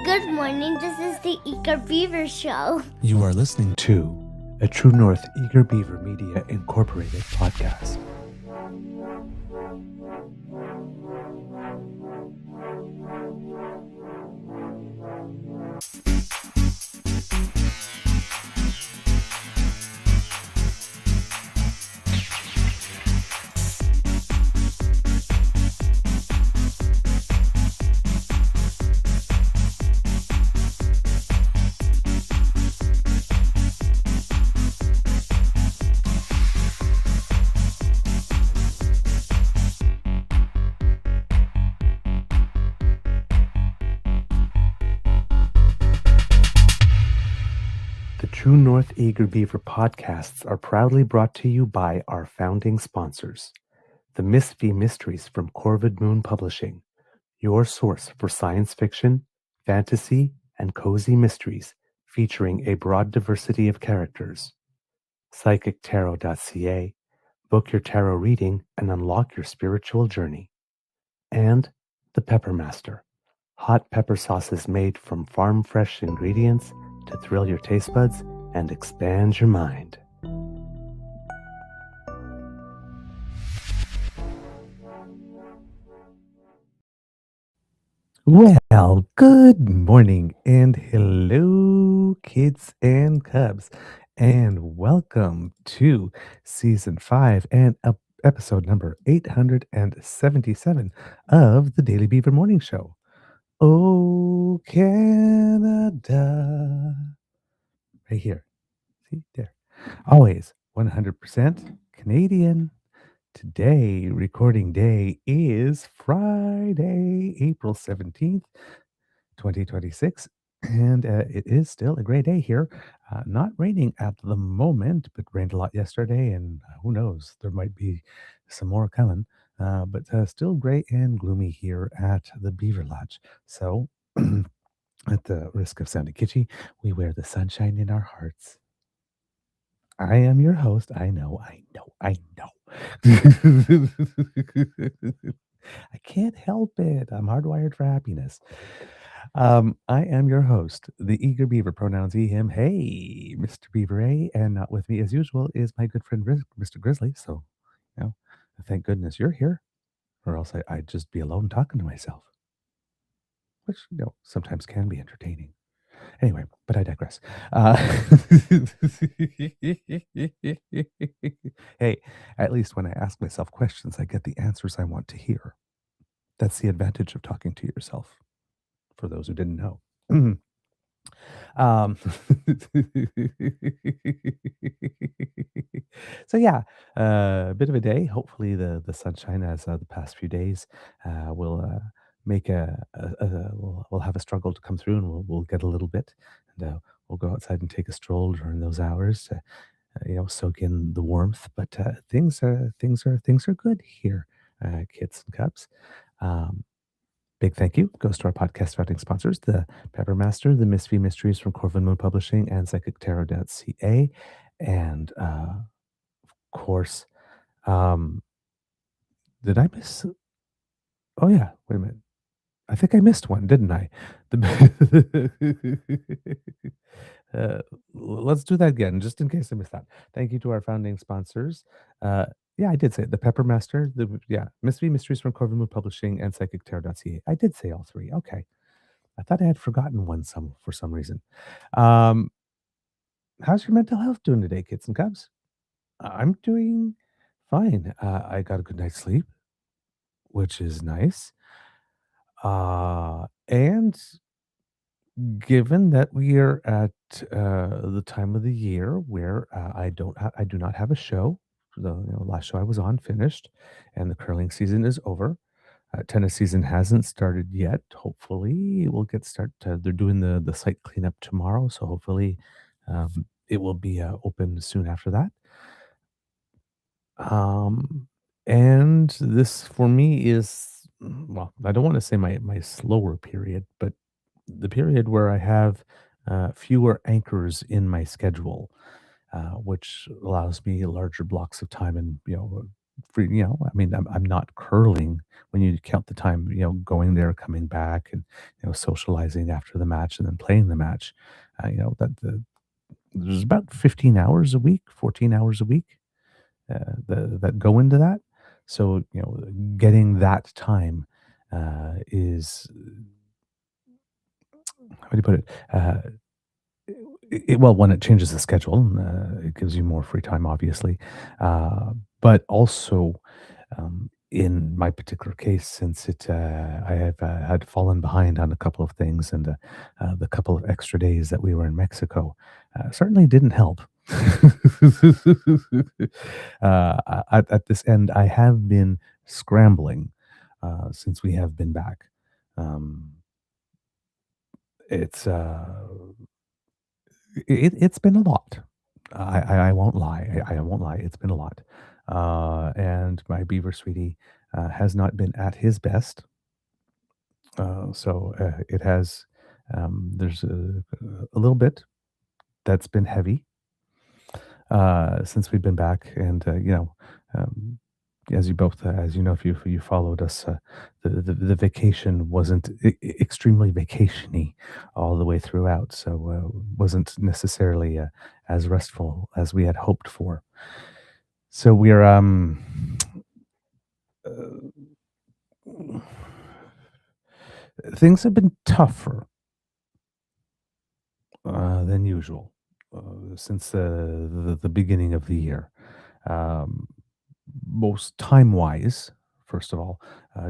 Good morning, this is the Eager Beaver Show. You are listening to a True North Eager Beaver Media Incorporated podcast. True North Eager Beaver podcasts are proudly brought to you by our founding sponsors, the Miss V Mysteries from Corvid Moon Publishing, your source for science fiction, fantasy, and cozy mysteries featuring a broad diversity of characters. PsychicTarot.ca, book your tarot reading and unlock your spiritual journey. And the Pepper Master, hot pepper sauces made from farm-fresh ingredients to thrill your taste buds and expand your mind. Well, good morning and hello, kids and cubs, and welcome to Season 5 and episode number 877 of the Daily Beaver Morning Show. Oh, Canada. Right here. See, there. Always 100% Canadian. Today, recording day is Friday, April 17th, 2026. And it is still a great day here. Not raining at the moment, but rained a lot yesterday. And who knows, there might be some more coming. But still gray and gloomy here at the Beaver Lodge. So, at the risk of sounding kitschy, we wear the sunshine in our hearts. I am your host. I know. I can't help it. I'm hardwired for happiness. I am your host, the Eager Beaver, pronouns he, him. Hey, Mr. Beaver A. And not with me, as usual, is my good friend, Mr. Grizzly. So, thank goodness you're here, or else I'd just be alone talking to myself, which, sometimes can be entertaining. Anyway, but I digress. Hey, at least when I ask myself questions, I get the answers I want to hear. That's the advantage of talking to yourself, for those who didn't know. So yeah, a bit of a day. Hopefully the sunshine, as the past few days, will make we'll have a struggle to come through, and we'll get a little bit, and we'll go outside and take a stroll during those hours, soak in the warmth. But things are good here, kids and cubs. Big thank you goes to our podcast founding sponsors, the Pepper Master, the Miss V Mysteries from Corvid Moon Publishing, and PsychicTarot.ca. And of course, did I miss? Oh yeah, wait a minute. I think I missed one, didn't I? Let's do that again, just in case I missed that. Thank you to our founding sponsors. Yeah, I did say it. The Pepper Master, Miss V Mysteries from Corvid Moon Publishing, and PsychicTarot.ca. I did say all three. Okay. I thought I had forgotten one for some reason. How's your mental health doing today, kids and cubs? I'm doing fine. I got a good night's sleep, which is nice. And given that we are at the time of the year where I do not have a show, the last show I was on finished, and the curling season is over. Tennis season hasn't started yet. Hopefully, we'll get started. They're doing the site cleanup tomorrow, so hopefully, it will be open soon after that. And this for me is, well, I don't want to say my slower period, but the period where I have fewer anchors in my schedule, which allows me larger blocks of time and for, I mean, I'm not curling when you count the time, going there, coming back, and socializing after the match and then playing the match. There's about 15 hours a week, 14 hours a week that go into that. So getting that time is, how do you put it? Well, when it changes the schedule, it gives you more free time, obviously, but also, in my particular case, since I have had fallen behind on a couple of things, and the couple of extra days that we were in Mexico certainly didn't help. At this end, I have been scrambling since we have been back. Um, it's it's been a lot. I won't lie. I won't lie. It's been a lot. And my Beaver sweetie has not been at his best. So it has. There's a little bit that's been heavy since we've been back, and um, as you both, as you know, if you followed us, the vacation wasn't extremely vacationy all the way throughout, so wasn't necessarily as restful as we had hoped for. So we're uh, things have been tougher than usual since the beginning of the year. Um, Most time wise, first of all,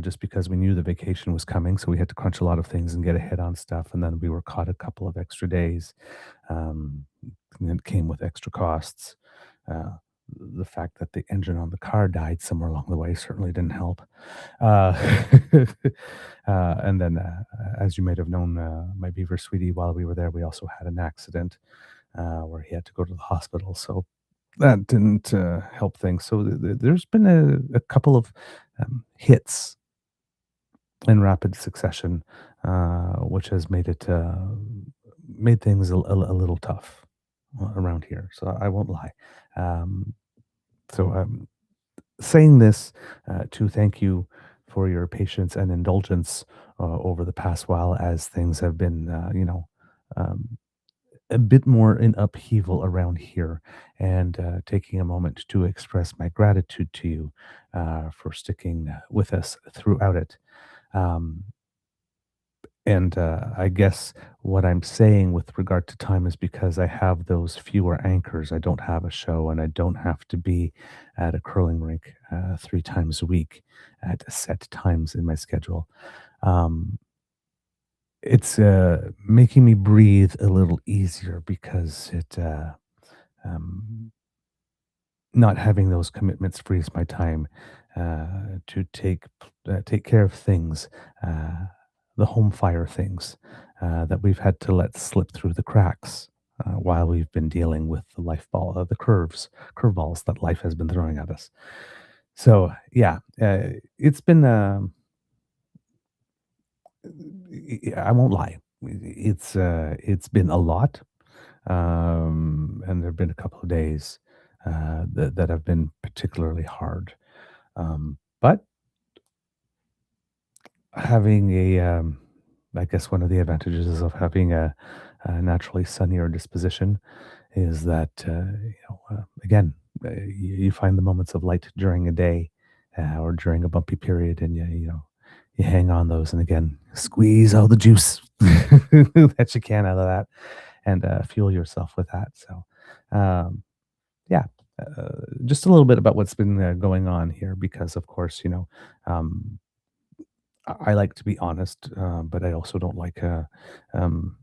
just because we knew the vacation was coming, so we had to crunch a lot of things and get ahead on stuff. And then we were caught a couple of extra days. Um, and it came with extra costs. Uh, the fact that the engine on the car died somewhere along the way certainly didn't help. Uh, and then, as you might have known, my Beaver sweetie, while we were there, we also had an accident where he had to go to the hospital. So that didn't help things. So there's been a couple of hits in rapid succession, which has made things a little tough around here. So I won't lie. Um, so saying this to thank you for your patience and indulgence over the past while, as things have been, um, a bit more in upheaval around here, and taking a moment to express my gratitude to you for sticking with us throughout it. Um, and I guess what I'm saying with regard to time is because I have those fewer anchors. I don't have a show, and I don't have to be at a curling rink 3 times a week at set times in my schedule. Um, it's making me breathe a little easier because um, not having those commitments frees my time to take care of things, uh, the home fire things that we've had to let slip through the cracks while we've been dealing with the curveballs that life has been throwing at us. So yeah, it's been. I won't lie. It's been a lot, and there've been a couple of days that have been particularly hard. But having I guess one of the advantages of having a naturally sunnier disposition is that again, you find the moments of light during a day or during a bumpy period, and you hang on those, and again, squeeze all the juice that you can out of that, and fuel yourself with that. So, yeah, just a little bit about what's been going on here, because, of course, um, I like to be honest, but I also don't like um,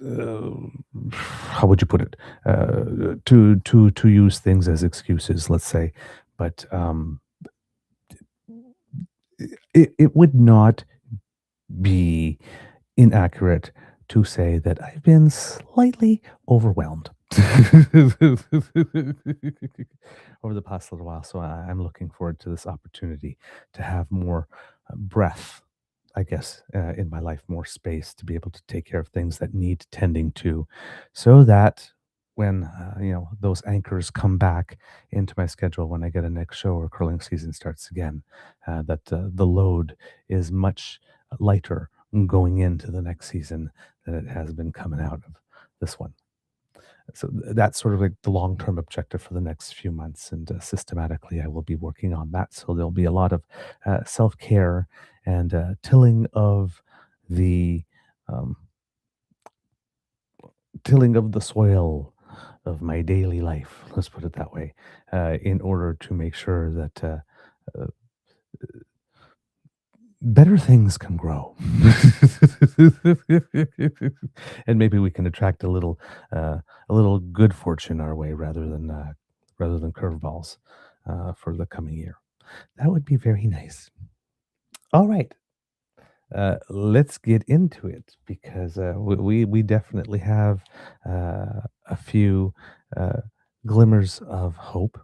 uh, how would you put it? To use things as excuses, let's say, but it would not be inaccurate to say that I've been slightly overwhelmed over the past little while. So I'm looking forward to this opportunity to have more breath, I guess, in my life, more space to be able to take care of things that need tending to, so that when those anchors come back into my schedule when I get a next show or curling season starts again, that the load is much lighter going into the next season than it has been coming out of this one. So that's sort of like the long-term objective for the next few months, and systematically I will be working on that. So there'll be a lot of self-care and tilling of the um, soil of my daily life. Let's put it that way, in order to make sure that uh, better things can grow, and maybe we can attract a little good fortune our way rather than curveballs for the coming year. That would be very nice. All right, let's get into it because we definitely have a few uh, glimmers of hope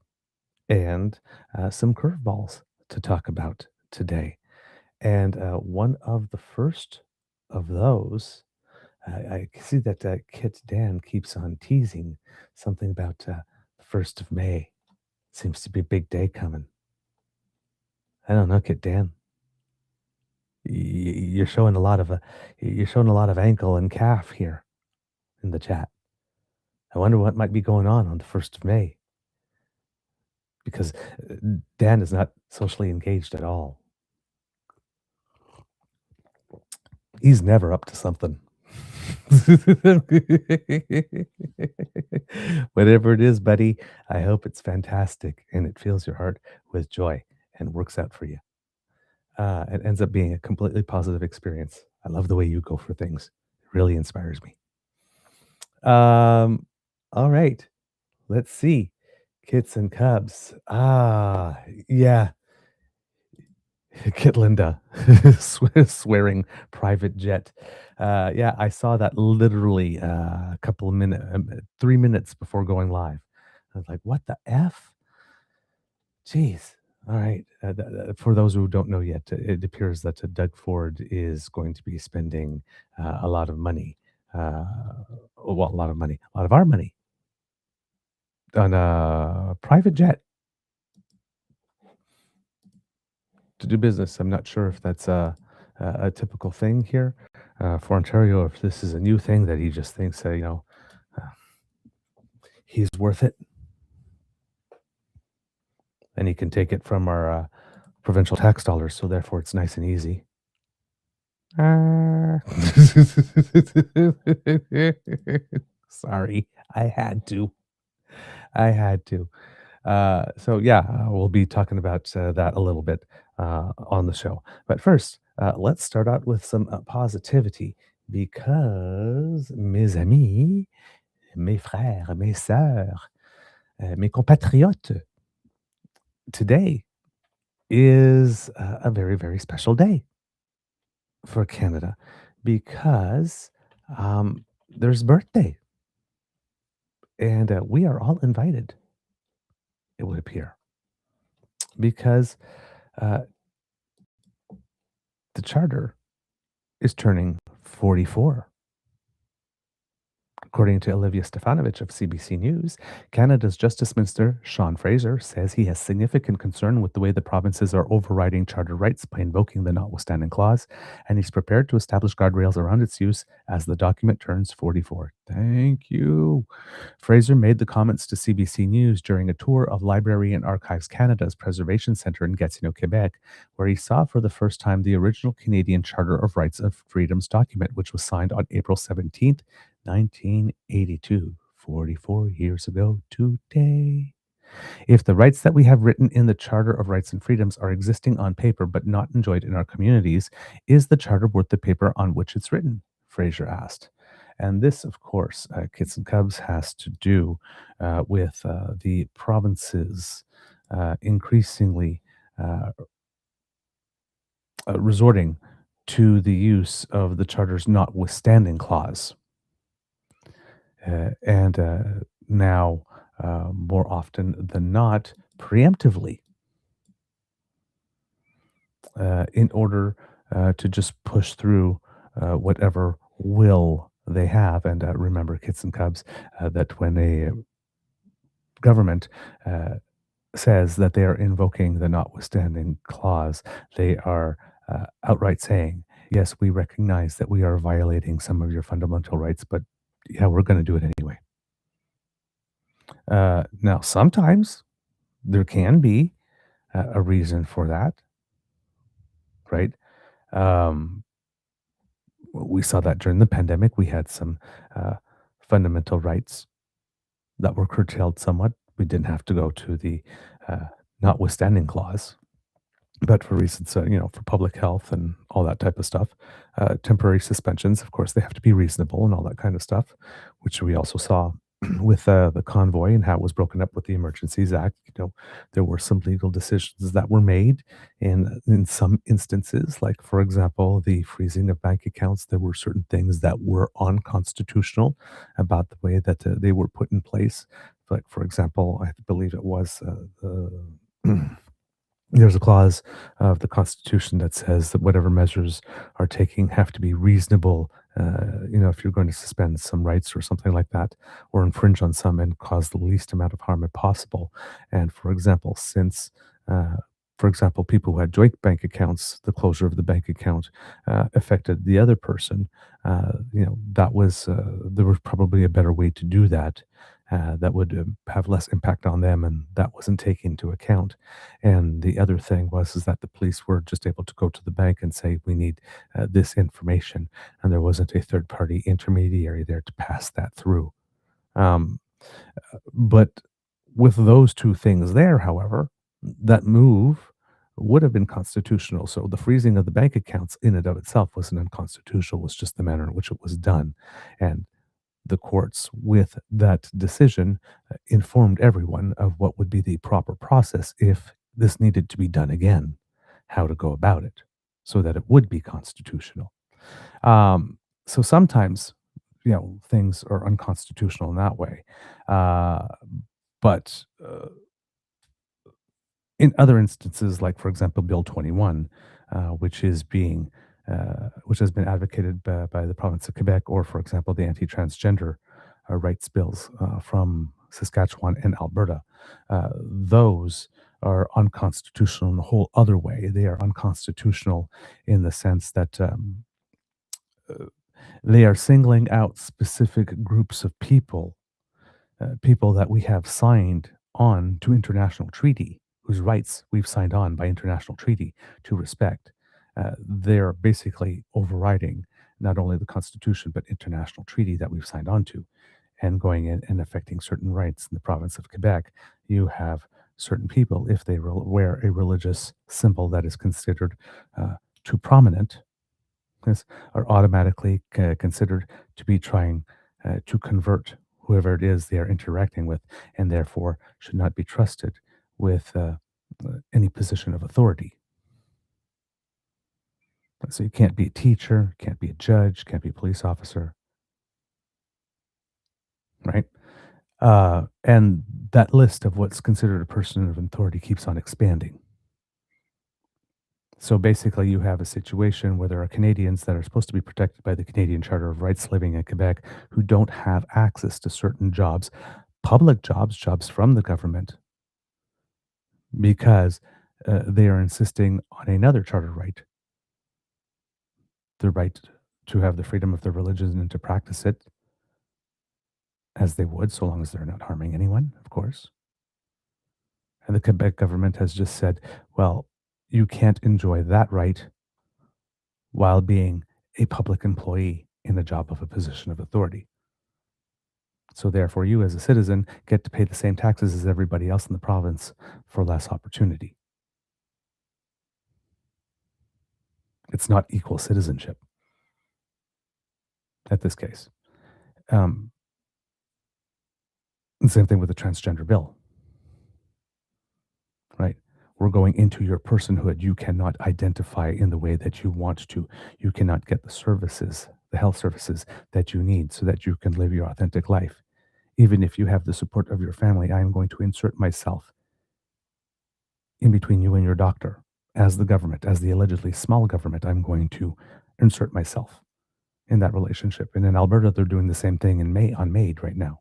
and some curveballs to talk about today. And one of the first of those, I see that Kit Dan keeps on teasing something about the 1st of May. Seems to be a big day coming. I don't know, Kit Dan. You're showing a lot of ankle and calf here in the chat. I wonder what might be going on the 1st of May because Dan is not socially engaged at all. He's never up to something. Whatever it is, buddy, I hope it's fantastic and it fills your heart with joy and works out for you. It ends up being a completely positive experience. I love the way you go for things. It really inspires me. All right. Let's see. Kits and Cubs. Yeah. Kit Linda swearing private jet. Yeah, I saw that literally a couple of minutes, 3 minutes before going live. I was like, what the F? Jeez. All right. For those who don't know yet, it appears that Doug Ford is going to be spending a lot of money. Well, a lot of money, a lot of our money on a private jet to do business. I'm not sure if that's a typical thing here for Ontario, if this is a new thing that he just thinks that, uh, he's worth it and he can take it from our provincial tax dollars. So therefore it's nice and easy. Sorry, I had to. So yeah, we'll be talking about that a little bit on the show. But first, let's start out with some positivity because mes amis, mes frères, mes sœurs, mes compatriotes, today is a very, very special day for Canada because there's birthday and we are all invited, it would appear, because uh, the charter is turning 44. According to Olivia Stefanovich of CBC News, Canada's Justice Minister, Sean Fraser, says he has significant concern with the way the provinces are overriding charter rights by invoking the notwithstanding clause, and he's prepared to establish guardrails around its use as the document turns 44. Thank you. Fraser made the comments to CBC News during a tour of Library and Archives Canada's Preservation Centre in Gatineau, Quebec, where he saw for the first time the original Canadian Charter of Rights and Freedoms document, which was signed on April 17th, 1982, 44 years ago today. If the rights that we have written in the Charter of Rights and Freedoms are existing on paper but not enjoyed in our communities, is the Charter worth the paper on which it's written? Fraser asked. And this, of course, Kits and Cubs, has to do with the provinces increasingly resorting to the use of the Charter's notwithstanding clause. And now, more often than not, preemptively, in order to just push through whatever will they have. And remember, kids and cubs, that when a government says that they are invoking the notwithstanding clause, they are outright saying, yes, we recognize that we are violating some of your fundamental rights, but yeah, we're going to do it anyway. Now, sometimes there can be a reason for that, right? Um, we saw that during the pandemic. We had some uh, fundamental rights that were curtailed somewhat. We didn't have to go to the uh, notwithstanding clause, but for reasons, for public health and all that type of stuff, temporary suspensions, of course, they have to be reasonable and all that kind of stuff, which we also saw with the convoy and how it was broken up with the Emergencies Act. There were some legal decisions that were made in some instances, like, for example, the freezing of bank accounts. There were certain things that were unconstitutional about the way that they were put in place. Like, for example, I believe it was there's a clause of the Constitution that says that whatever measures are taking have to be reasonable. If you're going to suspend some rights or something like that, or infringe on some and cause the least amount of harm possible. And for example, uh, people who had joint bank accounts, the closure of the bank account affected the other person. That was there was probably a better way to do that. That would have less impact on them, and that wasn't taken into account. And the other thing is that the police were just able to go to the bank and say, "We need this information," and there wasn't a third party intermediary there to pass that through. Um, but with those two things there, however, that move would have been constitutional. So the freezing of the bank accounts in and of itself wasn't unconstitutional. It was just the manner in which it was done, and the courts, with that decision, informed everyone of what would be the proper process if this needed to be done again, how to go about it so that it would be constitutional. So sometimes, things are unconstitutional in that way. Uh, but in other instances, like, for example, Bill 21, which has been advocated by the province of Quebec, or, for example, the anti-transgender rights bills from Saskatchewan and Alberta, those are unconstitutional in a whole other way. They are unconstitutional in the sense that uh, they are singling out specific groups of people that we have signed on to international treaty, whose rights we've signed on by international treaty to respect. They're basically overriding not only the Constitution, but international treaty that we've signed on to, and going in and affecting certain rights in the province of Quebec. You have certain people, if they wear a religious symbol that is considered too prominent, this are automatically considered to be trying to convert whoever it is they are interacting with, and therefore should not be trusted with any position of authority. So you can't be a teacher, can't be a judge, can't be a police officer, right? And that list of what's considered a person of authority keeps on expanding. So basically, you have a situation where there are Canadians that are supposed to be protected by the Canadian Charter of Rights living in Quebec who don't have access to certain jobs, public jobs, jobs from the government, because they are insisting on another charter right, the right to have the freedom of their religion and to practice it as they would, so long as they're not harming anyone, of course. And the Quebec government has just said, well, you can't enjoy that right while being a public employee in a job of a position of authority. So therefore, you as a citizen get to pay the same taxes as everybody else in the province for less opportunity. It's not equal citizenship at this case. Um, the same thing with the transgender bill, right? We're going into your personhood. You cannot identify in the way that you want to. You cannot get the services, the health services that you need so that you can live your authentic life. Even if you have the support of your family, I am going to insert myself in between you and your doctor. As the government, as the allegedly small government, I'm going to insert myself in that relationship. And in Alberta, they're doing the same thing on MAID right now.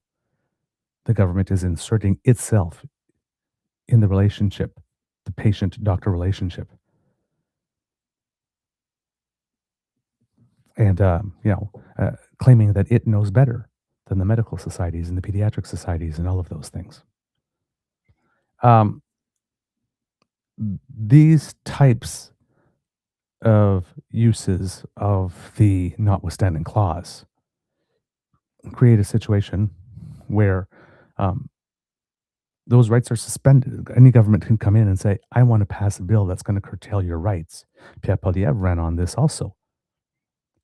The government is inserting itself in the relationship, the patient-doctor relationship. And, claiming that it knows better than the medical societies and the pediatric societies and all of those things. Um, these types of uses of the notwithstanding clause create a situation where those rights are suspended. Any government can come in and say, I want to pass a bill that's going to curtail your rights. Pierre Poilievre ran on this also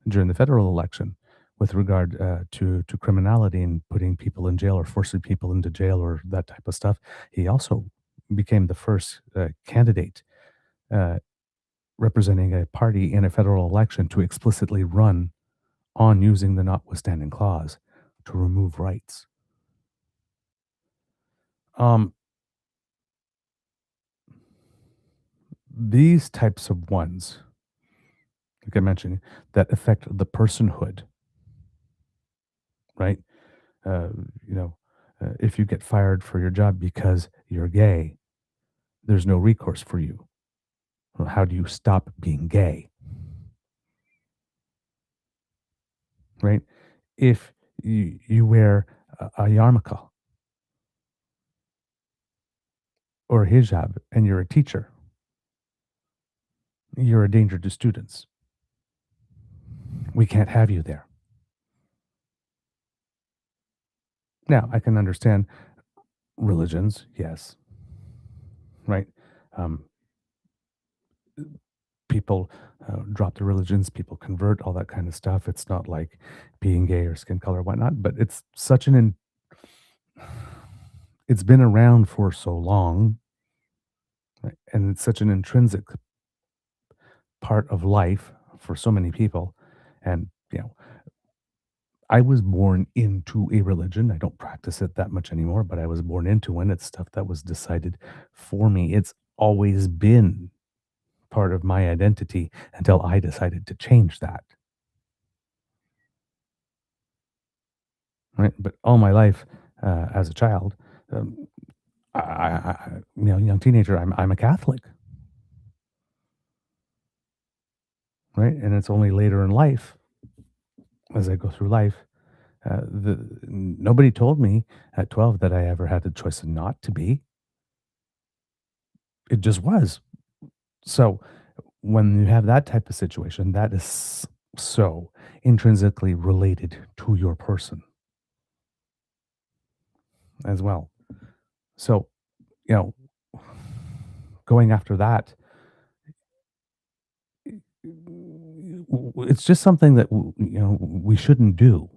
during the federal election with regard to criminality and putting people in jail or forcing people into jail or that type of stuff. He also became the first candidate uh, representing a party in a federal election to explicitly run on using the notwithstanding clause to remove rights. These types of ones, like I mentioned, that affect the personhood, right? Uh, you know, if you get fired for your job because you're gay, there's no recourse for you. Well, how do you stop being gay? Right? If you wear a yarmulke or a hijab and you're a teacher, you're a danger to students. We can't have you there. Now, I can understand religions, yes, right? Um, People drop their religions, people convert, all that kind of stuff. It's not like being gay or skin color, whatnot, but it's such it's been around for so long, right? And it's such an intrinsic part of life for so many people. And, I was born into a religion. I don't practice it that much anymore, but I was born into one. It's stuff that was decided for me. It's always been part of my identity until I decided to change that. Right. But all my life, as a child, um, young teenager, I'm a Catholic, right? And it's only later in life, as I go through life, nobody told me at 12 that I ever had the choice not to be. It just was. So when you have that type of situation, that is so intrinsically related to your person as well. So, you know, going after that, it's just something that we shouldn't do.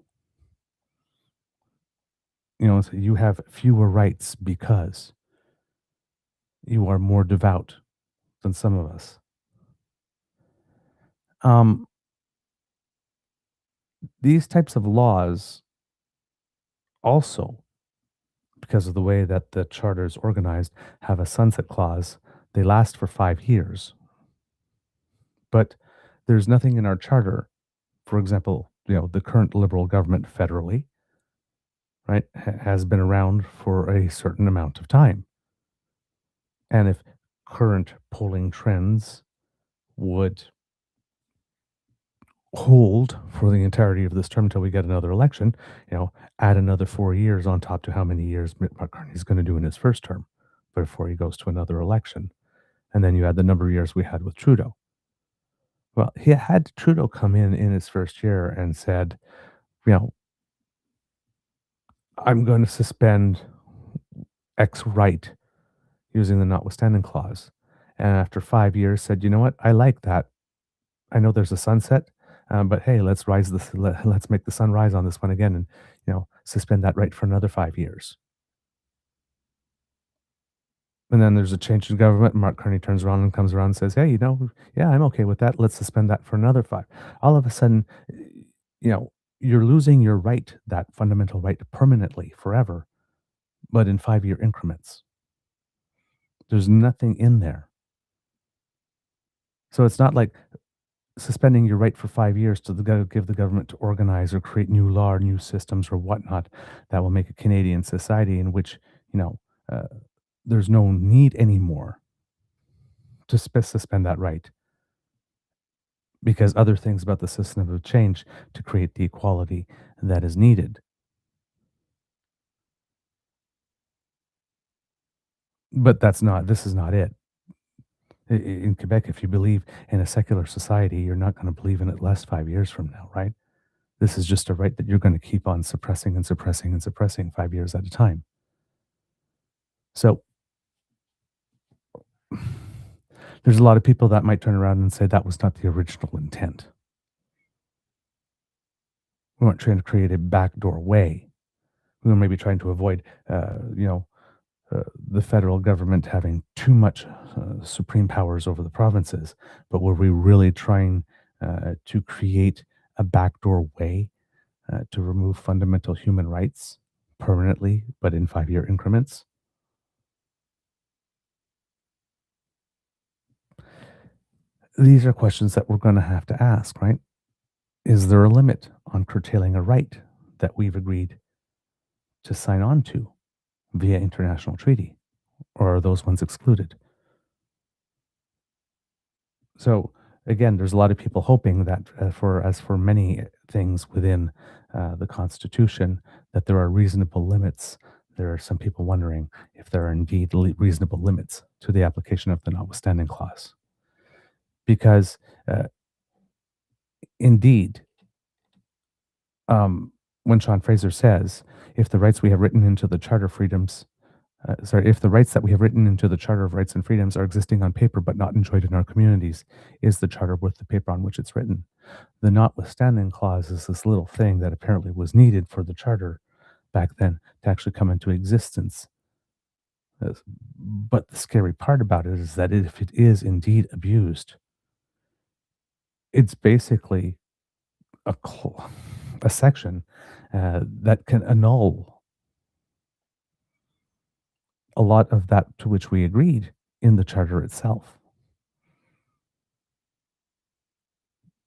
So you have fewer rights because you are more devout than some of us. Um, these types of laws also, because of the way that the charter is organized, have a sunset clause. They last for 5 years, but there's nothing in our charter. For example, the current Liberal government federally, right, has been around for a certain amount of time. And if current polling trends would hold for the entirety of this term until we get another election, add another 4 years on top to how many years Mitt McCartney's going to do in his first term before he goes to another election. And then you add the number of years we had with Trudeau. Well, he had Trudeau come in his first year and said, you know, I'm going to suspend X right using the notwithstanding clause. And after 5 years said, you know what? I like that. I know there's a sunset, but hey, let's make the sun rise on this one again, and suspend that right for another 5 years. And then there's a change in government. And Mark Carney turns around and comes around and says, "Hey, yeah, I'm okay with that. Let's suspend that for another 5." All of a sudden, you're losing your right, that fundamental right, permanently, forever, but in 5-year increments. There's nothing in there. So it's not like suspending your right for 5 years to give the government to organize or create new law or new systems or whatnot that will make a Canadian society in which, you know, uh, there's no need anymore to suspend that right because other things about the system have changed to create the equality that is needed. But this is not it. In Quebec, if you believe in a secular society, you're not going to believe in it less 5 years from now, right? This is just a right that you're going to keep on suppressing and suppressing and suppressing 5 years at a time. So there's a lot of people that might turn around and say that was not the original intent. We weren't trying to create a backdoor way. We were maybe trying to avoid, the federal government having too much supreme powers over the provinces. But were we really trying to create a backdoor way to remove fundamental human rights permanently, but in 5 year increments? These are questions that we're going to have to ask, right? Is there a limit on curtailing a right that we've agreed to sign on to via international treaty? Or are those ones excluded? So again, there's a lot of people hoping that, as for many things within the Constitution, that there are reasonable limits. There are some people wondering if there are indeed reasonable limits to the application of the notwithstanding clause, because indeed, when Sean Fraser says, if the rights we have written into the Charter freedoms if the rights that we have written into the Charter of Rights and Freedoms are existing on paper but not enjoyed in our communities, is the Charter worth the paper on which it's written? The notwithstanding clause is this little thing that apparently was needed for the Charter back then to actually come into existence. But the scary part about it is that if it is indeed abused, it's basically a section that can annul a lot of that to which we agreed in the Charter itself.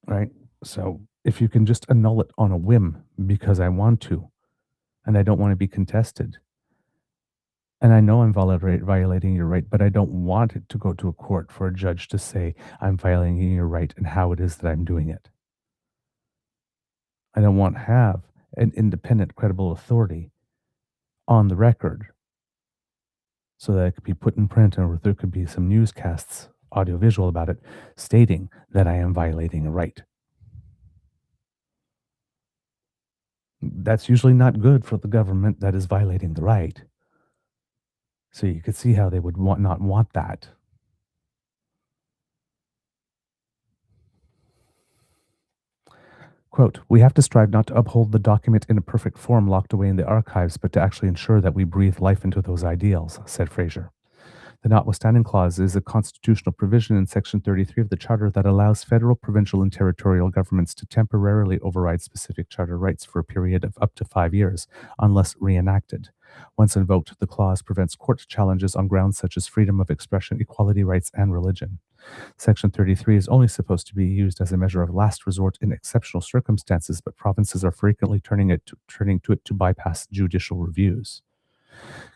Right? So if you can just annul it on a whim because I want to, and I don't want to be contested, and I know I'm violating your right, but I don't want it to go to a court for a judge to say I'm violating your right and how it is that I'm doing it. I don't want to have an independent, credible authority on the record so that it could be put in print or there could be some newscasts, audiovisual about it, stating that I am violating a right. That's usually not good for the government that is violating the right. So you could see how they would not want that. Quote, we have to strive not to uphold the document in a perfect form locked away in the archives, but to actually ensure that we breathe life into those ideals, said Fraser. The notwithstanding clause is a constitutional provision in Section 33 of the Charter that allows federal, provincial, and territorial governments to temporarily override specific Charter rights for a period of up to 5 years, unless reenacted. Once invoked, the clause prevents court challenges on grounds such as freedom of expression, equality rights, and religion. Section 33 is only supposed to be used as a measure of last resort in exceptional circumstances, but provinces are frequently turning to it to bypass judicial reviews.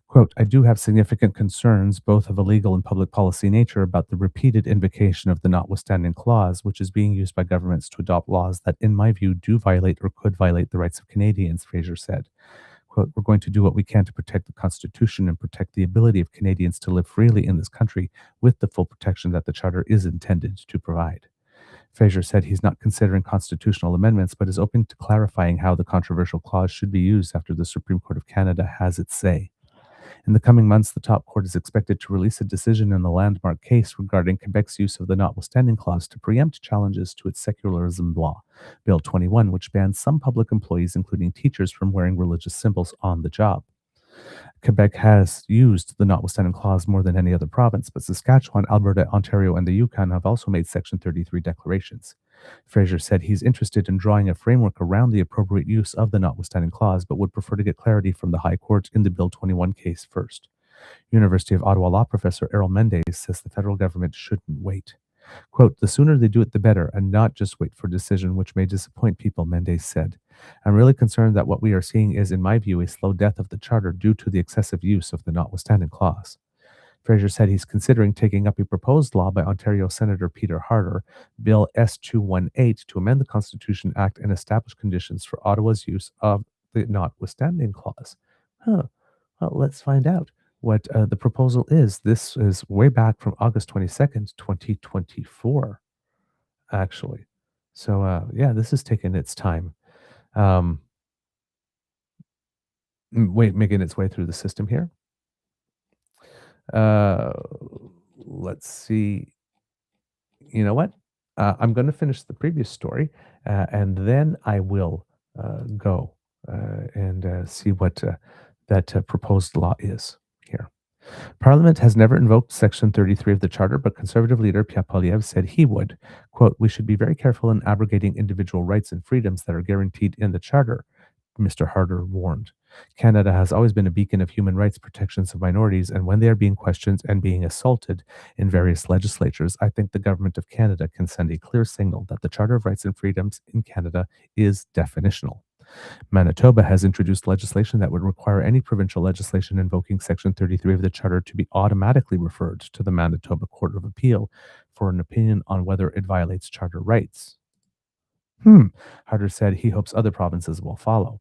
Quote, I do have significant concerns, both of a legal and public policy nature, about the repeated invocation of the notwithstanding clause, which is being used by governments to adopt laws that, in my view, do violate or could violate the rights of Canadians, Fraser said. Quote, we're going to do what we can to protect the Constitution and protect the ability of Canadians to live freely in this country with the full protection that the Charter is intended to provide. Fraser said he's not considering constitutional amendments, but is open to clarifying how the controversial clause should be used after the Supreme Court of Canada has its say. In the coming months, the top court is expected to release a decision in the landmark case regarding Quebec's use of the notwithstanding clause to preempt challenges to its secularism law, Bill 21, which bans some public employees, including teachers, from wearing religious symbols on the job. Quebec has used the notwithstanding clause more than any other province, but Saskatchewan, Alberta, Ontario, and the Yukon have also made Section 33 declarations. Fraser said he's interested in drawing a framework around the appropriate use of the notwithstanding clause, but would prefer to get clarity from the High Court in the Bill 21 case first. University of Ottawa law professor Errol Mendes says the federal government shouldn't wait. Quote, the sooner they do it, the better, and not just wait for a decision which may disappoint people, Mendes said. I'm really concerned that what we are seeing is, in my view, a slow death of the charter due to the excessive use of the notwithstanding clause. Fraser said he's considering taking up a proposed law by Ontario Senator Peter Harder, Bill S218, to amend the Constitution Act and establish conditions for Ottawa's use of the notwithstanding clause. Huh. Well, let's find out what the proposal is. This is way back from August 22nd, 2024, actually. So, yeah, this is taking its time. Making its way through the system here. Uh, let's see. You know what? I'm going to finish the previous story, and then I will go and see what that proposed law is here. Parliament has never invoked Section 33 of the Charter, but Conservative leader Pierre Poilievre said he would. Quote, we should be very careful in abrogating individual rights and freedoms that are guaranteed in the Charter, Mr. Harder warned. Canada has always been a beacon of human rights protections of minorities, and when they are being questioned and being assaulted in various legislatures, I think the Government of Canada can send a clear signal that the Charter of Rights and Freedoms in Canada is definitional. Manitoba has introduced legislation that would require any provincial legislation invoking Section 33 of the Charter to be automatically referred to the Manitoba Court of Appeal for an opinion on whether it violates Charter rights. Harder said he hopes other provinces will follow.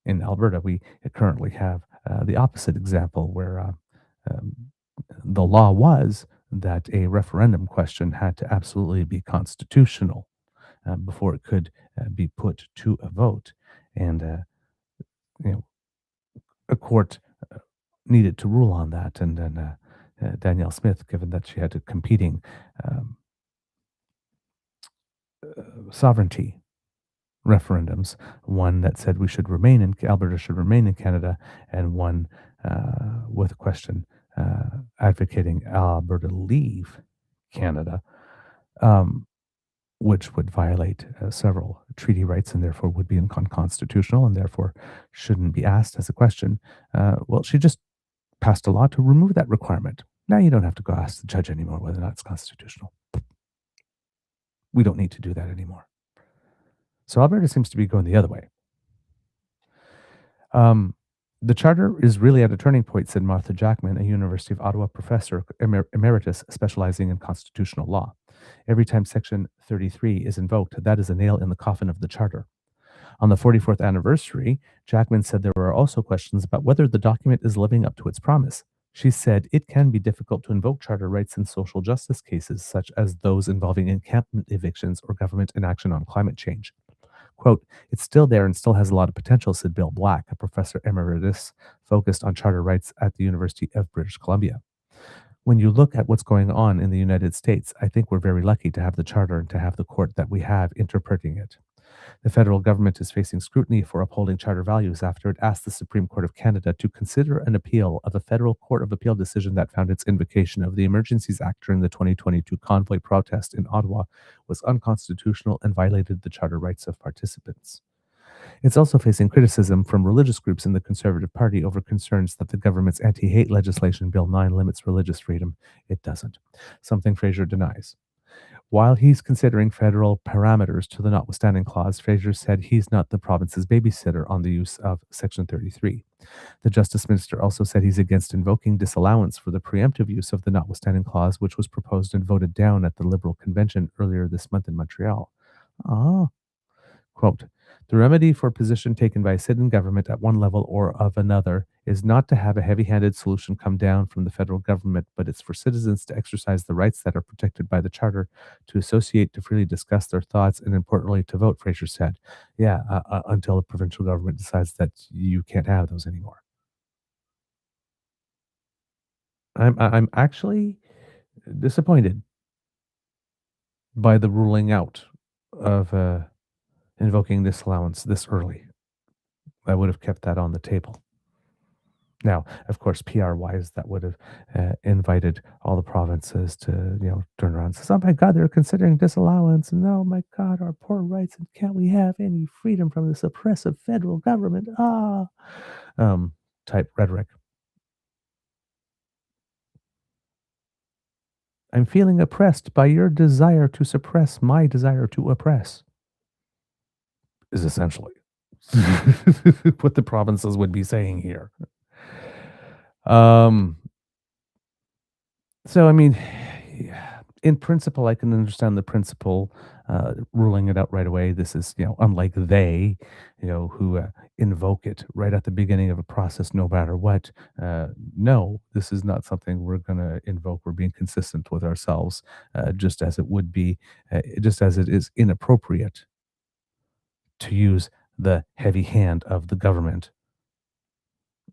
In Alberta, we currently have the opposite example where the law was that a referendum question had to absolutely be constitutional before it could be put to a vote. And, a court needed to rule on that. And then Danielle Smith, given that she had a competing sovereignty referendums, one that said we should remain in Alberta should remain in Canada, and one with a question advocating Alberta leave Canada, which would violate several treaty rights and therefore would be unconstitutional and therefore shouldn't be asked as a question. Well, she just passed a law to remove that requirement. Now you don't have to go ask the judge anymore whether or not it's constitutional. We don't need to do that anymore. So Alberta seems to be going the other way. The charter is really at a turning point, said Martha Jackman, a University of Ottawa professor emeritus specializing in constitutional law. Every time Section 33 is invoked, that is a nail in the coffin of the charter. On the 44th anniversary, Jackman said there were also questions about whether the document is living up to its promise. She said it can be difficult to invoke charter rights in social justice cases, such as those involving encampment evictions or government inaction on climate change. Quote, it's still there and still has a lot of potential, said Bill Black, a professor emeritus focused on charter rights at the University of British Columbia. When you look at what's going on in the United States, I think we're very lucky to have the charter and to have the court that we have interpreting it. The federal government is facing scrutiny for upholding charter values after it asked the Supreme Court of Canada to consider an appeal of a federal court of appeal decision that found its invocation of the Emergencies Act during the 2022 convoy protest in Ottawa was unconstitutional and violated the charter rights of participants. It's also facing criticism from religious groups in the Conservative Party over concerns that the government's anti-hate legislation, Bill 9, limits religious freedom. It doesn't, something Fraser denies. While he's considering federal parameters to the notwithstanding clause, Fraser said he's not the province's babysitter on the use of Section 33. The Justice Minister also said he's against invoking disallowance for the preemptive use of the notwithstanding clause, which was proposed and voted down at the Liberal Convention earlier this month in Montreal. Quote, the remedy for a position taken by a sit-in government at one level or of another is not to have a heavy-handed solution come down from the federal government, but it's for citizens to exercise the rights that are protected by the Charter, to associate, to freely discuss their thoughts, and importantly, to vote, Fraser said. Yeah, until the provincial government decides that you can't have those anymore. I'm actually disappointed by the ruling out of invoking disallowance this early. I would have kept that on the table. Now, of course, PR-wise, that would have invited all the provinces to, turn around and say, "Oh my God, they're considering disallowance, and oh my God, our poor rights, and can't we have any freedom from this oppressive federal government?" Type rhetoric. I'm feeling oppressed by your desire to suppress my desire to oppress, is essentially what the provinces would be saying here. Um, so, I mean, in principle, I can understand the principle, ruling it out right away. This is, unlike they, who invoke it right at the beginning of a process, no matter what. No, this is not something we're going to invoke. We're being consistent with ourselves, just as it would be, just as it is inappropriate to use the heavy hand of the government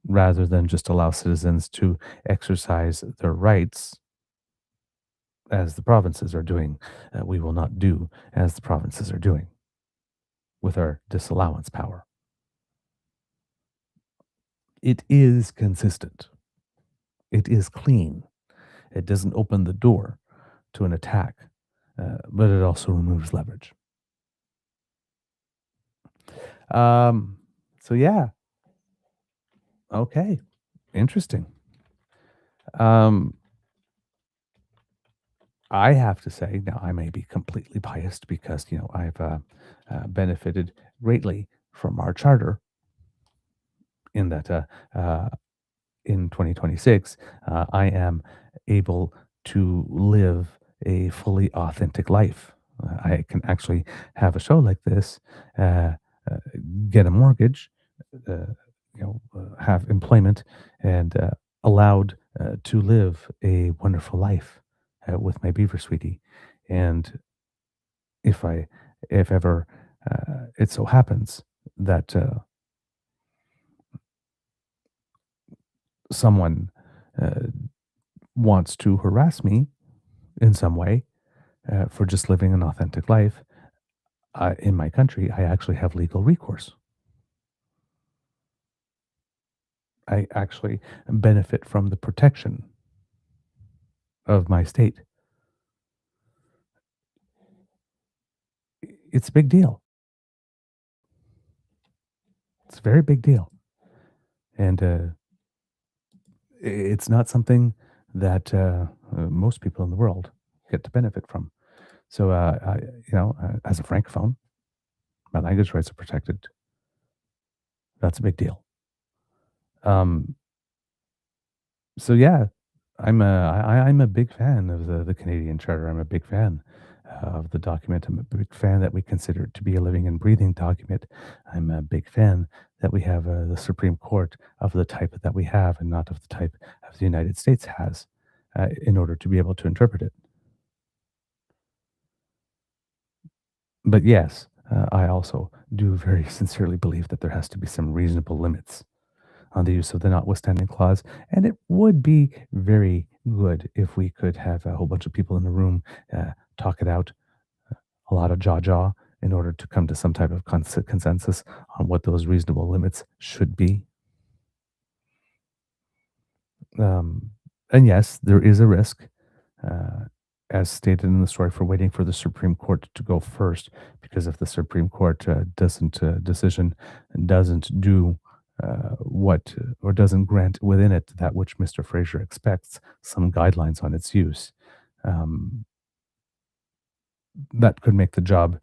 rather than just allow citizens to exercise their rights as the provinces are doing. We will not do as the provinces are doing with our disallowance power. It is consistent. It is clean. It doesn't open the door to an attack, but it also removes leverage. So yeah, okay, interesting. Um, I have to say, now I may be completely biased because I've benefited greatly from our charter in that in 2026 I am able to live a fully authentic life. I can actually have a show like this, uh, uh, get a mortgage, have employment, and allowed to live a wonderful life with my Beaver sweetie. And if I, if ever it so happens that someone uh, wants to harass me in some way for just living an authentic life in my country, I actually have legal recourse. I actually benefit from the protection of my state. It's a big deal. It's a very big deal. And it's not something that most people in the world get to benefit from. So, as a francophone, my language rights are protected. That's a big deal. Um, so yeah, I'm a big fan of the Canadian Charter. I'm a big fan of the document. I'm a big fan that we consider it to be a living and breathing document. I'm a big fan that we have the Supreme Court of the type that we have, and not of the type of the United States has, in order to be able to interpret it. But yes, I also do very sincerely believe that there has to be some reasonable limits on the use of the notwithstanding clause. And it would be very good if we could have a whole bunch of people in the room talk it out, a lot of jaw in order to come to some type of consensus on what those reasonable limits should be. Um, and yes, there is a risk, uh, as stated in the story, for waiting for the Supreme Court to go first, because if the Supreme Court doesn't do what or doesn't grant within it that which Mr. Fraser expects, some guidelines on its use, um, that could make the job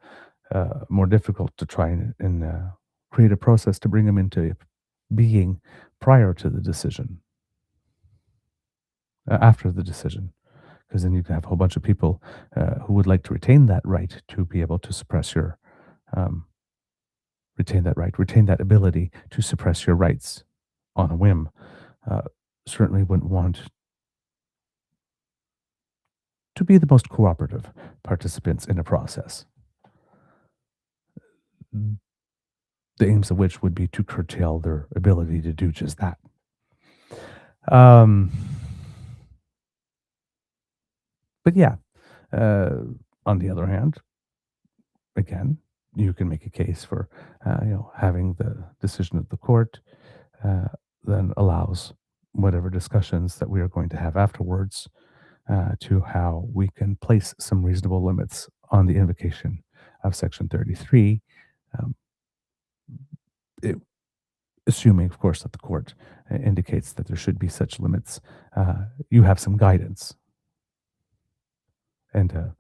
more difficult to try and create a process to bring them into being prior to the decision, after the decision, because then you can have a whole bunch of people who would like to retain that right to be able to suppress your, um, retain that ability to suppress your rights on a whim. Uh, Certainly wouldn't want to be the most cooperative participants in a process, the aims of which would be to curtail their ability to do just that. Um, but yeah, uh, on the other hand, again, you can make a case for having the decision of the court uh, then allows whatever discussions that we are going to have afterwards to how we can place some reasonable limits on the invocation of Section 33, um, it, assuming, of course, that the court indicates that there should be such limits. You have some guidance and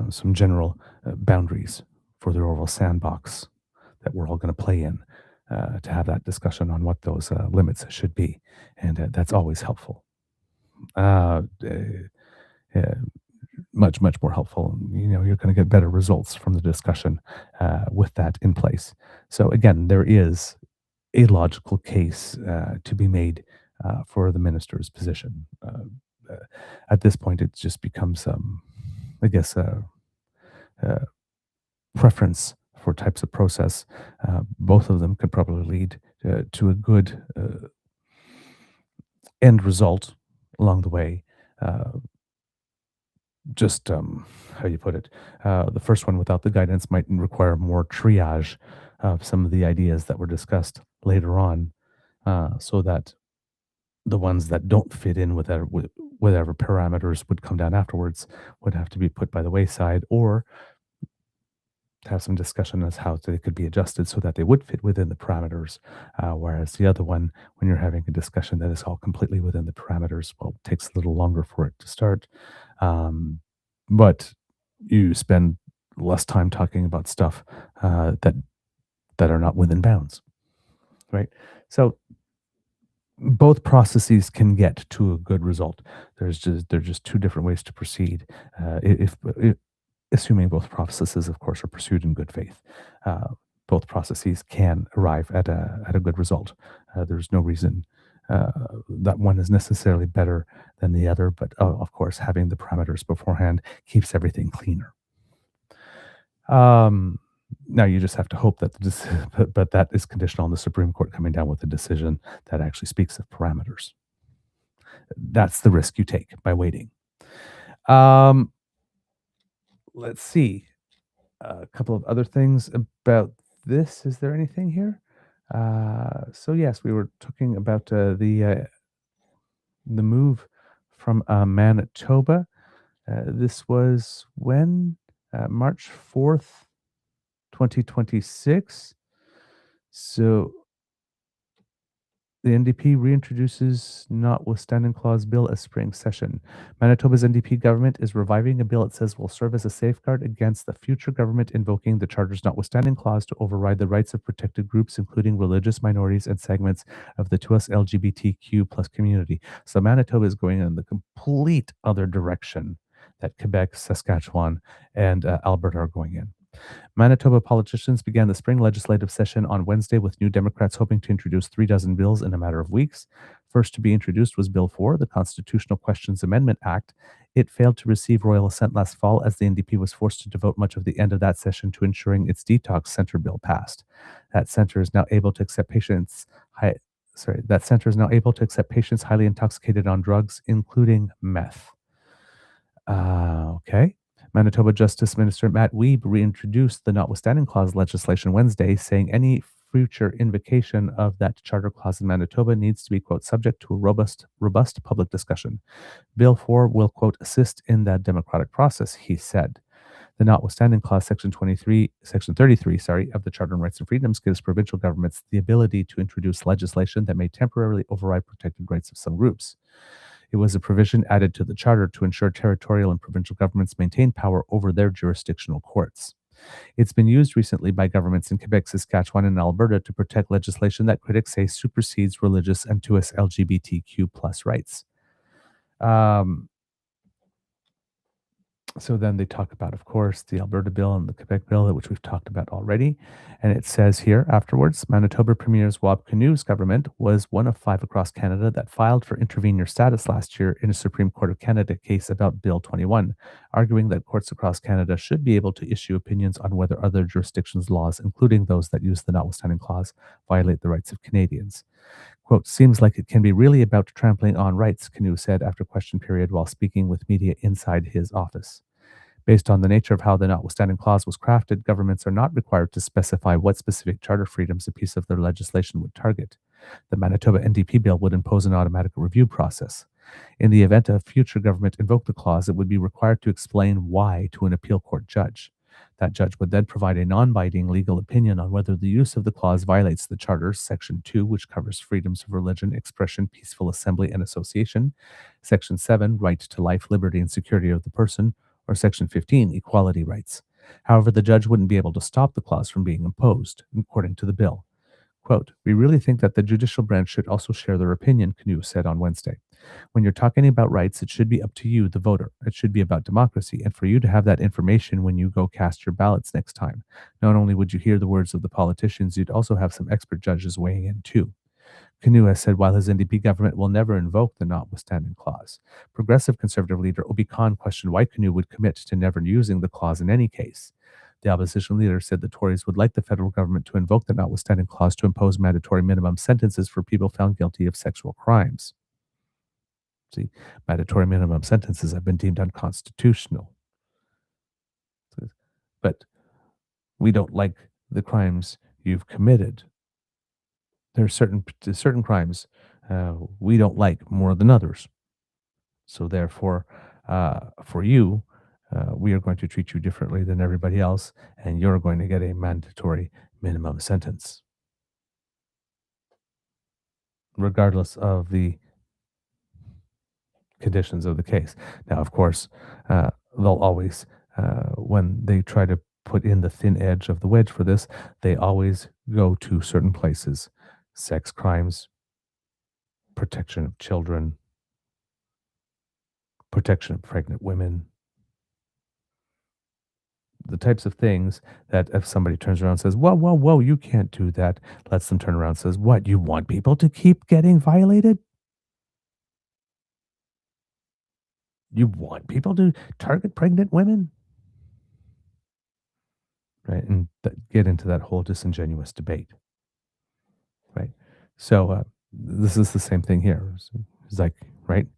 some general boundaries for the overall sandbox that we're all going to play in, to have that discussion on what those limits should be. And that's always helpful. Uh, uh, much, much more helpful. You're going to get better results from the discussion with that in place. So again, there is a logical case to be made for the minister's position. At this point, it just becomes, I guess, a preference for types of process. Both of them could probably lead to a good end result along the way. Just how you put it. The first one, without the guidance, might require more triage of some of the ideas that were discussed later on, so that the ones that don't fit in with whatever parameters would come down afterwards would have to be put by the wayside, or have some discussion as how they could be adjusted so that they would fit within the parameters. Whereas the other one, when you're having a discussion that is all completely within the parameters, well, it takes a little longer for it to start. But you spend less time talking about stuff that are not within bounds, right? So both processes can get to a good result. They're just two different ways to proceed. If assuming both processes, of course, are pursued in good faith. Both processes can arrive at a good result. There's no reason that one is necessarily better than the other, but of course, having the parameters beforehand keeps everything cleaner. Now you just have to hope that but that is conditional on the Supreme Court coming down with a decision that actually speaks of parameters. That's the risk you take by waiting. Let's see. A couple of other things about this. Is there anything here? So yes, we were talking about the move from Manitoba. This was when March 4th, 2026. So the NDP reintroduces notwithstanding clause bill as spring session. Manitoba's NDP government is reviving a bill it says will serve as a safeguard against the future government invoking the Charter's notwithstanding clause to override the rights of protected groups, including religious minorities and segments of the 2S LGBTQ plus community. So Manitoba is going in the complete other direction that Quebec, Saskatchewan, and Alberta are going in. Manitoba politicians began the spring legislative session on Wednesday with New Democrats hoping to introduce 36 bills in a matter of weeks. First to be introduced was Bill 4, the Constitutional Questions Amendment Act. It failed to receive royal assent last fall as the NDP was forced to devote much of the end of that session to ensuring its detox center bill passed. That center is now able to accept patients highly intoxicated on drugs, including meth. Okay. Manitoba Justice Minister Matt Wiebe reintroduced the notwithstanding clause legislation Wednesday, saying any future invocation of that charter clause in Manitoba needs to be, quote, subject to a robust public discussion. Bill 4 will, quote, assist in that democratic process, he said. The notwithstanding clause, section 33, of the Charter on Rights and Freedoms gives provincial governments the ability to introduce legislation that may temporarily override protected rights of some groups. It was a provision added to the Charter to ensure territorial and provincial governments maintain power over their jurisdictional courts. It's been used recently by governments in Quebec, Saskatchewan, and Alberta to protect legislation that critics say supersedes religious and 2S LGBTQ plus rights. So then they talk about, of course, the Alberta bill and the Quebec bill, which we've talked about already. And it says here afterwards, Manitoba Premier Wab Kinew's government was one of 5 across Canada that filed for intervenor status last year in a Supreme Court of Canada case about Bill 21, arguing that courts across Canada should be able to issue opinions on whether other jurisdictions' laws, including those that use the notwithstanding clause, violate the rights of Canadians. Quote, seems like it can be really about trampling on rights, Kinew said after question period while speaking with media inside his office. Based on the nature of how the notwithstanding clause was crafted, governments are not required to specify what specific charter freedoms a piece of their legislation would target. The Manitoba NDP bill would impose an automatic review process. In the event a future government invoked the clause, it would be required to explain why to an appeal court judge. That judge would then provide a non-binding legal opinion on whether the use of the clause violates the Charter's Section 2, which covers freedoms of religion, expression, peaceful assembly, and association, Section 7, right to life, liberty, and security of the person, or Section 15, equality rights. However, the judge wouldn't be able to stop the clause from being imposed, according to the bill. Quote, "We really think that the judicial branch should also share their opinion," Canoe said on Wednesday. "When you're talking about rights, it should be up to you, the voter. It should be about democracy, and for you to have that information when you go cast your ballots next time. Not only would you hear the words of the politicians, you'd also have some expert judges weighing in too." Canoe has said while his NDP government will never invoke the notwithstanding clause. Progressive Conservative leader Obi Khan questioned why Canoe would commit to never using the clause in any case. The opposition leader said the Tories would like the federal government to invoke the notwithstanding clause to impose mandatory minimum sentences for people found guilty of sexual crimes. See, mandatory minimum sentences have been deemed unconstitutional. But we don't like the crimes you've committed. There are certain crimes we don't like more than others. So therefore, for you, we are going to treat you differently than everybody else, and you're going to get a mandatory minimum sentence, regardless of the conditions of the case. Now, of course, they'll always, when they try to put in the thin edge of the wedge for this, they always go to certain places: sex crimes, protection of children, protection of pregnant women, the types of things that if somebody turns around and says, "Whoa, whoa, whoa, you can't do that," lets them turn around and says, "What, you want people to keep getting violated? You want people to target pregnant women?" Right? And get into that whole disingenuous debate. Right? So this is the same thing here. It's like, right?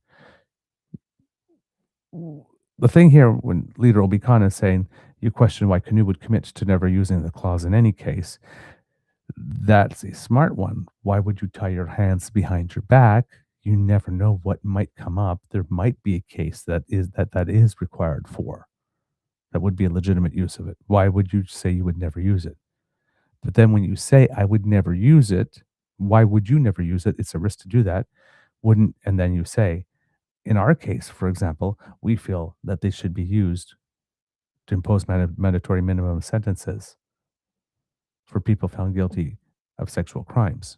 The thing here, when Leader Obi Khan is saying, you question why Canoe would commit to never using the clause in any case. That's a smart one. Why would you tie your hands behind your back? You never know what might come up. There might be a case that is required for. That would be a legitimate use of it. Why would you say you would never use it? But then when you say I would never use it, why would you never use it? It's a risk to do that. Wouldn't and then you say, in our case, for example, we feel that they should be used to impose mandatory minimum sentences for people found guilty of sexual crimes.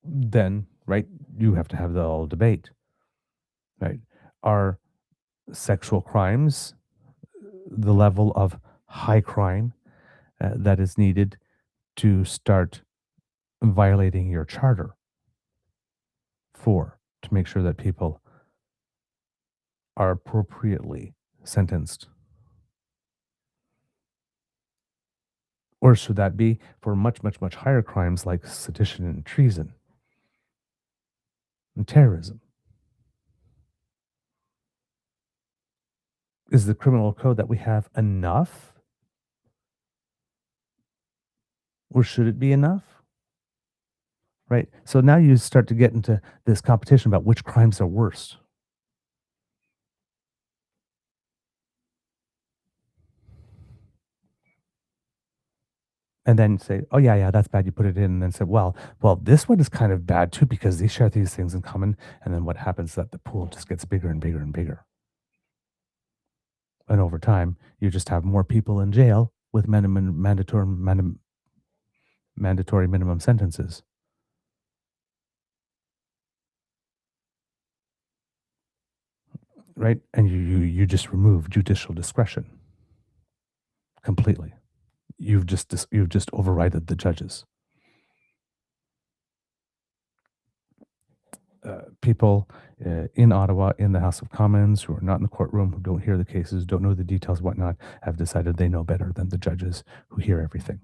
Then, right, you have to have the whole debate, right? Are sexual crimes the level of high crime that is needed to start violating your charter for to make sure that people are appropriately sentenced? Or should that be for much, much, much higher crimes like sedition and treason and terrorism? Is the criminal code that we have enough? Or should it be enough? Right? So now you start to get into this competition about which crimes are worse. And then say, "Oh, yeah, yeah, that's bad." You put it in and then say, "Well, this one is kind of bad too because they share these things in common." And then what happens is that the pool just gets bigger and bigger and bigger. And over time, you just have more people in jail with mandatory minimum sentences, right? And you just remove judicial discretion completely. You've just overridden the judges. People in Ottawa, in the House of Commons, who are not in the courtroom, who don't hear the cases, don't know the details, whatnot, have decided they know better than the judges who hear everything.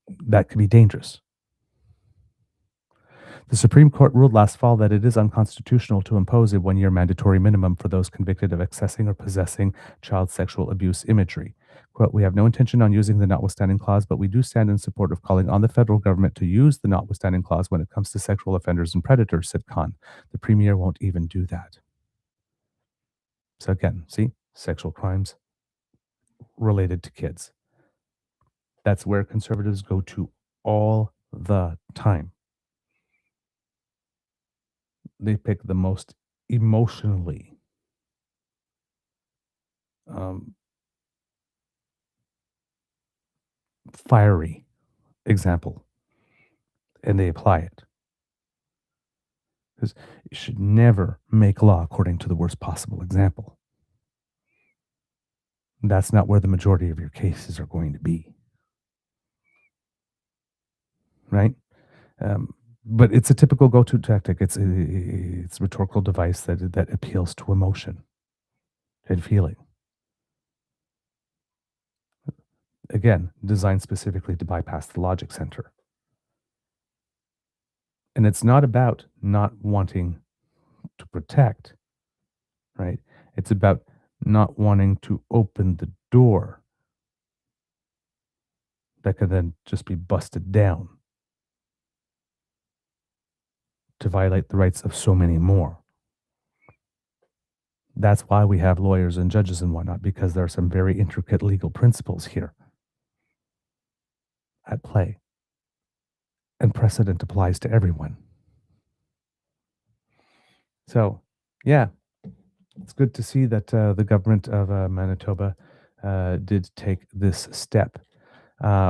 That could be dangerous. The Supreme Court ruled last fall that it is unconstitutional to impose a 1-year mandatory minimum for those convicted of accessing or possessing child sexual abuse imagery. Quote, "We have no intention on using the notwithstanding clause, but we do stand in support of calling on the federal government to use the notwithstanding clause when it comes to sexual offenders and predators," said Khan. The premier won't even do that. So again, see, sexual crimes related to kids. That's where conservatives go to all the time. they pick the most emotionally um, fiery example and they apply it. Because you should never make law according to the worst possible example. That's not where the majority of your cases are going to be, right? But it's a typical go-to tactic. It's a rhetorical device that appeals to emotion and feeling. Again, designed specifically to bypass the logic center. And it's not about not wanting to protect, right? It's about not wanting to open the door that could then just be busted down to violate the rights of so many more. That's why we have lawyers and judges and whatnot, because there are some very intricate legal principles here at play. And precedent applies to everyone. So, yeah, it's good to see that the government of Manitoba did take this step.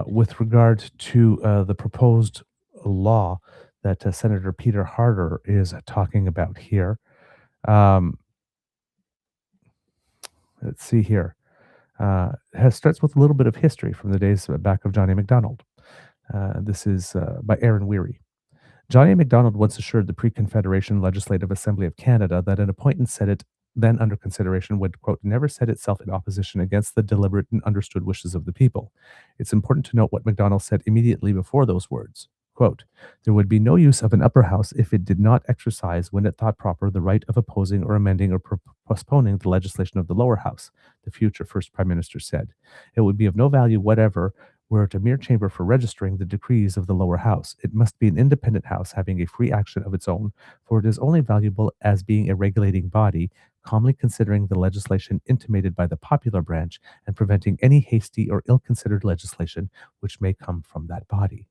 With regard to the proposed law that Senator Peter Harder is talking about here, um, let's see here. Starts with a little bit of history from the days back of John A. Macdonald. This is by Aaron Weary. John A. Macdonald once assured the pre-Confederation Legislative Assembly of Canada that an appointed Senate then under consideration would, quote, never set itself in opposition against the deliberate and understood wishes of the people. It's important to note what Macdonald said immediately before those words. Quote, there would be no use of an upper house if it did not exercise, when it thought proper, the right of opposing or amending or postponing the legislation of the lower house, the future first prime minister said. It would be of no value whatever were it a mere chamber for registering the decrees of the lower house. It must be an independent house having a free action of its own, for it is only valuable as being a regulating body, calmly considering the legislation intimated by the popular branch and preventing any hasty or ill-considered legislation which may come from that body.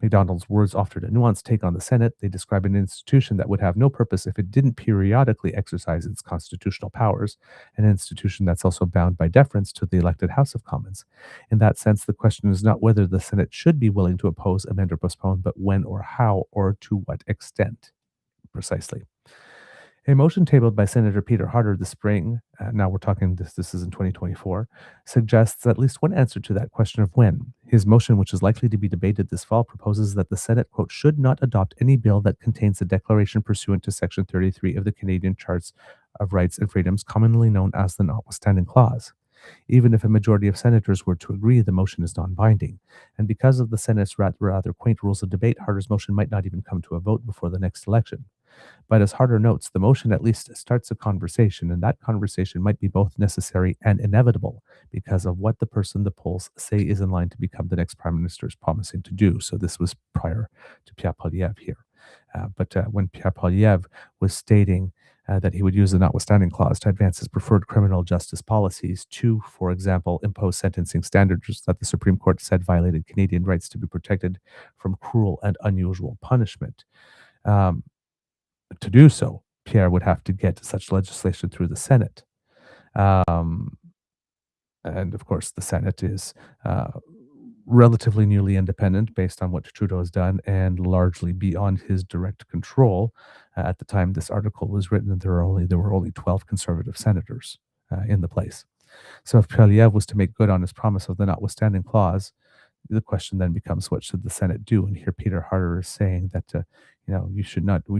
Macdonald's words offered a nuanced take on the Senate. They describe an institution that would have no purpose if it didn't periodically exercise its constitutional powers, an institution that's also bound by deference to the elected House of Commons. In that sense, the question is not whether the Senate should be willing to oppose, amend, or postpone, but when or how or to what extent. Precisely. A motion tabled by Senator Peter Harder this spring, now we're talking this is in 2024, suggests at least one answer to that question of when. His motion, which is likely to be debated this fall, proposes that the Senate, quote, should not adopt any bill that contains a declaration pursuant to Section 33 of the Canadian Charter of Rights and Freedoms, commonly known as the Notwithstanding Clause. Even if a majority of senators were to agree, the motion is non-binding. And because of the Senate's rather quaint rules of debate, Harder's motion might not even come to a vote before the next election. But as Harder notes, the motion at least starts a conversation, and that conversation might be both necessary and inevitable because of what the person the polls say is in line to become the next prime minister is promising to do. So this was prior to Pierre Poilievre here. But when Pierre Poilievre was stating that he would use the notwithstanding clause to advance his preferred criminal justice policies to, for example, impose sentencing standards that the Supreme Court said violated Canadian rights to be protected from cruel and unusual punishment. To do so, Pierre would have to get such legislation through the Senate. And of course, the Senate is relatively newly independent based on what Trudeau has done and largely beyond his direct control. At the time this article was written, there were only 12 conservative senators in the place. So if Poilievre was to make good on his promise of the notwithstanding clause, the question then becomes, what should the Senate do? And here Peter Harder is saying that we should not be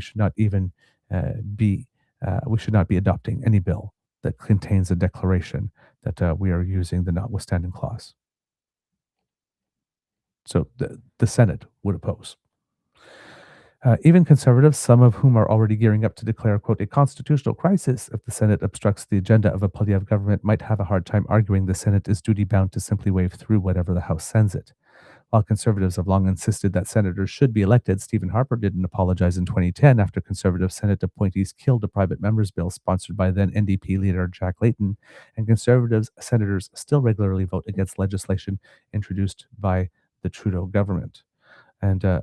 adopting any bill that contains a declaration that we are using the notwithstanding clause. So the Senate would oppose. Even conservatives, some of whom are already gearing up to declare, quote, a constitutional crisis if the Senate obstructs the agenda of a Poilievre government, might have a hard time arguing the Senate is duty-bound to simply wave through whatever the House sends it. While conservatives have long insisted that senators should be elected, Stephen Harper didn't apologize in 2010 after conservative Senate appointees killed a private member's bill sponsored by then NDP leader Jack Layton, and conservative senators still regularly vote against legislation introduced by the Trudeau government. And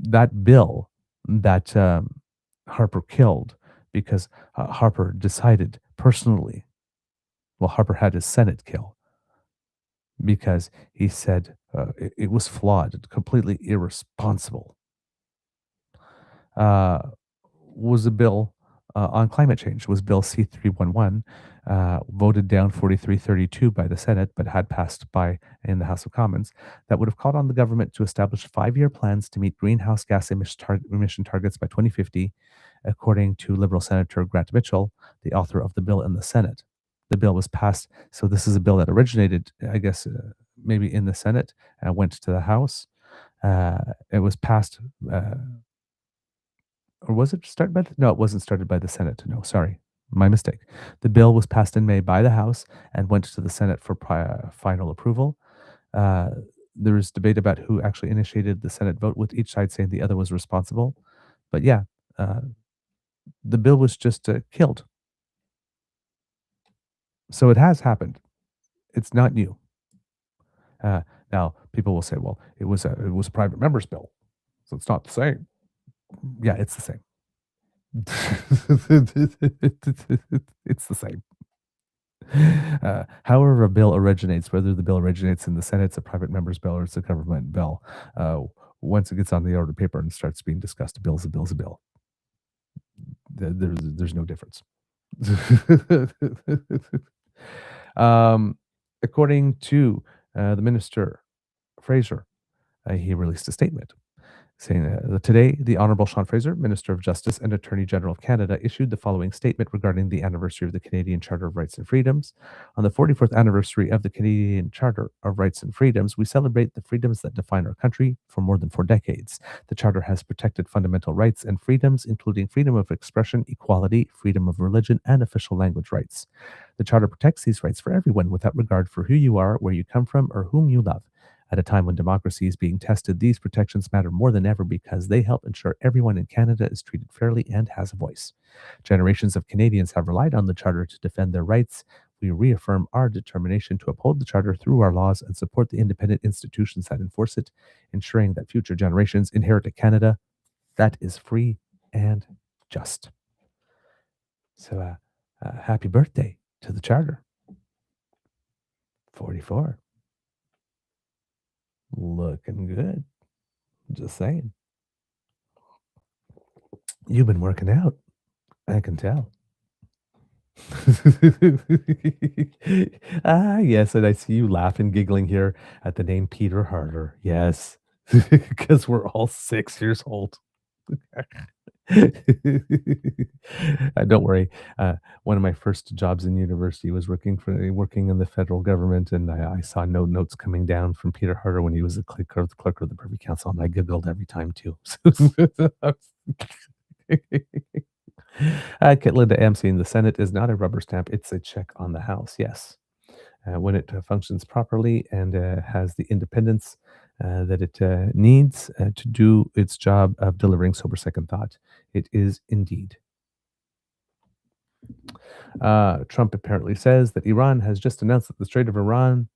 that bill that Harper killed because Harper decided personally. Well, Harper had his Senate kill because he said it was flawed, completely irresponsible. Was a bill on climate change, was Bill C-311, voted down 43-32 by the Senate, but had passed by in the House of Commons, that would have called on the government to establish 5-year plans to meet greenhouse gas emission targets by 2050, according to Liberal Senator Grant Mitchell, the author of the bill in the Senate. The bill was passed, so this is a bill that originated, I guess, maybe in the Senate, and went to the House. It was passed or was it started by no, it wasn't started by the Senate. No, sorry. My mistake. The bill was passed in May by the House and went to the Senate for final approval. Uh, there was debate about who actually initiated the Senate vote, with each side saying the other was responsible. But yeah, uh, the bill was just killed. So it has happened. It's not new. Now people will say, "Well, it was a private member's bill, so it's not the same." Yeah, it's the same. It's the same. However, a bill originates, whether the bill originates in the Senate, it's a private member's bill, or it's a government bill. Uh, Once it gets on the order paper and starts being discussed, a bill's a bill's a bill. There's no difference. According to the minister Fraser, he released a statement saying that today, the Honourable Sean Fraser, Minister of Justice and Attorney General of Canada, issued the following statement regarding the anniversary of the Canadian Charter of Rights and Freedoms. On the 44th anniversary of the Canadian Charter of Rights and Freedoms, we celebrate the freedoms that define our country for more than 4 decades. The Charter has protected fundamental rights and freedoms, including freedom of expression, equality, freedom of religion, and official language rights. The Charter protects these rights for everyone without regard for who you are, where you come from, or whom you love. At a time when democracy is being tested, these protections matter more than ever because they help ensure everyone in Canada is treated fairly and has a voice. Generations of Canadians have relied on the Charter to defend their rights. We reaffirm our determination to uphold the Charter through our laws and support the independent institutions that enforce it, ensuring that future generations inherit a Canada that is free and just. So, happy birthday to the Charter. 44. Looking good. Just saying. You've been working out. I can tell. Yes, and I see you laughing, giggling here at the name Peter Harder. Yes, because we're all 6 years old. Don't worry. One of my first jobs in university was working in the federal government, and I saw notes coming down from Peter Harder when he was the clerk of the Privy Council, and I giggled every time too. Linda M. saying the Senate is not a rubber stamp; it's a check on the House. Yes, when it functions properly and has the independence that it needs to do its job of delivering sober second thought, it is indeed. Trump apparently says that Iran has just announced that the Strait of Iran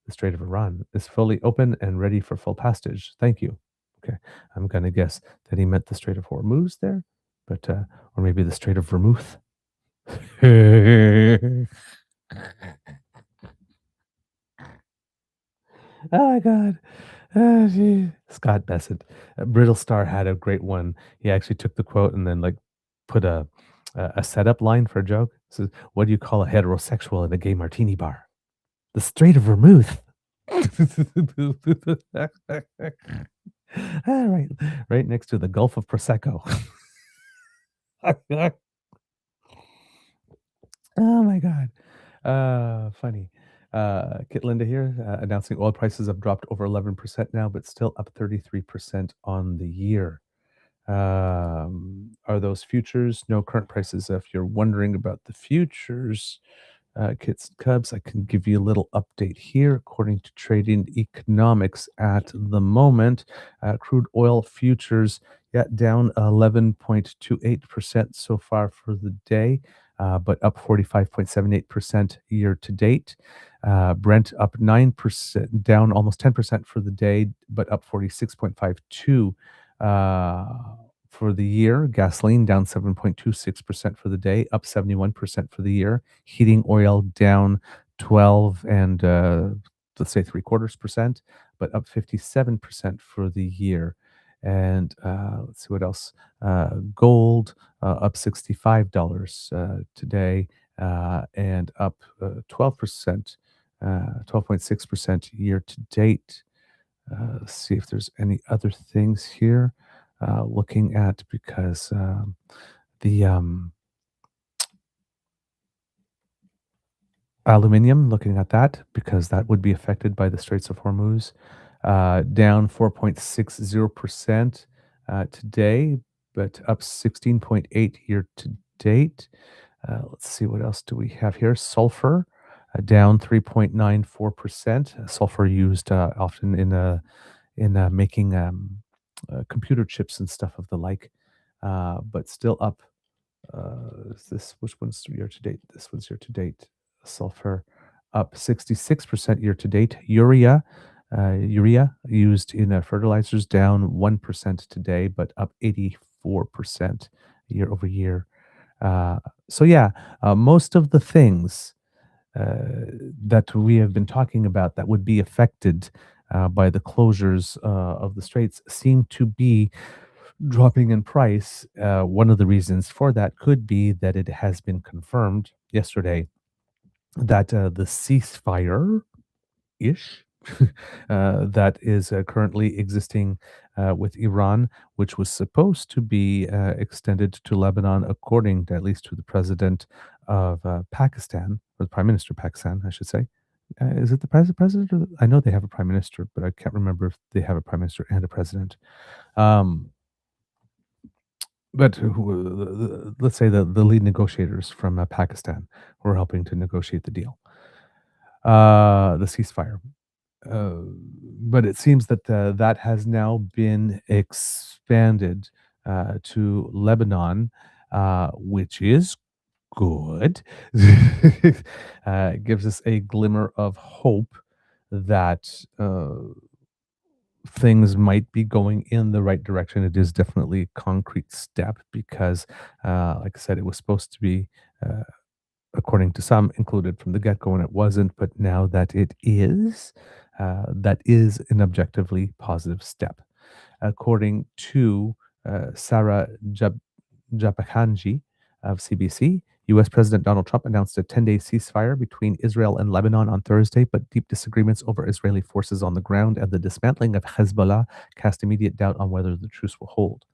is fully open and ready for full passage. Thank you. Okay, I'm going to guess that he meant the Strait of Hormuz there, but or maybe the Strait of Vermouth. Oh my God. Oh, gee. Scott Bessent. Brittle Star had a great one. He actually took the quote and then like put a setup line for a joke. Says, "What do you call a heterosexual in a gay martini bar? The Strait of Vermouth." All right, right next to the Gulf of Prosecco. Oh my God. Funny. Kit Linda here, announcing oil prices have dropped over 11% now, but still up 33% on the year. Are those futures? No current prices. If you're wondering about the futures, Kits and Cubs, I can give you a little update here. According to Trading Economics at the moment, crude oil futures, down 11.28% so far for the day, but up 45.78% year to date. Brent up 9%, down almost 10% for the day, but up 46.52% for the year. Gasoline down 7.26% for the day, up 71% for the year. Heating oil down 12 and let's say 3/4%, but up 57% for the year. And let's see what else. Gold up $65 today and up 12%, 12.6% year to date. Let's see if there's any other things here looking at because the aluminum, looking at that because that would be affected by the Straits of Hormuz, down 4.60% today, but up 16.8 year to date. Let's see what else do we have here. Sulfur down 3.94%. Sulfur used often in making computer chips and stuff of the like, but still up. Is this which one's year to date? This one's year to date. Sulfur up 66% year to date. Urea used in fertilizers down 1% today, but up 84% year over year. So yeah, most of the things that we have been talking about that would be affected by the closures of the straits seem to be dropping in price. One of the reasons for that could be that it has been confirmed yesterday that the ceasefire ish that is currently existing with Iran, which was supposed to be extended to Lebanon, according to, at least to the president of Pakistan, or the prime minister of Pakistan, I should say. Is it the president? Or I know they have a prime minister, but I can't remember if they have a prime minister and a president. But let's say the lead negotiators from Pakistan who are helping to negotiate the deal, the ceasefire. But it seems that that has now been expanded to Lebanon, which is good. It gives us a glimmer of hope that things might be going in the right direction. It is definitely a concrete step because, like I said, it was supposed to be, according to some, included from the get-go, and it wasn't. But now that it is, that is an objectively positive step. According to Sarah Japakanji of CBC, U.S. President Donald Trump announced a 10-day ceasefire between Israel and Lebanon on Thursday, but deep disagreements over Israeli forces on the ground and the dismantling of Hezbollah cast immediate doubt on whether the truce will hold.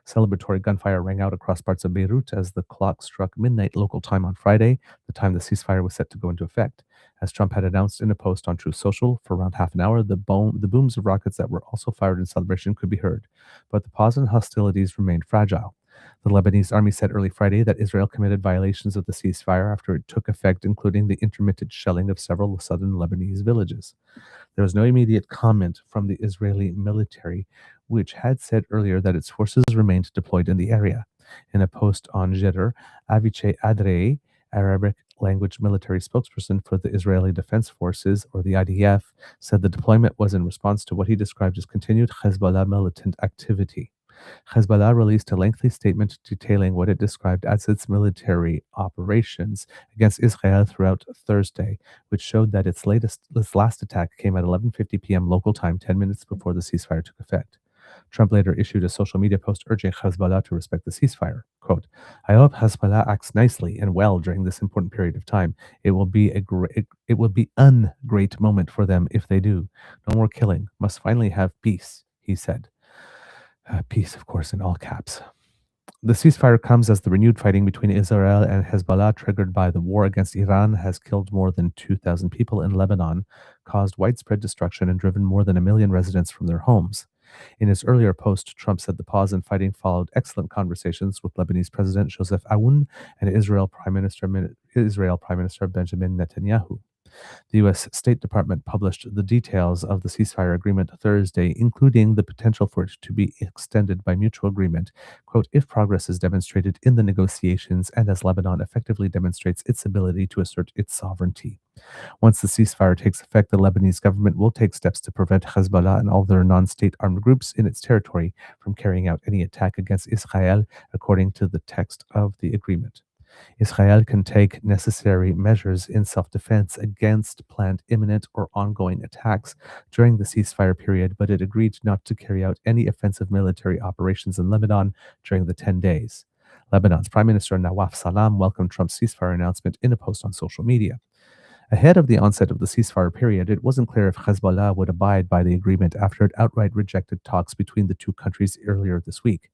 Celebratory gunfire rang out across parts of Beirut as the clock struck midnight local time on Friday, the time the ceasefire was set to go into effect. As Trump had announced in a post on Truth Social, for around half an hour, the booms of rockets that were also fired in celebration could be heard. But the pause in hostilities remained fragile. The Lebanese army said early Friday that Israel committed violations of the ceasefire after it took effect, including the intermittent shelling of several southern Lebanese villages. There was no immediate comment from the Israeli military, which had said earlier that its forces remained deployed in the area. In a post on Twitter, Avichai Adrei, Arabic language military spokesperson for the Israeli Defense Forces, or the IDF, said the deployment was in response to what he described as continued Hezbollah militant activity. Hezbollah released a lengthy statement detailing what it described as its military operations against Israel throughout Thursday, which showed that its last attack came at 11:50 p.m. local time, 10 minutes before the ceasefire took effect. Trump later issued a social media post urging Hezbollah to respect the ceasefire. Quote, "I hope Hezbollah acts nicely and well during this important period of time. It will be an great moment for them if they do. No more killing. Must finally have peace," he said. Peace, of course, in all caps. The ceasefire comes as the renewed fighting between Israel and Hezbollah, triggered by the war against Iran, has killed more than 2,000 people in Lebanon, caused widespread destruction, and driven more than 1 million residents from their homes. In his earlier post, Trump said the pause in fighting followed excellent conversations with Lebanese President Joseph Aoun and Israel Prime Minister Benjamin Netanyahu. The U.S. State Department published the details of the ceasefire agreement Thursday, including the potential for it to be extended by mutual agreement, quote, if progress is demonstrated in the negotiations and as Lebanon effectively demonstrates its ability to assert its sovereignty. Once the ceasefire takes effect, the Lebanese government will take steps to prevent Hezbollah and all their non-state armed groups in its territory from carrying out any attack against Israel, according to the text of the agreement. Israel can take necessary measures in self-defense against planned imminent or ongoing attacks during the ceasefire period, but it agreed not to carry out any offensive military operations in Lebanon during the 10 days. Lebanon's Prime Minister Nawaf Salam welcomed Trump's ceasefire announcement in a post on social media. Ahead of the onset of the ceasefire period, it wasn't clear if Hezbollah would abide by the agreement after it outright rejected talks between the two countries earlier this week.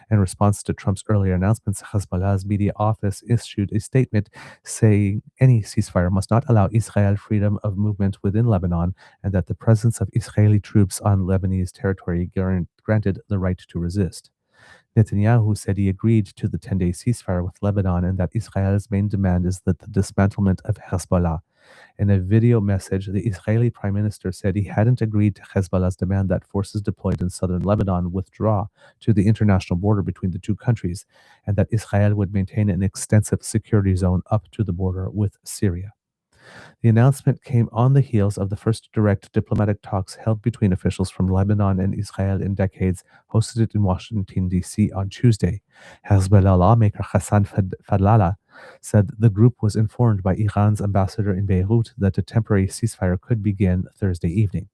In response to Trump's earlier announcements, Hezbollah's media office issued a statement saying any ceasefire must not allow Israel freedom of movement within Lebanon and that the presence of Israeli troops on Lebanese territory granted the right to resist. Netanyahu said he agreed to the 10-day ceasefire with Lebanon and that Israel's main demand is the dismantlement of Hezbollah. In a video message, the Israeli prime minister said he hadn't agreed to Hezbollah's demand that forces deployed in southern Lebanon withdraw to the international border between the two countries, and that Israel would maintain an extensive security zone up to the border with Syria. The announcement came on the heels of the first direct diplomatic talks held between officials from Lebanon and Israel in decades, hosted in Washington, D.C. on Tuesday. Hezbollah lawmaker Hassan Fadlallah said the group was informed by Iran's ambassador in Beirut that a temporary ceasefire could begin Thursday evening.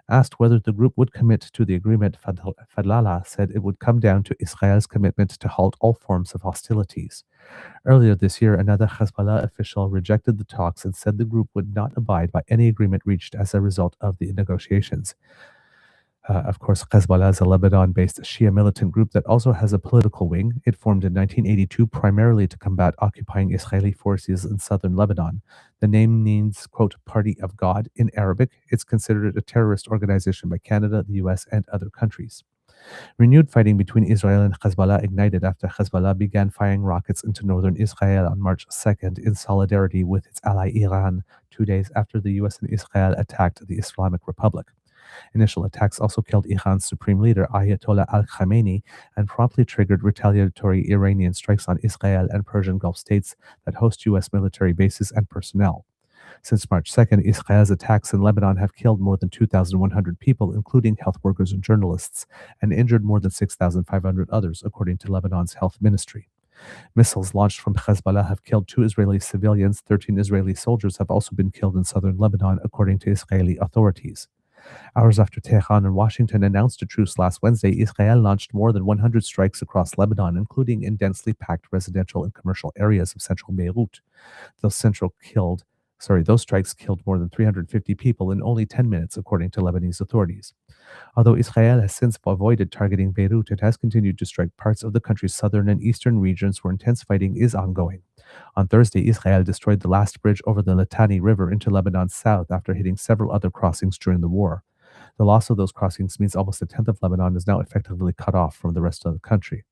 Asked whether the group would commit to the agreement, Fadlallah said it would come down to Israel's commitment to halt all forms of hostilities. Earlier this year, another Hezbollah official rejected the talks and said the group would not abide by any agreement reached as a result of the negotiations. Of course, Hezbollah is a Lebanon-based Shia militant group that also has a political wing. It formed in 1982 primarily to combat occupying Israeli forces in southern Lebanon. The name means, quote, Party of God in Arabic. It's considered a terrorist organization by Canada, the US, and other countries. Renewed fighting between Israel and Hezbollah ignited after Hezbollah began firing rockets into northern Israel on March 2nd in solidarity with its ally Iran, 2 days after the US and Israel attacked the Islamic Republic. Initial attacks also killed Iran's supreme leader Ayatollah al-Khamenei and promptly triggered retaliatory Iranian strikes on Israel and Persian Gulf states that host US military bases and personnel. Since March 2nd, Israel's attacks in Lebanon have killed more than 2,100 people, including health workers and journalists, and injured more than 6,500 others, according to Lebanon's health ministry. Missiles launched from Hezbollah have killed 2 Israeli civilians. 13 Israeli soldiers have also been killed in southern Lebanon, according to Israeli authorities. Hours after Tehran and Washington announced a truce last Wednesday, Israel launched more than 100 strikes across Lebanon, including in densely packed residential and commercial areas of central Beirut. Those strikes killed more than 350 people in only 10 minutes, according to Lebanese authorities. Although Israel has since avoided targeting Beirut, it has continued to strike parts of the country's southern and eastern regions where intense fighting is ongoing. On Thursday, Israel destroyed the last bridge over the Litani River into Lebanon's south after hitting several other crossings during the war. The loss of those crossings means almost a tenth of Lebanon is now effectively cut off from the rest of the country.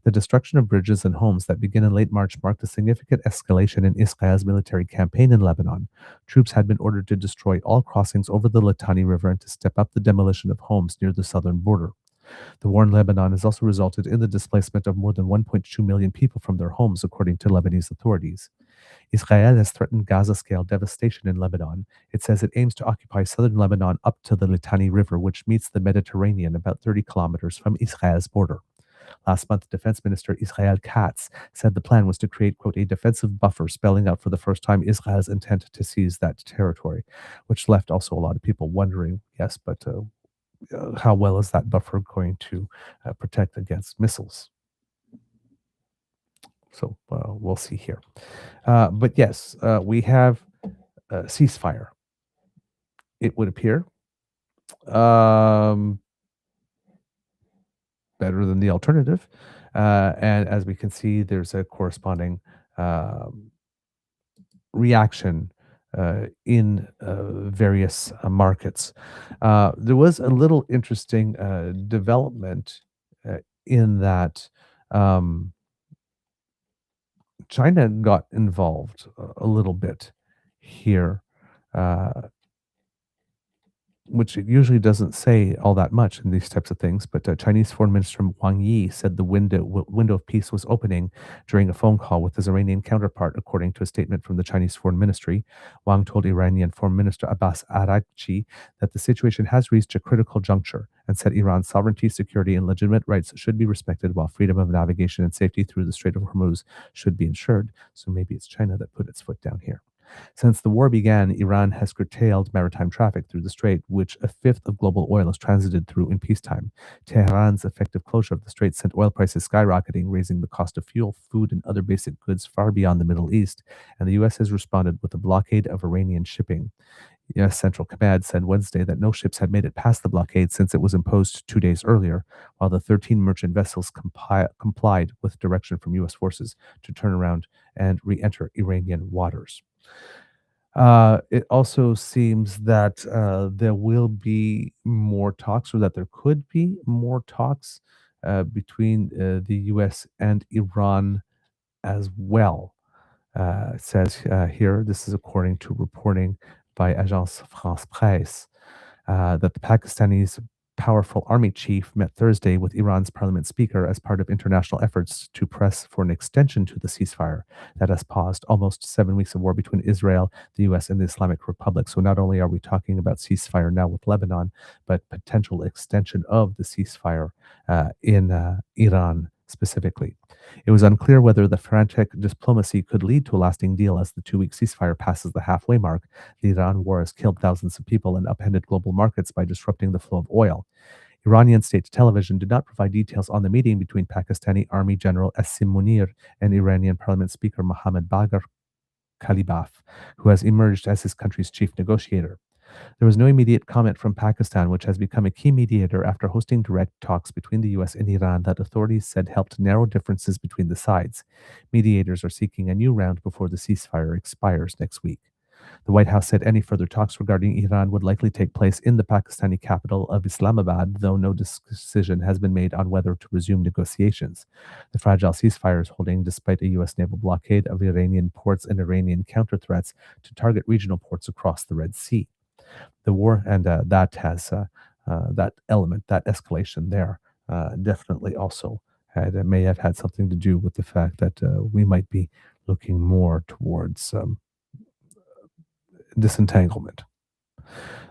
The destruction of bridges and homes that began in late March marked a significant escalation in Israel's military campaign in Lebanon. Troops had been ordered to destroy all crossings over the Litani River and to step up the demolition of homes near the southern border. The war in Lebanon has also resulted in the displacement of more than 1.2 million people from their homes, according to Lebanese authorities. Israel has threatened Gaza-scale devastation in Lebanon. It says it aims to occupy southern Lebanon up to the Litani River, which meets the Mediterranean about 30 kilometers from Israel's border. Last month, Defense Minister Israel Katz said the plan was to create, quote, a defensive buffer, spelling out for the first time Israel's intent to seize that territory, which left also a lot of people wondering, yes, but how well is that buffer going to protect against missiles? So we'll see here. But yes, we have ceasefire. It would appear better than the alternative. And as we can see, there's a corresponding reaction in various markets. There was a little interesting development in that China got involved a little bit here. uh, which it usually doesn't say all that much in these types of things. But Chinese Foreign Minister Wang Yi said the window of peace was opening during a phone call with his Iranian counterpart, according to a statement from the Chinese Foreign Ministry. Wang told Iranian Foreign Minister Abbas Araghchi that the situation has reached a critical juncture and said Iran's sovereignty, security, and legitimate rights should be respected while freedom of navigation and safety through the Strait of Hormuz should be ensured. So maybe it's China that put its foot down here. Since the war began, Iran has curtailed maritime traffic through the strait, which a fifth of global oil is transited through in peacetime. Tehran's effective closure of the strait sent oil prices skyrocketing, raising the cost of fuel, food, and other basic goods far beyond the Middle East, and the U.S. has responded with a blockade of Iranian shipping. U.S. Central Command said Wednesday that no ships had made it past the blockade since it was imposed 2 days earlier, while the 13 merchant vessels complied with direction from U.S. forces to turn around and re-enter Iranian waters. It also seems that there will be more talks, or that there could be more talks between the U.S. and Iran as well. It says here, this is according to reporting by Agence France Presse, that the Pakistanis' powerful army chief met Thursday with Iran's parliament speaker as part of international efforts to press for an extension to the ceasefire that has paused almost 7 weeks of war between Israel, the U.S., and the Islamic Republic. So not only are we talking about ceasefire now with Lebanon, but potential extension of the ceasefire in Iran specifically. It was unclear whether the frantic diplomacy could lead to a lasting deal as the 2-week ceasefire passes the halfway mark. The Iran war has killed thousands of people and upended global markets by disrupting the flow of oil. Iranian state television did not provide details on the meeting between Pakistani Army General Asim Munir and Iranian Parliament Speaker Mohammad Bagher Kalibaf, who has emerged as his country's chief negotiator. There was no immediate comment from Pakistan, which has become a key mediator after hosting direct talks between the U.S. and Iran that authorities said helped narrow differences between the sides. Mediators are seeking a new round before the ceasefire expires next week. The White House said any further talks regarding Iran would likely take place in the Pakistani capital of Islamabad, though no decision has been made on whether to resume negotiations. The fragile ceasefire is holding despite a U.S. naval blockade of Iranian ports and Iranian counter threats to target regional ports across the Red Sea. The war, and that has that element, that escalation there, definitely also may have had something to do with the fact that we might be looking more towards disentanglement.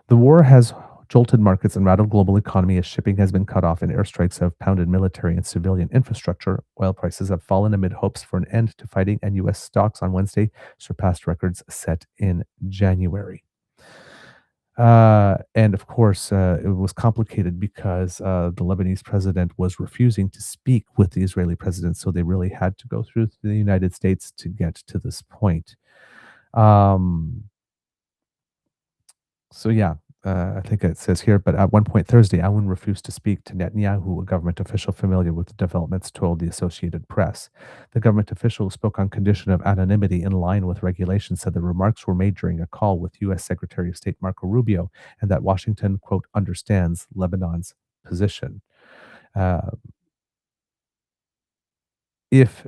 The war has jolted markets and rattled global economy as shipping has been cut off and airstrikes have pounded military and civilian infrastructure. Oil prices have fallen amid hopes for an end to fighting, and U.S. stocks on Wednesday surpassed records set in January. And of course, it was complicated because the Lebanese president was refusing to speak with the Israeli president, so they really had to go through the United States to get to this point. So yeah, I think it says here, but at one point Thursday, Aoun refused to speak to Netanyahu, a government official familiar with the developments told the Associated Press. The government official who spoke on condition of anonymity in line with regulations said the remarks were made during a call with U.S. Secretary of State Marco Rubio, and that Washington, quote, understands Lebanon's position. If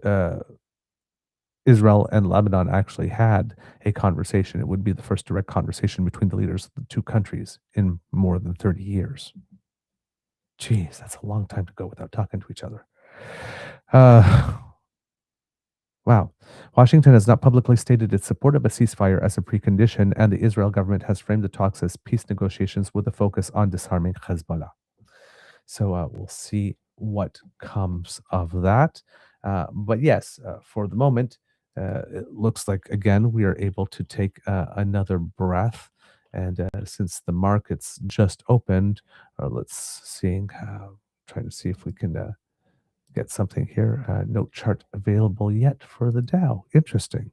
Israel and Lebanon actually had a conversation, it would be the first direct conversation between the leaders of the two countries in more than 30 years. Jeez, that's a long time to go without talking to each other. Wow. Washington has not publicly stated its support of a ceasefire as a precondition, and the Israel government has framed the talks as peace negotiations with a focus on disarming Hezbollah. So we'll see what comes of that. But yes, for the moment, it looks like, again, we are able to take another breath. And since the markets just opened, trying to see if we can get something here. No chart available yet for the Dow. Interesting.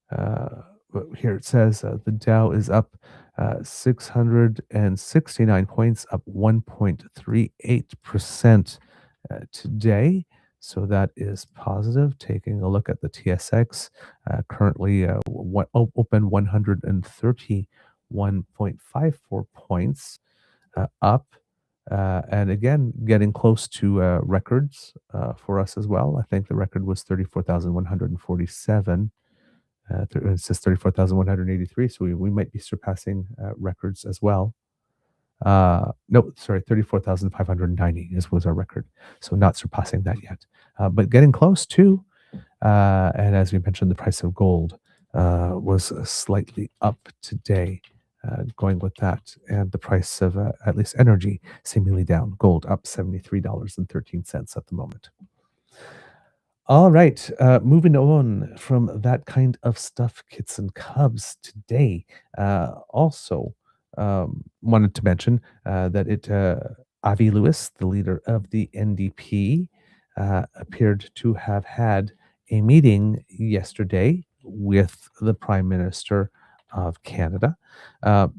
But here it says the Dow is up 669 points, up 1.38% today. So that is positive. Taking a look at the TSX, currently open 131.54 points up. And again, getting close to records for us as well. I think the record was 34,147. It says 34,183, so we might be surpassing records as well. No, sorry, 34,590 was our record. So not surpassing that yet, but getting close to. And as we mentioned, the price of gold was slightly up today, going with that. And the price of at least energy seemingly down. Gold up $73.13 at the moment. All right, moving on from that kind of stuff, kits and cubs today. Also, wanted to mention that Avi Lewis, the leader of the NDP, appeared to have had a meeting yesterday with the Prime Minister of Canada.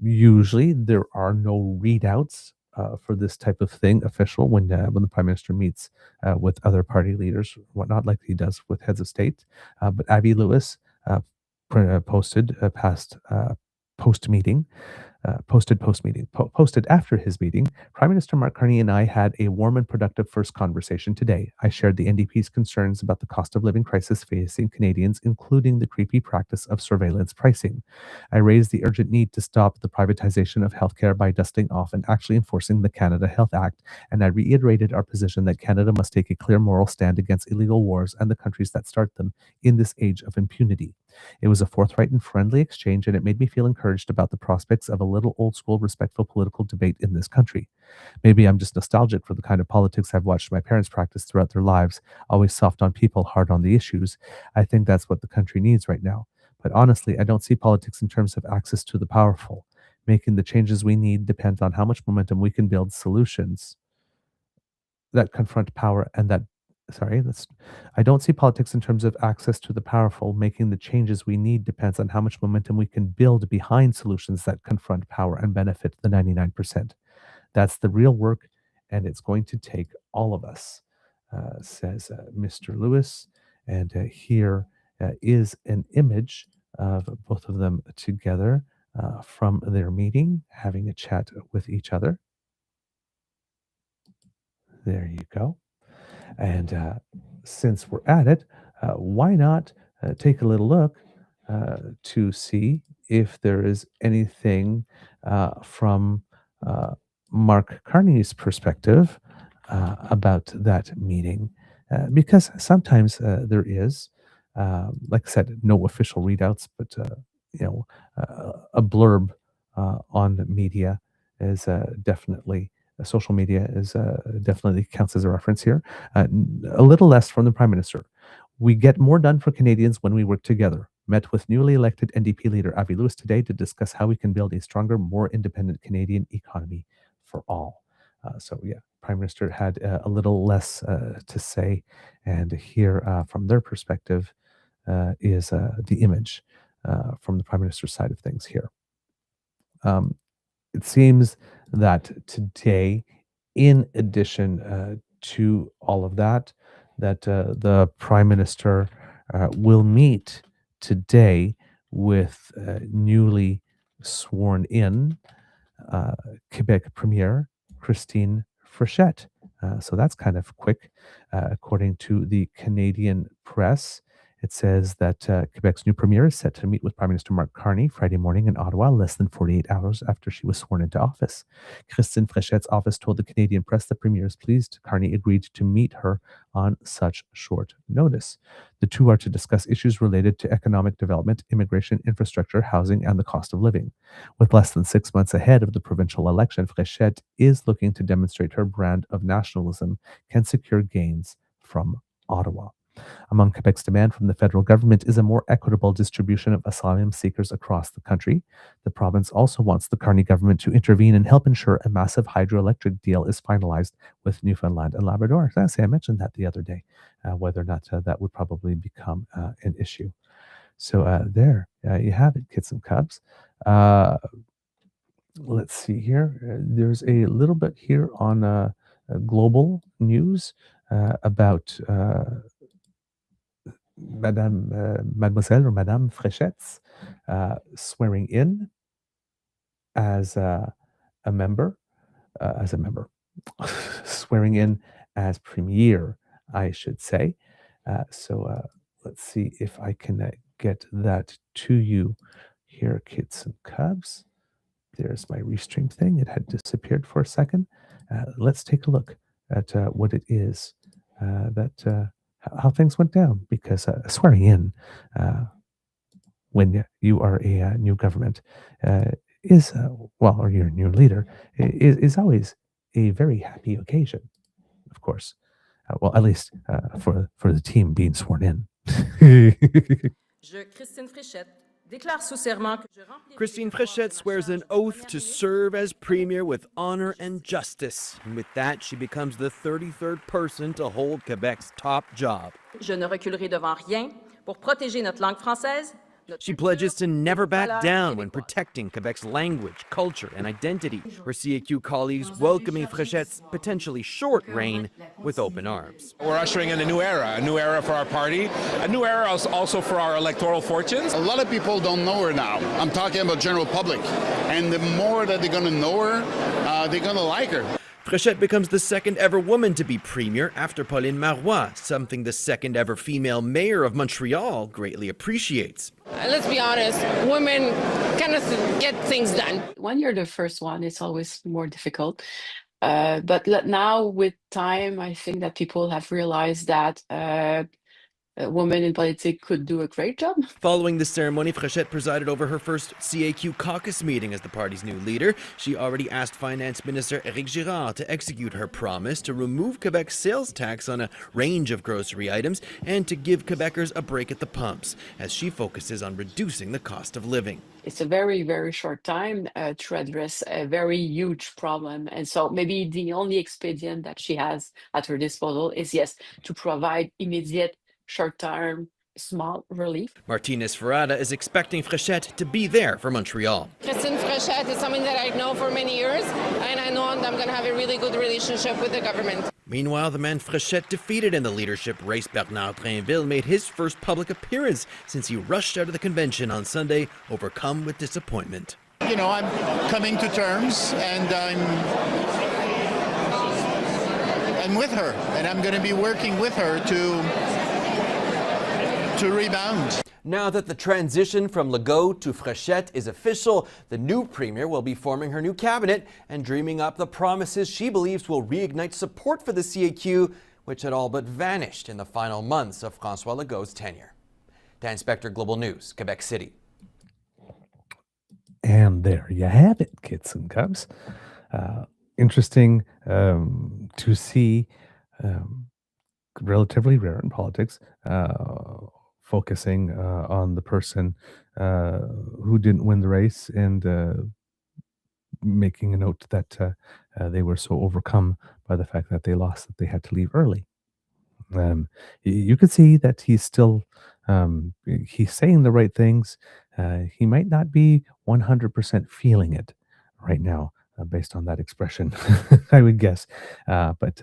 Usually, there are no readouts for this type of thing official when the Prime Minister meets with other party leaders, whatnot, like he does with heads of state. But Avi Lewis posted past post meeting posted after his meeting. Prime Minister Mark Carney and I had a warm and productive first conversation today. I shared the NDP's concerns about the cost of living crisis facing Canadians, including the creepy practice of surveillance pricing. I raised the urgent need to stop the privatization of healthcare by dusting off and actually enforcing the Canada Health Act, and I reiterated our position that Canada must take a clear moral stand against illegal wars and the countries that start them in this age of impunity. It was a forthright and friendly exchange, and it made me feel encouraged about the prospects of a little old school, respectful political debate in this country. Maybe I'm just nostalgic for the kind of politics I've watched my parents practice throughout their lives, always soft on people, hard on the issues. I think that's what the country needs right now. But honestly, I don't see politics in terms of access to the powerful. Making the changes we need depends on how much momentum we can build solutions that confront power and that I don't see politics in terms of access to the powerful. Making the changes we need depends on how much momentum we can build behind solutions that confront power and benefit the 99%. That's the real work, and it's going to take all of us, says Mr. Lewis. And here is an image of both of them together from their meeting, having a chat with each other. There you go. And since we're at it, why not take a little look to see if there is anything from Mark Carney's perspective about that meeting? Because sometimes there is, like I said, no official readouts, but a blurb on media is definitely social media is definitely counts as a reference here. A little less from the Prime Minister. We get more done for Canadians when we work together. Met with newly elected NDP leader Avi Lewis today to discuss how we can build a stronger, more independent Canadian economy for all. Prime Minister had a little less to say, and here from their perspective is the image from the Prime Minister's side of things here. It seems that today, in addition to all of that, that the Prime Minister will meet today with newly sworn in Quebec Premier Christine Fréchette. So that's kind of quick. According to the Canadian press, it says that Quebec's new premier is set to meet with Prime Minister Mark Carney Friday morning in Ottawa, less than 48 hours after she was sworn into office. Christine Fréchette's office told the Canadian press the premier is pleased Carney agreed to meet her on such short notice. The two are to discuss issues related to economic development, immigration, infrastructure, housing, and the cost of living. With less than 6 months ahead of the provincial election, Fréchette is looking to demonstrate her brand of nationalism can secure gains from Ottawa. Among Quebec's demand from the federal government is a more equitable distribution of asylum seekers across the country. The province also wants the Carney government to intervene and help ensure a massive hydroelectric deal is finalized with Newfoundland and Labrador. I mentioned that the other day, whether or not that would probably become an issue. So there you have it, kids and cubs. Let's see here. There's a little bit here on global news about Mademoiselle or Madame Fréchette's swearing in as a member, swearing in as premier, I should say. Let's see if I can get that to you here, kids and cubs. There's my restream thing. It had disappeared for a second. Let's take a look at what it is how things went down, because swearing in when you are a new government is, or you're a new leader, is always a very happy occasion, of course. Well, at least for the team being sworn in. Christine Fréchette déclare sous serment que je remplis. Christine Fréchette swears an oath to serve as premier with honor and justice. And with that, she becomes the 33rd person to hold Quebec's top job. Je ne reculerai devant rien pour protéger notre langue française. She pledges to never back down when protecting Quebec's language, culture, and identity. Her CAQ colleagues welcoming Fréchette's potentially short reign with open arms. We're ushering in a new era for our party, a new era also for our electoral fortunes. A lot of people don't know her now. I'm talking about general public. And the more that they're going to know her, they're going to like her. Fréchette becomes the second ever woman to be premier after Pauline Marois, something the second ever female mayor of Montreal greatly appreciates. Let's be honest, women kind of get things done. When you're the first one, it's always more difficult. But now with time, I think that people have realized that women in politics could do a great job. Following the ceremony, Fréchette presided over her first CAQ caucus meeting as the party's new leader. She already asked Finance Minister Éric Girard to execute her promise to remove Quebec's sales tax on a range of grocery items and to give Quebecers a break at the pumps, as she focuses on reducing the cost of living. It's a very, very short time to address a very huge problem. And so maybe the only expedient that she has at her disposal is, yes, to provide immediate short-term, small relief. Martinez Ferrada is expecting Fréchette to be there for Montreal. Christine Fréchette is something that I know for many years, and I know I'm going to have a really good relationship with the government. Meanwhile, the man Fréchette defeated in the leadership race, Bernard Drainville, made his first public appearance since he rushed out of the convention on Sunday, overcome with disappointment. You know, I'm coming to terms, and I'm with her, and I'm going to be working with her to rebound. Now that the transition from Legault to Fréchette is official, the new premier will be forming her new cabinet and dreaming up the promises she believes will reignite support for the CAQ, which had all but vanished in the final months of François Legault's tenure. Dan Spector, Global News, Quebec City. And there you have it, kids and cubs. Interesting to see, relatively rare in politics, focusing on the person who didn't win the race and making a note that they were so overcome by the fact that they lost that they had to leave early. You could see that he's still he's saying the right things. He might not be 100% feeling it right now, based on that expression, I would guess. But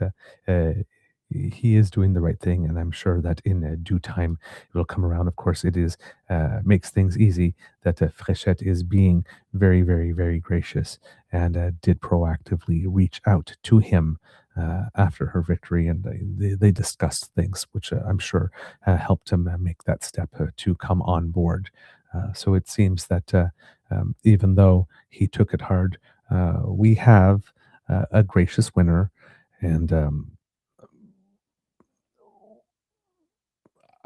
he is doing the right thing, and I'm sure that in due time it will come around. Of course, it is makes things easy that Fréchette is being very, very, very gracious and did proactively reach out to him after her victory, and they discussed things which I'm sure helped him make that step to come on board. So it seems that even though he took it hard, we have a gracious winner, and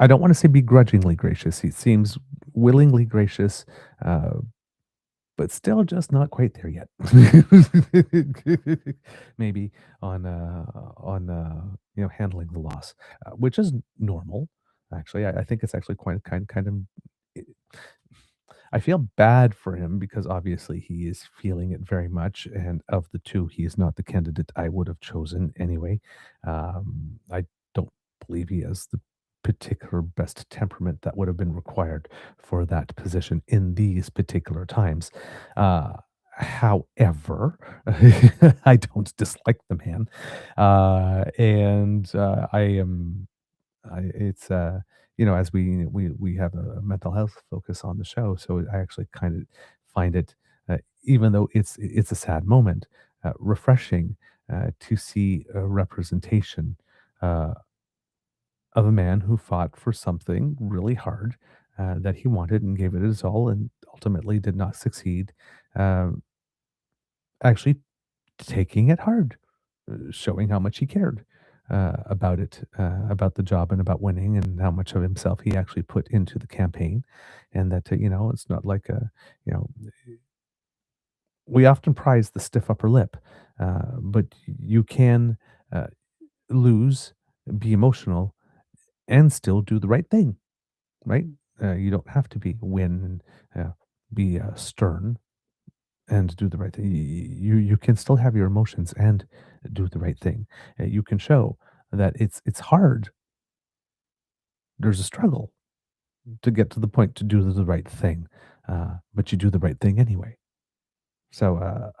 I don't want to say begrudgingly gracious. He seems willingly gracious, but still just not quite there yet. Maybe on handling the loss, which is normal. Actually, I think it's actually quite kind of. I feel bad for him because obviously he is feeling it very much, and of the two, he is not the candidate I would have chosen anyway. I don't believe he has the particular best temperament that would have been required for that position in these particular times. However, I don't dislike the man, and I am. It's as we have a mental health focus on the show, so I actually kind of find it, even though it's a sad moment, refreshing to see a representation of a man who fought for something really hard, that he wanted and gave it his all and ultimately did not succeed. Um, actually taking it hard, showing how much he cared about it, about the job and about winning, and how much of himself he actually put into the campaign. And that, it's not like you know, we often prize the stiff upper lip, but you can lose, be emotional, and still do the right thing, right? You don't have to win and be stern and do the right thing. You can still have your emotions and do the right thing. You can show that it's hard. There's a struggle to get to the point to do the right thing, but you do the right thing anyway. So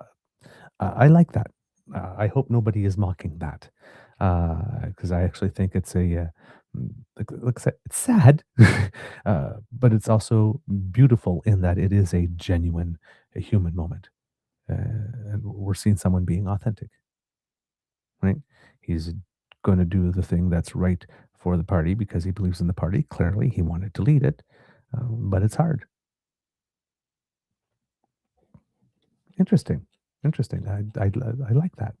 I like that. I hope nobody is mocking that, because I actually think it's like I said, it's sad, but it's also beautiful in that it is a genuine, a human moment. And we're seeing someone being authentic, right? He's going to do the thing that's right for the party because he believes in the party. Clearly, he wanted to lead it, but it's hard. Interesting, interesting. I like that.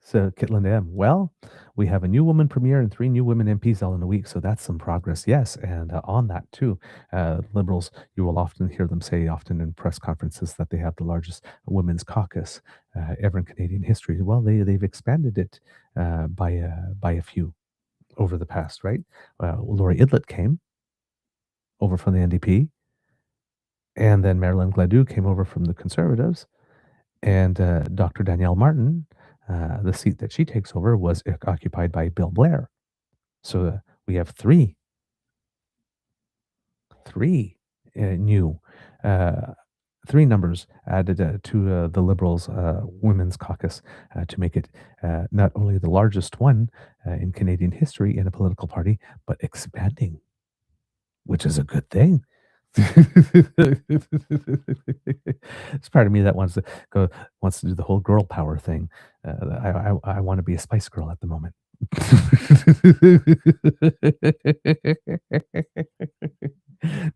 So Kitland M. Well, we have a new woman premier and 3 new women MPs all in a week, so that's some progress. Yes, and on that too, Liberals, you will often hear them say, often in press conferences, that they have the largest women's caucus ever in Canadian history. Well, they've expanded it by a few over the past, right? Laurie Idlett came over from the NDP, and then Marilyn Gladu came over from the Conservatives, and Dr. Danielle Martin, the seat that she takes over was occupied by Bill Blair. So we have three new, three numbers added to the Liberals' Women's Caucus to make it not only the largest one in Canadian history in a political party, but expanding, which is a good thing. It's part of me that wants to do the whole girl power thing. I want to be a Spice Girl at the moment.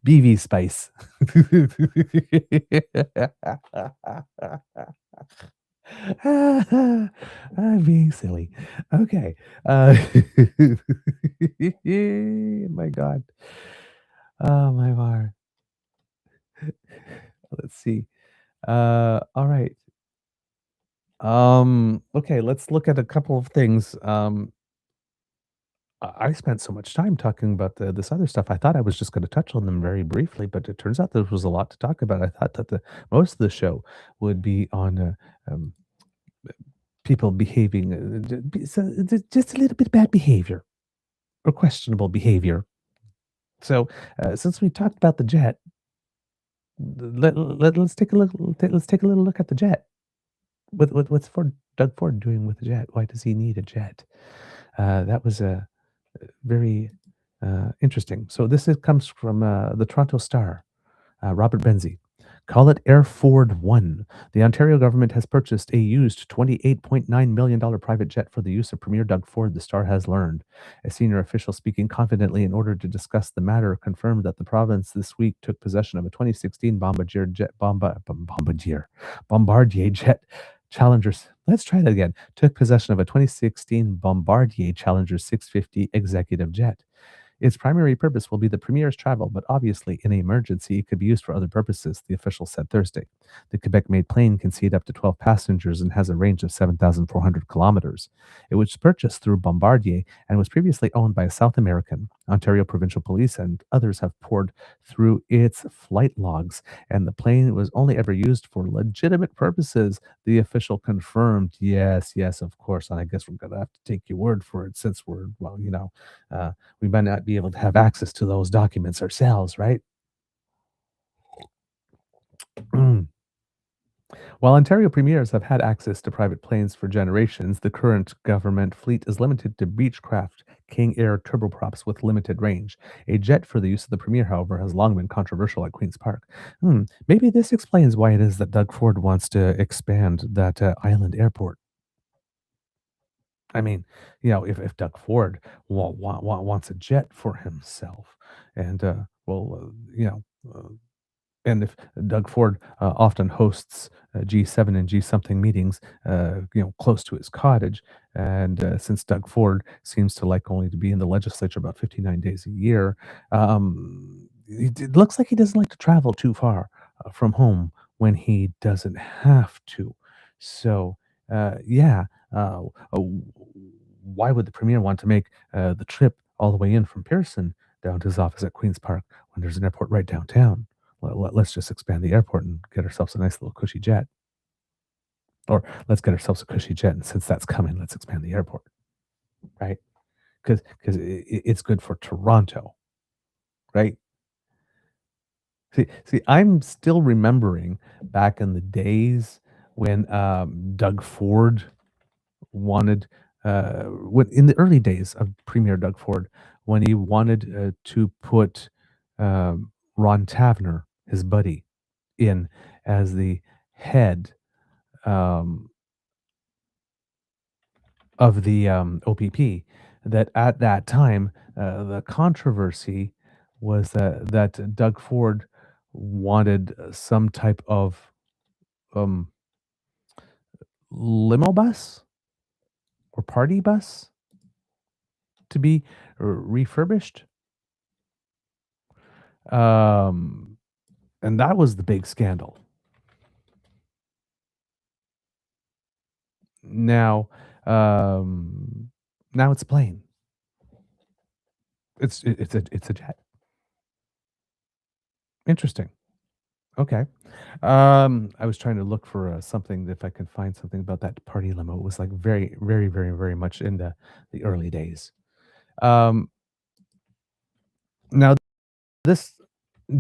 BV Spice. I'm being silly. Okay. My God. Oh my word. Let's see. All right. Okay, let's look at a couple of things. I spent so much time talking about this other stuff. I thought I was just going to touch on them very briefly, but it turns out there was a lot to talk about. I thought that most of the show would be on people behaving just a little bit bad behavior or questionable behavior. So since we talked about the jet, let's take a look. Let's take a little look at the jet. What's Doug Ford doing with the jet? Why does he need a jet? That was very interesting. So this comes from the Toronto Star. Robert Benzie. Call it Air Ford One. The Ontario government has purchased a used $28.9 million private jet for the use of Premier Doug Ford, the Star has learned. A senior official speaking confidently in order to discuss the matter confirmed that the province this week took possession of a 2016 Bombardier jet Challengers. Let's try that again. Took possession of a 2016 Bombardier Challenger 650 executive jet. Its primary purpose will be the Premier's travel, but obviously, in an emergency, it could be used for other purposes, the official said Thursday. The Quebec-made plane can seat up to 12 passengers and has a range of 7,400 kilometers. It was purchased through Bombardier and was previously owned by a South American. Ontario Provincial Police and others have poured through its flight logs, and the plane was only ever used for legitimate purposes, the official confirmed. Yes, of course, and I guess we're going to have to take your word for it since we're, we might not be able to have access to those documents ourselves, right? While Ontario premiers have had access to private planes for generations, the current government fleet is limited to Beechcraft King Air turboprops with limited range. A jet for the use of the premier, however, has long been controversial at Queen's Park. Maybe this explains why it is that Doug Ford wants to expand that island airport. I mean, if Doug Ford wants a jet for himself, and and if Doug Ford often hosts G7 and G something meetings, close to his cottage, and since Doug Ford seems to like only to be in the legislature about 59 days a year, it looks like he doesn't like to travel too far from home when he doesn't have to. So, yeah, uh, uh, why would the premier want to make the trip all the way in from Pearson down to his office at Queen's Park when there's an airport right downtown? Let's just expand the airport and get ourselves a nice little cushy jet. Or let's get ourselves a cushy jet, and since that's coming, let's expand the airport, right? Because it's good for Toronto, right? See, I'm still remembering back in the days when Doug Ford wanted, in the early days of Premier Doug Ford, when he wanted to put Ron Tavener, his buddy, in as the head um, of the OPP, that at that time, the controversy was that Doug Ford wanted some type of um, limo bus or party bus to be refurbished. Um, and that was the big scandal. Now, now it's a plane. It's a jet. Interesting. Okay. I was trying to look for something, if I could find something about that party limo. It was like very, very, very, very much in the early days. Um, Now, this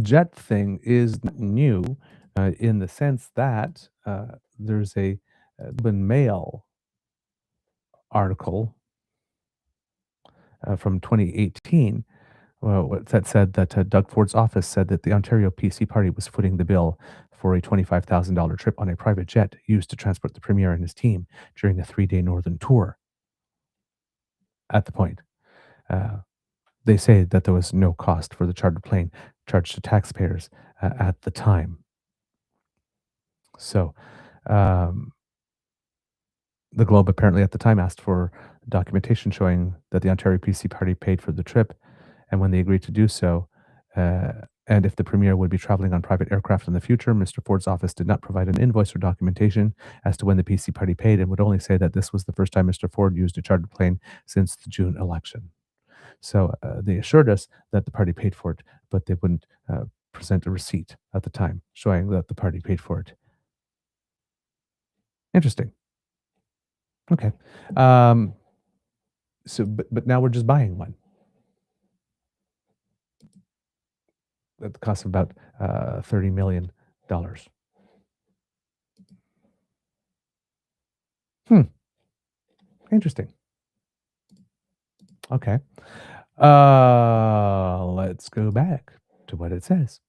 jet thing is new in the sense that there's a Globe and Mail article from 2018 that said that Doug Ford's office said that the Ontario PC party was footing the bill for a $25,000 trip on a private jet used to transport the premier and his team during a 3-day northern tour. At the point, they say that there was no cost for the chartered plane charged to taxpayers at the time. So, um, the Globe apparently at the time asked for documentation showing that the Ontario PC party paid for the trip, and when they agreed to do so, and if the premier would be traveling on private aircraft in the future, Mr. Ford's office did not provide an invoice or documentation as to when the PC party paid, and would only say that this was the first time Mr. Ford used a chartered plane since the June election. So they assured us that the party paid for it, but they wouldn't present a receipt at the time showing that the party paid for it. Interesting. Okay. But now we're just buying one at the cost of about $30 million. Interesting. Okay. Let's go back to what it says.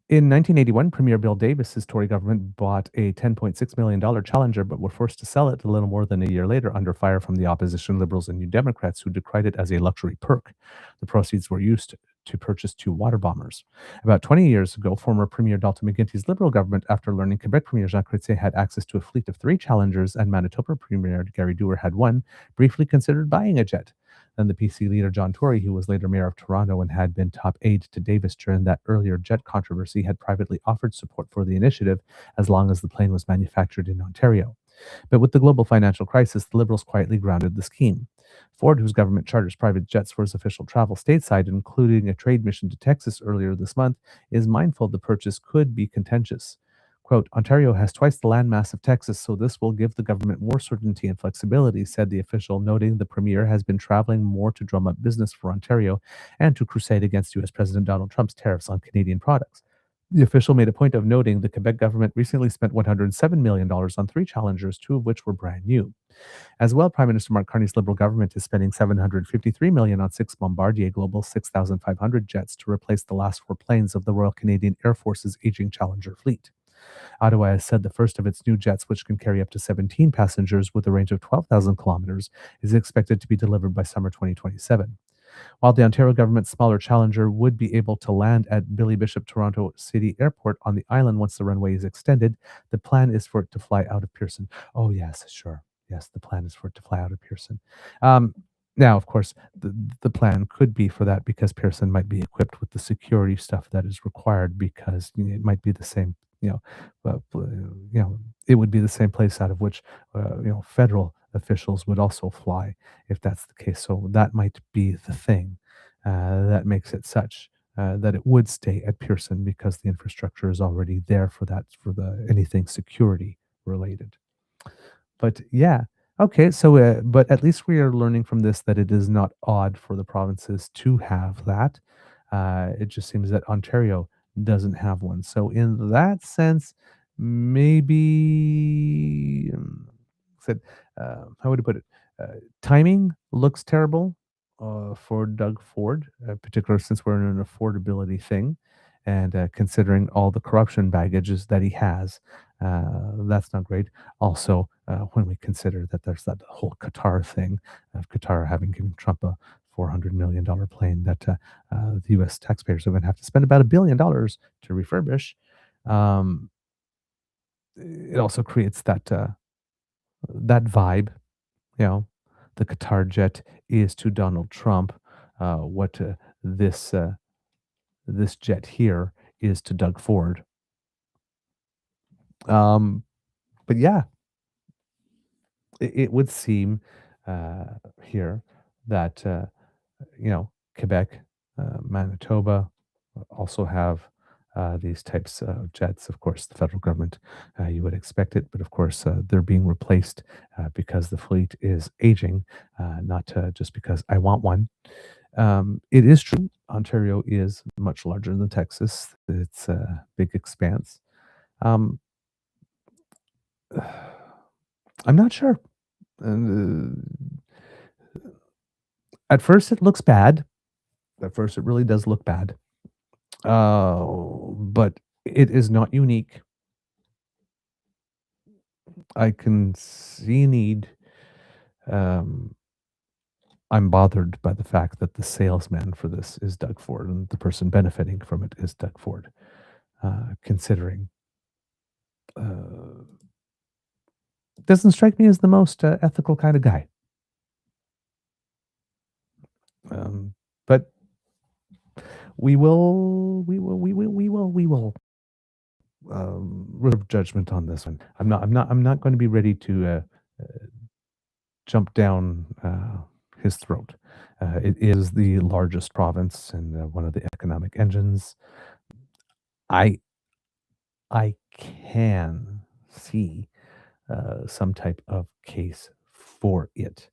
In 1981, Premier Bill Davis's Tory government bought a $10.6 million Challenger, but were forced to sell it a little more than a year later under fire from the opposition Liberals and New Democrats, who decried it as a luxury perk. The proceeds were used to purchase 2 water bombers. About 20 years ago, former Premier Dalton McGuinty's Liberal government, after learning Quebec Premier Jean Chrétien had access to a fleet of 3 Challengers and Manitoba Premier Gary Doer had one, briefly considered buying a jet. Then the PC leader John Tory, who was later mayor of Toronto and had been top aide to Davis during that earlier jet controversy, had privately offered support for the initiative as long as the plane was manufactured in Ontario. But with the global financial crisis, the Liberals quietly grounded the scheme. Ford, whose government charters private jets for his official travel stateside, including a trade mission to Texas earlier this month, is mindful the purchase could be contentious. Quote, Ontario has twice the landmass of Texas, so this will give the government more certainty and flexibility, said the official, noting the premier has been traveling more to drum up business for Ontario and to crusade against U.S. President Donald Trump's tariffs on Canadian products. The official made a point of noting the Quebec government recently spent $107 million on 3 Challengers, 2 of which were brand new. As well, Prime Minister Mark Carney's Liberal government is spending $753 million on 6 Bombardier Global 6,500 jets to replace the last 4 planes of the Royal Canadian Air Force's aging Challenger fleet. Ottawa has said the first of its new jets, which can carry up to 17 passengers with a range of 12,000 kilometers, is expected to be delivered by summer 2027. While the Ontario government's smaller Challenger would be able to land at Billy Bishop Toronto City Airport on the island once the runway is extended, the plan is for it to fly out of Pearson. Oh, yes, sure. Yes, the plan is for it to fly out of Pearson. Now, of course, the plan could be for that because Pearson might be equipped with the security stuff that is required because it might be the same, it would be the same place out of which, federal officials would also fly if that's the case. So that might be the thing that makes it such that it would stay at Pearson because the infrastructure is already there for that, for the anything security related. But yeah, okay. So, but at least we are learning from this that it is not odd for the provinces to have that. It just seems that Ontario doesn't have one. So, in that sense, maybe said, how would I put it? Timing looks terrible for Doug Ford, particularly since we're in an affordability thing, and considering all the corruption baggages that he has, that's not great. Also, when we consider that there's that whole Qatar thing of Qatar having given Trump a $400 million plane that the U.S. taxpayers are going to have to spend about $1 billion to refurbish. It also creates that that vibe, the Qatar jet is to Donald Trump what this this jet here is to Doug Ford. But yeah, it would seem here that Quebec, Manitoba also have these types of jets. Of course, the federal government, you would expect it, but of course, they're being replaced because the fleet is aging, not just because I want one. It is true, Ontario is much larger than Texas. It's a big expanse. Um, I'm not sure. At first, it looks bad. At first, it really does look bad. But it is not unique. I can see a need. I'm bothered by the fact that the salesman for this is Doug Ford, and the person benefiting from it is Doug Ford, considering doesn't strike me as the most ethical kind of guy. But we will reserve judgment on this one. I'm not going to be ready to jump down his throat. It is the largest province and one of the economic engines. I can see some type of case for it,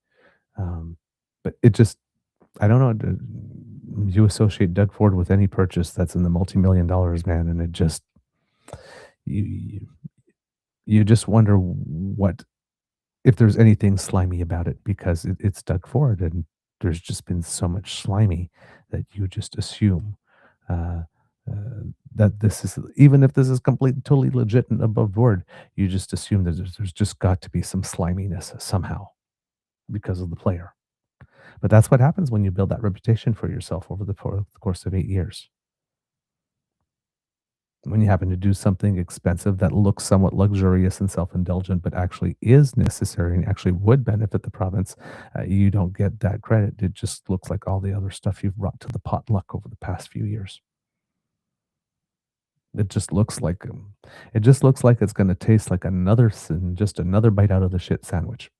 but it just, I don't know. You associate Doug Ford with any purchase that's in the multi-million dollars, man, and it just you just wonder what if there's anything slimy about it because it's Doug Ford, and there's just been so much slimy that you just assume that this is, even if this is completely totally legit and above board, you just assume that there's just got to be some sliminess somehow because of the player. But that's what happens when you build that reputation for yourself over the course of 8 years. When you happen to do something expensive that looks somewhat luxurious and self-indulgent, but actually is necessary and actually would benefit the province, you don't get that credit. It just looks like all the other stuff you've brought to the potluck over the past few years. It just looks like it's going to taste like just another bite out of the shit sandwich.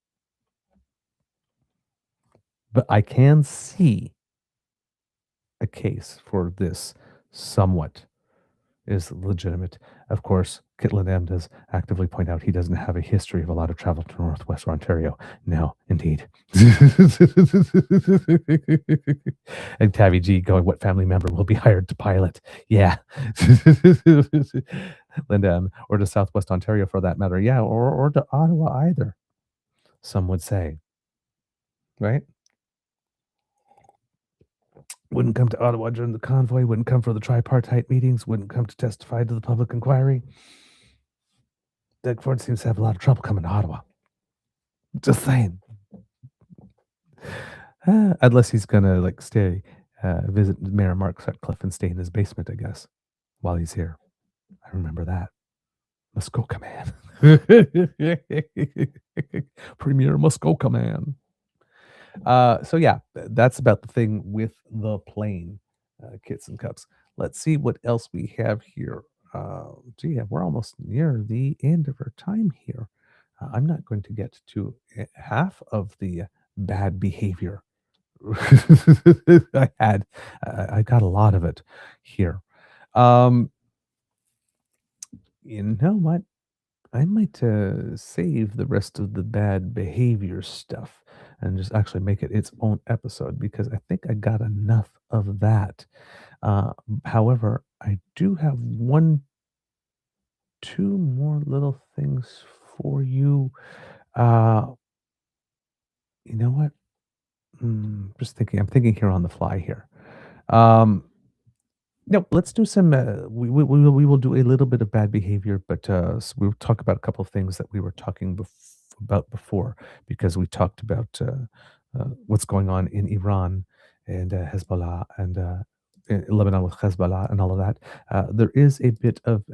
But I can see a case for this somewhat is legitimate. Of course, Kitlan M does actively point out he doesn't have a history of a lot of travel to Northwest Ontario. No, indeed. And Tabby G going, what family member will be hired to pilot? Yeah. Linda, or to Southwest Ontario for that matter. Yeah, or to Ottawa either, some would say. Right? Wouldn't come to Ottawa during the convoy, wouldn't come for the tripartite meetings, wouldn't come to testify to the public inquiry. Doug Ford seems to have a lot of trouble coming to Ottawa. Just saying. Unless he's gonna like stay, visit Mayor Mark Sutcliffe and stay in his basement, I guess, while he's here. I remember that. Muskoka Man. Premier Muskoka Man. So yeah, that's about the thing with the plane, kits and cups. Let's see what else we have here. Gee, we're almost near the end of our time here. I'm not going to get to half of the bad behavior I had. I got a lot of it here. You know what? I might save the rest of the bad behavior stuff and just actually make it its own episode because I think I got enough of that. However, I do have two more little things for you. You know what? Just thinking. I'm thinking here on the fly here. No, let's do some. We will do a little bit of bad behavior, but we'll talk about a couple of things that we were talking about before, because we talked about what's going on in Iran and Hezbollah and in Lebanon with Hezbollah and all of that. There is a bit of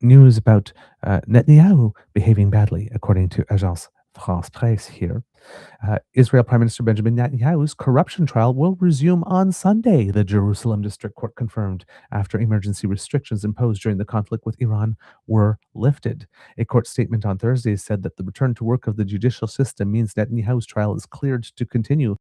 news about Netanyahu behaving badly, according to Agence France Presse here. Israel Prime Minister Benjamin Netanyahu's corruption trial will resume on Sunday, the Jerusalem District Court confirmed, after emergency restrictions imposed during the conflict with Iran were lifted. A court statement on Thursday said that the return to work of the judicial system means Netanyahu's trial is cleared to continue,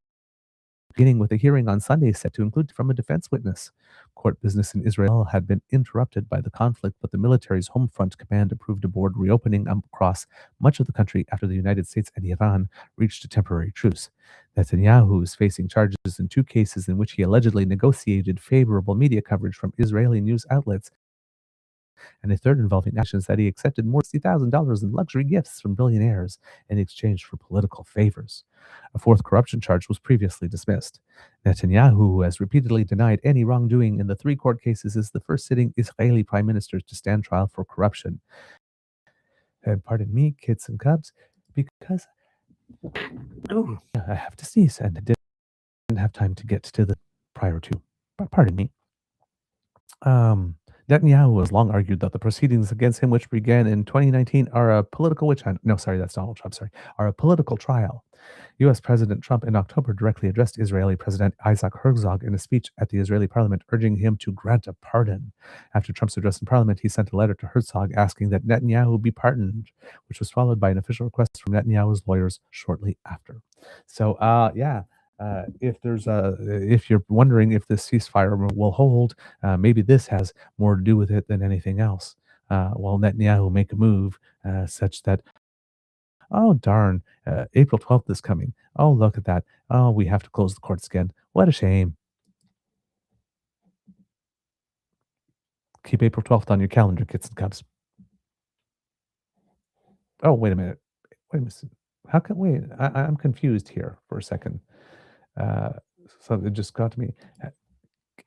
beginning with a hearing on Sunday set to include from a defense witness. Court business in Israel had been interrupted by the conflict, but the military's home front command approved a board reopening across much of the country after the United States and Iran reached a temporary truce. Netanyahu is facing charges in two cases in which he allegedly negotiated favorable media coverage from Israeli news outlets, and a third involving actions that he accepted more than $60,000 in luxury gifts from billionaires in exchange for political favors. A fourth corruption charge was previously dismissed. Netanyahu, who has repeatedly denied any wrongdoing in the three court cases, is the first sitting Israeli prime minister to stand trial for corruption. And pardon me, kids and cubs, because I have to sneeze and I didn't have time to get to the prior two. Pardon me. Netanyahu has long argued that the proceedings against him, which began in 2019, are a political witch hunt. No, sorry, that's Donald Trump. Sorry, are a political trial. U.S. President Trump in October directly addressed Israeli President Isaac Herzog in a speech at the Israeli parliament, urging him to grant a pardon. After Trump's address in parliament, he sent a letter to Herzog asking that Netanyahu be pardoned, which was followed by an official request from Netanyahu's lawyers shortly after. So, if you're wondering if this ceasefire will hold, maybe this has more to do with it than anything else. Will Netanyahu make a move such that, oh darn, April 12th is coming. Oh, look at that. Oh, we have to close the courts again. What a shame. Keep April 12th on your calendar, kids and cubs. Oh, wait a minute. How can, wait, I'm confused here for a second. So it just got to me.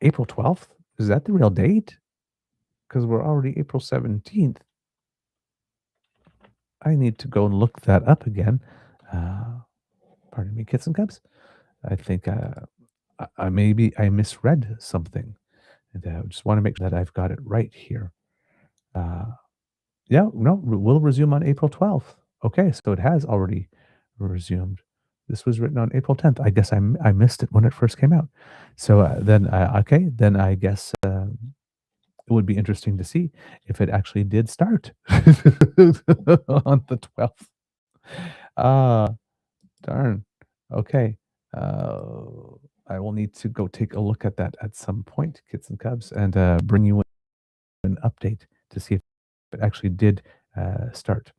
April 12th? Is that the real date? Because we're already April 17th. I need to go and look that up again. Pardon me, kids and cubs. I think I misread something. And I just want to make sure that I've got it right here. Yeah, no, we'll resume on April 12th. Okay, so it has already resumed. This was written on April 10th. I guess I missed it when it first came out. So then I guess it would be interesting to see if it actually did start on the 12th. Darn. Okay. I will need to go take a look at that at some point, kids and cubs, and bring you an update to see if it actually did start.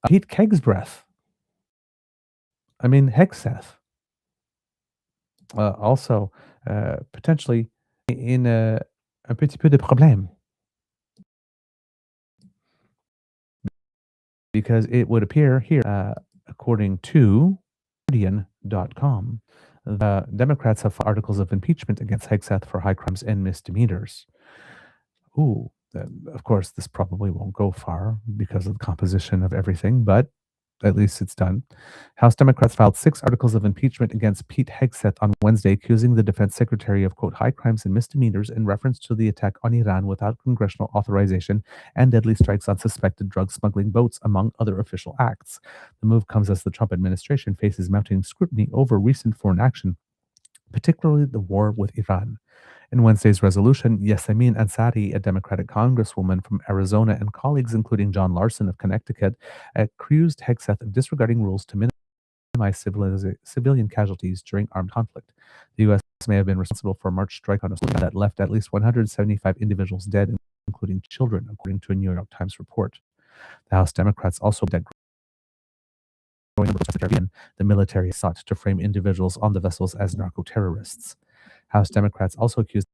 Pete Hegseth. I mean, Hexath. Also, potentially in un petit peu de problème. Because it would appear here, according to Guardian.com, the Democrats have articles of impeachment against Hexath for high crimes and misdemeanors. Ooh, Of course, this probably won't go far because of the composition of everything, but at least it's done. House Democrats filed 6 articles of impeachment against Pete Hegseth on Wednesday, accusing the defense secretary of, quote, high crimes and misdemeanors in reference to the attack on Iran without congressional authorization and deadly strikes on suspected drug smuggling boats, among other official acts. The move comes as the Trump administration faces mounting scrutiny over recent foreign action, particularly the war with Iran. In Wednesday's resolution, Yasemin Ansari, a Democratic congresswoman from Arizona, and colleagues, including John Larson of Connecticut, accused Hexath of disregarding rules to minimize civilian casualties during armed conflict. The U.S. may have been responsible for a March strike on a school that left at least 175 individuals dead, including children, according to a New York Times report. The House Democrats also that growing number of the Caribbean, the military sought to frame individuals on the vessels as narco-terrorists. House Democrats also accused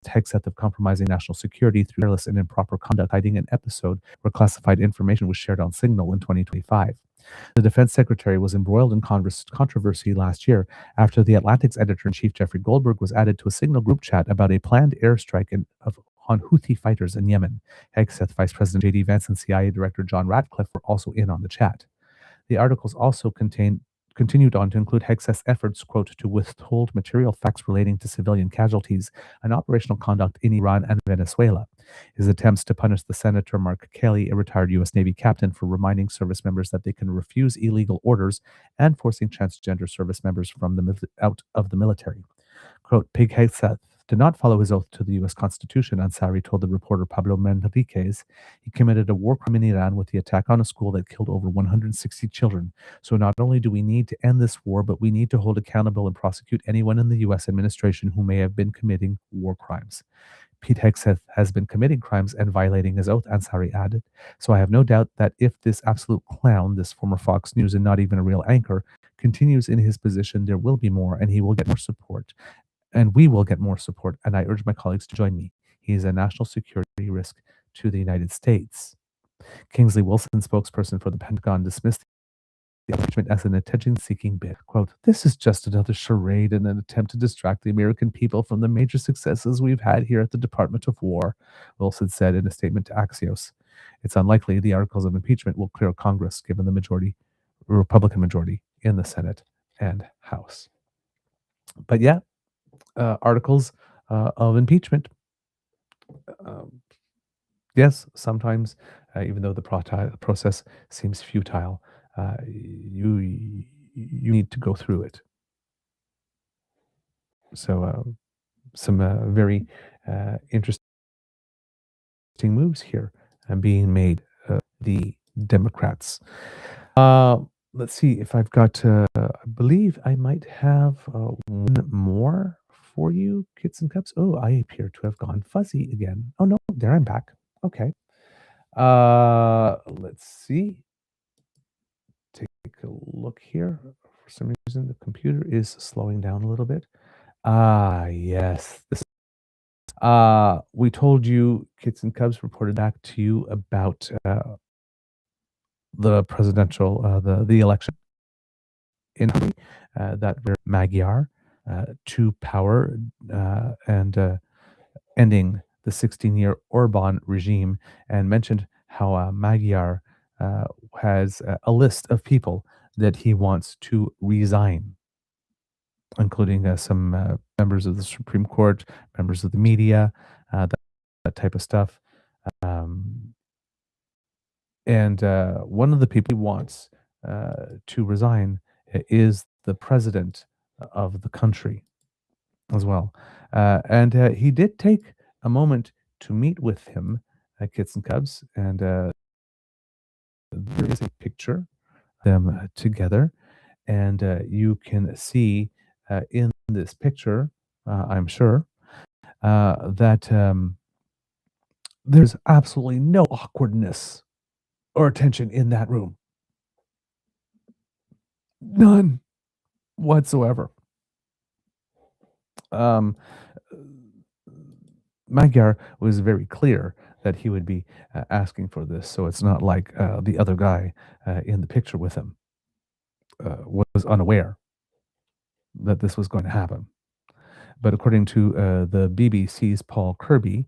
Hexath of compromising national security through careless and improper conduct, hiding an episode where classified information was shared on Signal in 2025. The defense secretary was embroiled in controversy last year after the Atlantic's editor-in-chief Jeffrey Goldberg was added to a Signal group chat about a planned airstrike on Houthi fighters in Yemen. Hexath, Vice President J.D. Vance, and CIA Director John Ratcliffe were also in on the chat. The articles also continued on to include Hexath's efforts, quote, to withhold material facts relating to civilian casualties and operational conduct in Iran and Venezuela. His attempts to punish the Senator Mark Kelly, a retired U.S. Navy captain, for reminding service members that they can refuse illegal orders and forcing transgender service members out of the military. Quote, Pete Hegseth did not follow his oath to the U.S. Constitution, Ansari told the reporter Pablo Manriquez. He committed a war crime in Iran with the attack on a school that killed over 160 children. So not only do we need to end this war, but we need to hold accountable and prosecute anyone in the U.S. administration who may have been committing war crimes. Pete Hegseth has been committing crimes and violating his oath, Ansari added. So I have no doubt that if this absolute clown, this former Fox News and not even a real anchor, continues in his position, there will be more and he will get more support. And we will get more support, and I urge my colleagues to join me. He is a national security risk to the United States. Kingsley Wilson, spokesperson for the Pentagon, dismissed the impeachment as an attention-seeking bid. Quote, this is just another charade and an attempt to distract the American people from the major successes we've had here at the Department of War, Wilson said in a statement to Axios. It's unlikely the articles of impeachment will clear Congress, given the Republican majority in the Senate and House. But yeah, articles of impeachment. Yes, sometimes, even though the process seems futile, you need to go through it. So some very interesting moves here being made, the Democrats. Let's see if I've got, I believe I might have one more for you, kids and cups. Oh, I appear to have gone fuzzy again. Oh no, there I'm back. Okay. Let's see. Take a look here. For some reason, the computer is slowing down a little bit. Yes. We told you, kids and cubs reported back to you about the presidential, the election in Hungary, that Magyar to power and ending the 16-year Orbán regime, and mentioned how Magyar has a list of people that he wants to resign, including some members of the Supreme Court, members of the media, that type of stuff. And one of the people he wants to resign is the president of the country as well. And he did take a moment to meet with him, kids and cubs, and there is a picture of them together. And you can see in this picture, I'm sure, that there's absolutely no awkwardness or tension in that room. None whatsoever. Magyar was very clear that he would be asking for this, so it's not like the other guy in the picture with him was unaware that this was going to happen. But according to the BBC's Paul Kirby,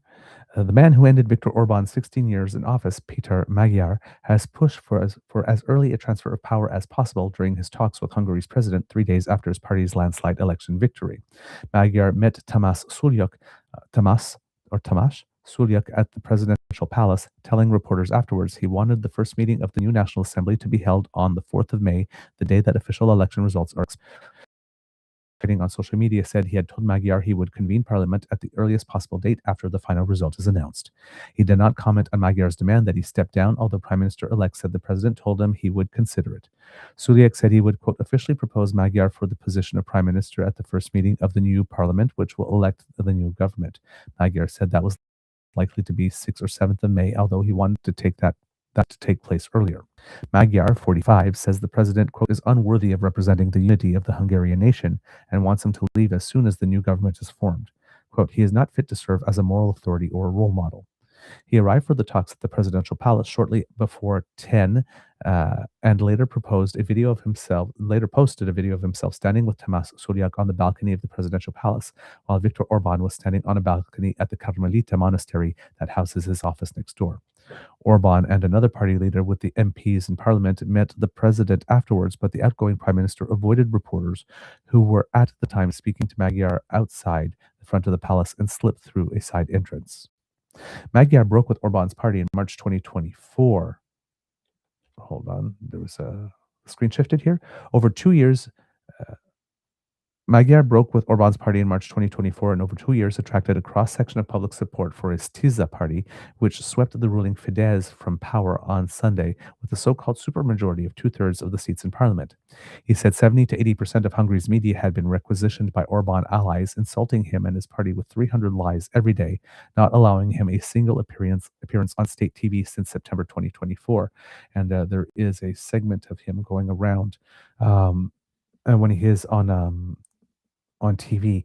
The man who ended Viktor Orban's 16 years in office, Peter Magyar, has pushed for as early a transfer of power as possible during his talks with Hungary's president 3 days after his party's landslide election victory. Magyar met Tamás Sulyk at the presidential palace, telling reporters afterwards he wanted the first meeting of the new National Assembly to be held on the 4th of May, the day that official election results are writing on social media said he had told Magyar he would convene parliament at the earliest possible date after the final result is announced. He did not comment on Magyar's demand that he step down, although Prime Minister-elect said the president told him he would consider it. Sulyk said he would, quote, officially propose Magyar for the position of Prime Minister at the first meeting of the new parliament, which will elect the new government. Magyar said that was likely to be 6th or 7th of May, although he wanted to take that to take place earlier. Magyar, 45, says the president, quote, is unworthy of representing the unity of the Hungarian nation and wants him to leave as soon as the new government is formed. Quote, he is not fit to serve as a moral authority or a role model. He arrived for the talks at the presidential palace shortly before 10 and later posted a video of himself standing with Tamás Sulyk on the balcony of the presidential palace, while Viktor Orban was standing on a balcony at the Carmelita monastery that houses his office next door. Orban and another party leader with the MPs in parliament met the president afterwards, but the outgoing prime minister avoided reporters who were at the time speaking to Magyar outside the front of the palace and slipped through a side entrance. Magyar broke with Orban's party in March 2024. Hold on, there was a screen shifted here. Over 2 years, Magyar broke with Orban's party in March 2024 and over 2 years attracted a cross-section of public support for his Tisza party, which swept the ruling Fidesz from power on Sunday with a so-called supermajority of 2/3 of the seats in parliament. He said 70 to 80% of Hungary's media had been requisitioned by Orban allies, insulting him and his party with 300 lies every day, not allowing him a single appearance on state TV since September 2024. And there is a segment of him going around when he is on TV,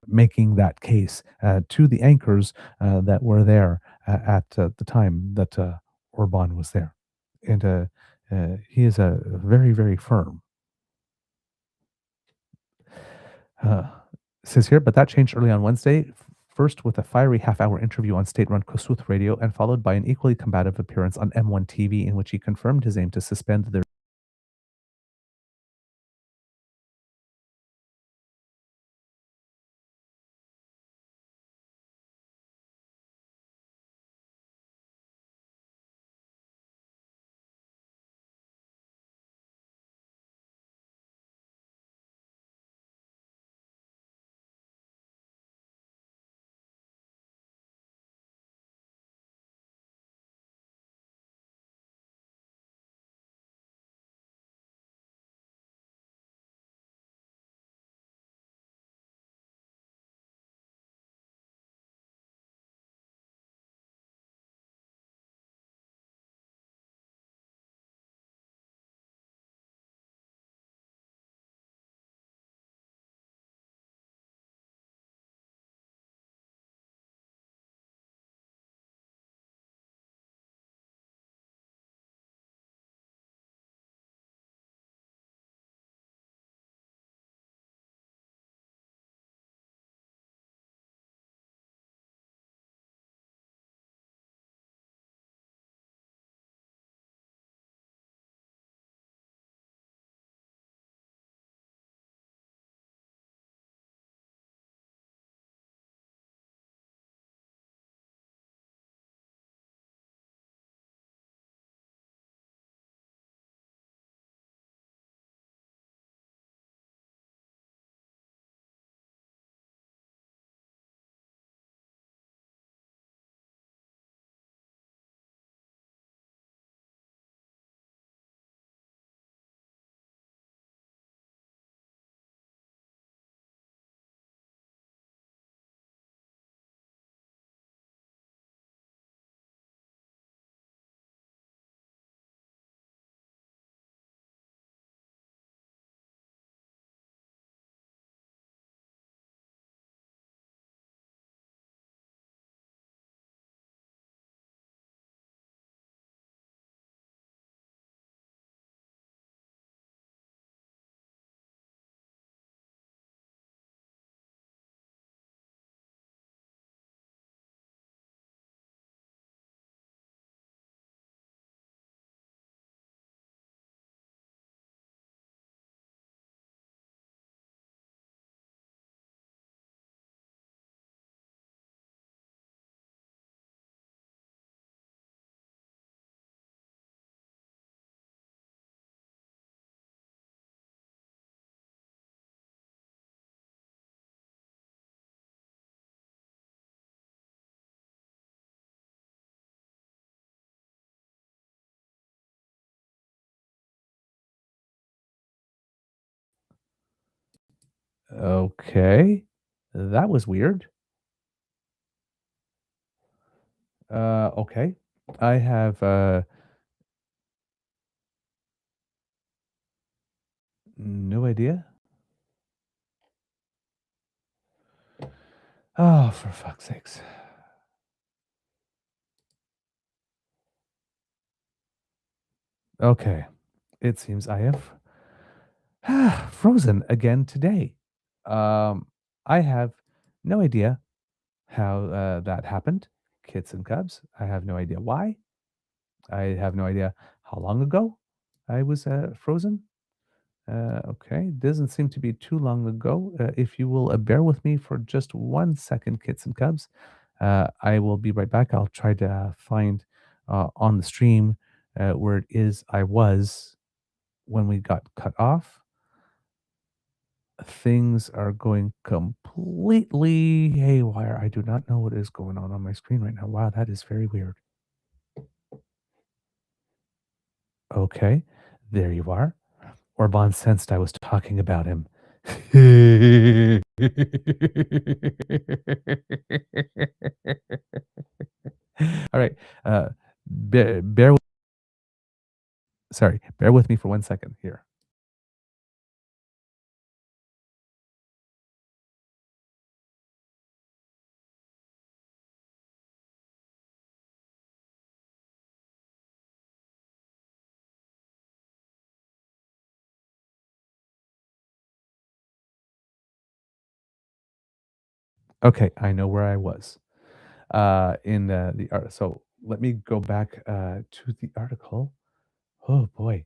making that case to the anchors that were there at the time that Orban was there. And he is very, very firm. Says here, but that changed early on Wednesday, first with a fiery half-hour interview on state-run Kossuth radio and followed by an equally combative appearance on M1 TV in which he confirmed his aim to suspend their Okay. That was weird. Okay. I have no idea. Oh, for fuck's sakes. Okay. It seems I have frozen again today. I have no idea how that happened. Kits and Cubs. I have no idea why. I have no idea how long ago I was frozen. Okay, doesn't seem to be too long ago. If you will bear with me for just 1 second, Kits and Cubs, I will be right back. I'll try to find on the stream where it is I was when we got cut off. Things are going completely haywire. I do not know what is going on my screen right now. Wow, that is very weird. Okay, there you are. Orban sensed I was talking about him. All right. Bear bear with me for 1 second here. Okay, I know where I was in the art. So let me go back to the article. Oh boy,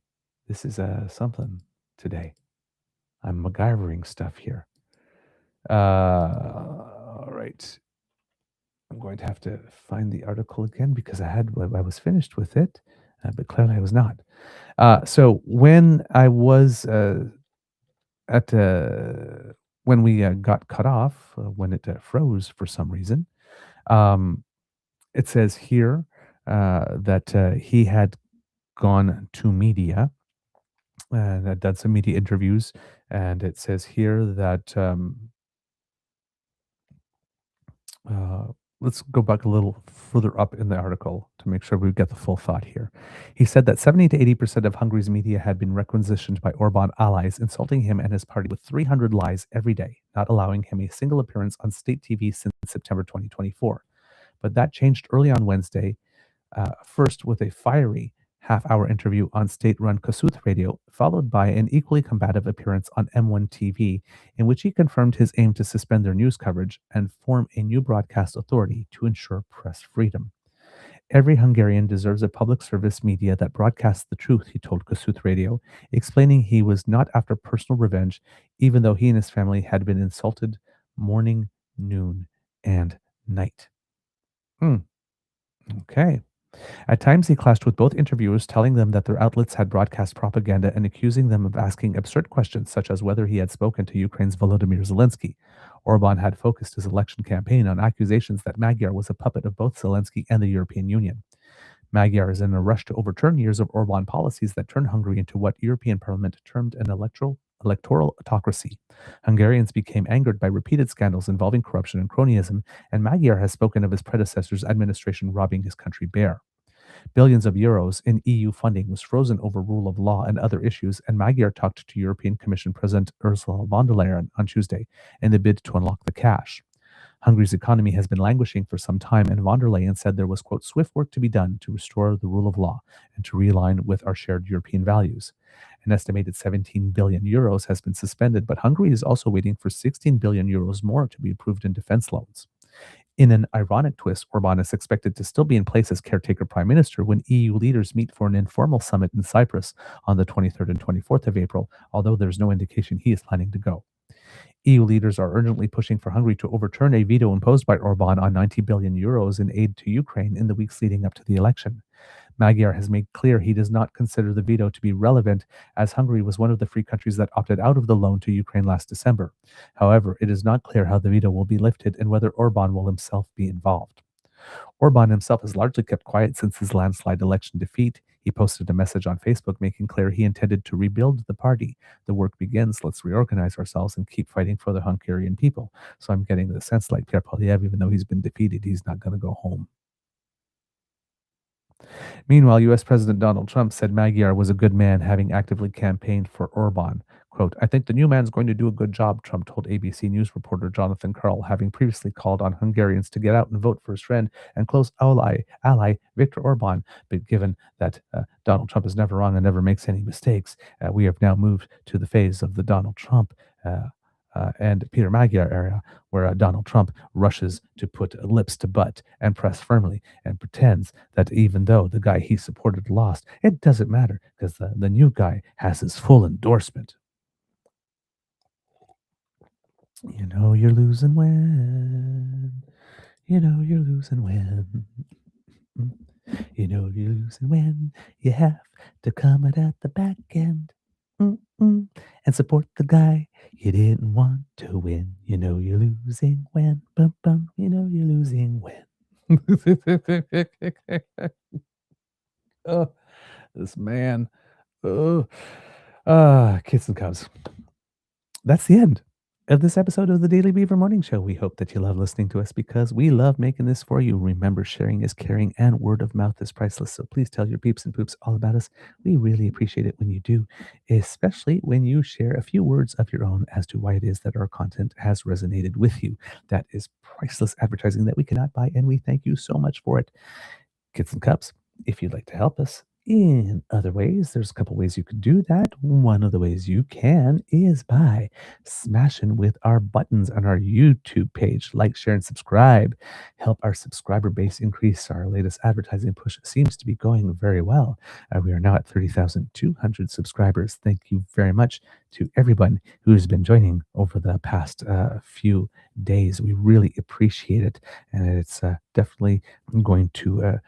this is something today. I'm MacGyvering stuff here. All right. I'm going to have to find the article again because I was finished with it, but clearly I was not. So when I was at when we got cut off, when it froze for some reason, um, it says here that he had gone to media and had done some media interviews, and it says here that Uh, let's go back a little further up in the article to make sure we get the full thought here. He said that 70 to 80% of Hungary's media had been requisitioned by Orban allies, insulting him and his party with 300 lies every day, not allowing him a single appearance on state TV since September 2024. But that changed early on Wednesday, first with a fiery half-hour interview on state-run Kossuth Radio, followed by an equally combative appearance on M1 TV, in which he confirmed his aim to suspend their news coverage and form a new broadcast authority to ensure press freedom. Every Hungarian deserves a public service media that broadcasts the truth, he told Kossuth Radio, explaining he was not after personal revenge, even though he and his family had been insulted morning, noon, and night. Okay. At times, he clashed with both interviewers, telling them that their outlets had broadcast propaganda and accusing them of asking absurd questions, such as whether he had spoken to Ukraine's Volodymyr Zelensky. Orban had focused his election campaign on accusations that Magyar was a puppet of both Zelensky and the European Union. Magyar is in a rush to overturn years of Orban policies that turned Hungary into what European Parliament termed an electoral autocracy. Hungarians became angered by repeated scandals involving corruption and cronyism, and Magyar has spoken of his predecessor's administration robbing his country bare. Billions of euros in EU funding was frozen over rule of law and other issues, and Magyar talked to European Commission President Ursula von der Leyen on Tuesday in the bid to unlock the cash. Hungary's economy has been languishing for some time, and von der Leyen said there was, quote, swift work to be done to restore the rule of law and to realign with our shared European values. An estimated 17 billion euros has been suspended, but Hungary is also waiting for 16 billion euros more to be approved in defense loans. In an ironic twist, Orban is expected to still be in place as caretaker prime minister when EU leaders meet for an informal summit in Cyprus on the 23rd and 24th of April, although there's no indication he is planning to go. EU leaders are urgently pushing for Hungary to overturn a veto imposed by Orban on 90 billion euros in aid to Ukraine in the weeks leading up to the election. Magyar has made clear he does not consider the veto to be relevant, as Hungary was one of the free countries that opted out of the loan to Ukraine last December. However, it is not clear how the veto will be lifted and whether Orban will himself be involved. Orban himself has largely kept quiet since his landslide election defeat. He posted a message on Facebook making clear he intended to rebuild the party. The work begins. Let's reorganize ourselves and keep fighting for the Hungarian people. So I'm getting the sense like Pierre Poilievre, even though he's been defeated, he's not going to go home. Meanwhile, U.S. President Donald Trump said Magyar was a good man, having actively campaigned for Orban. Quote, I think the new man's going to do a good job, Trump told ABC News reporter Jonathan Karl, having previously called on Hungarians to get out and vote for his friend and close ally Viktor Orban. But given that Donald Trump is never wrong and never makes any mistakes, we have now moved to the phase of the Donald Trump and Peter Magyar era, where Donald Trump rushes to put lips to butt and press firmly and pretends that even though the guy he supported lost, it doesn't matter because the new guy has his full endorsement. You know you're losing when. You know you're losing when. You know you're losing when you have to come out at the back end. And support the guy you didn't want to win. You know you're losing when. Bum, bum. You know you're losing when. Oh, this man. Oh, kids and cubs. That's the end of this episode of the Daily Beaver Morning Show. We hope that you love listening to us because we love making this for you. Remember, sharing is caring and word of mouth is priceless. So please tell your peeps and poops all about us. We really appreciate it when you do, especially when you share a few words of your own as to why it is that our content has resonated with you. That is priceless advertising that we cannot buy, and we thank you so much for it. Kids and cups, if you'd like to help us in other ways, there's a couple ways you can do that. One of the ways you can is by smashing with our buttons on our YouTube page. Like, share, and subscribe. Help our subscriber base increase. Our latest advertising push seems to be going very well. We are now at 30,200 subscribers. Thank you very much to everyone who's been joining over the past few days. We really appreciate it. And it's definitely going to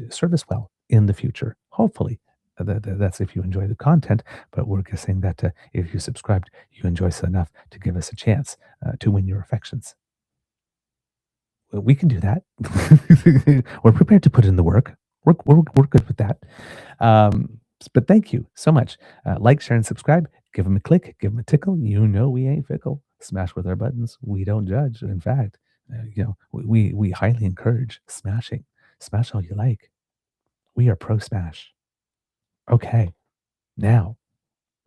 serve us well in the future. Hopefully, that's if you enjoy the content, but we're guessing that if you subscribed, you enjoy us enough to give us a chance to win your affections. We can do that. We're prepared to put in the work. We're good with that. But thank you so much. Like, share, and subscribe. Give them a click. Give them a tickle. You know we ain't fickle. Smash with our buttons. We don't judge. In fact, we highly encourage smashing. Smash all you like. We are pro smash. Okay, now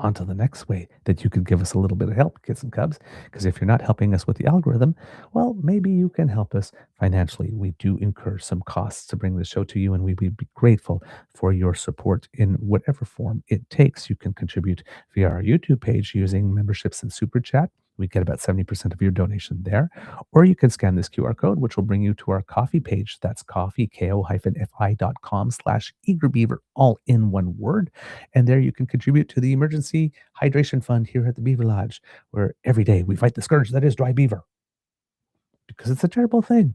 on to the next way that you could give us a little bit of help, kids and cubs. Because if you're not helping us with the algorithm, well, maybe you can help us financially. We do incur some costs to bring the show to you, and we would be grateful for your support in whatever form it takes. You can contribute via our YouTube page using memberships and super chat. We get about 70% of your donation there. Or you can scan this QR code, which will bring you to our coffee page. That's coffee, ko-fi.com/eagerbeaver, all in one word. And there you can contribute to the emergency hydration fund here at the Beaver Lodge, where every day we fight the scourge that is dry beaver. Because it's a terrible thing.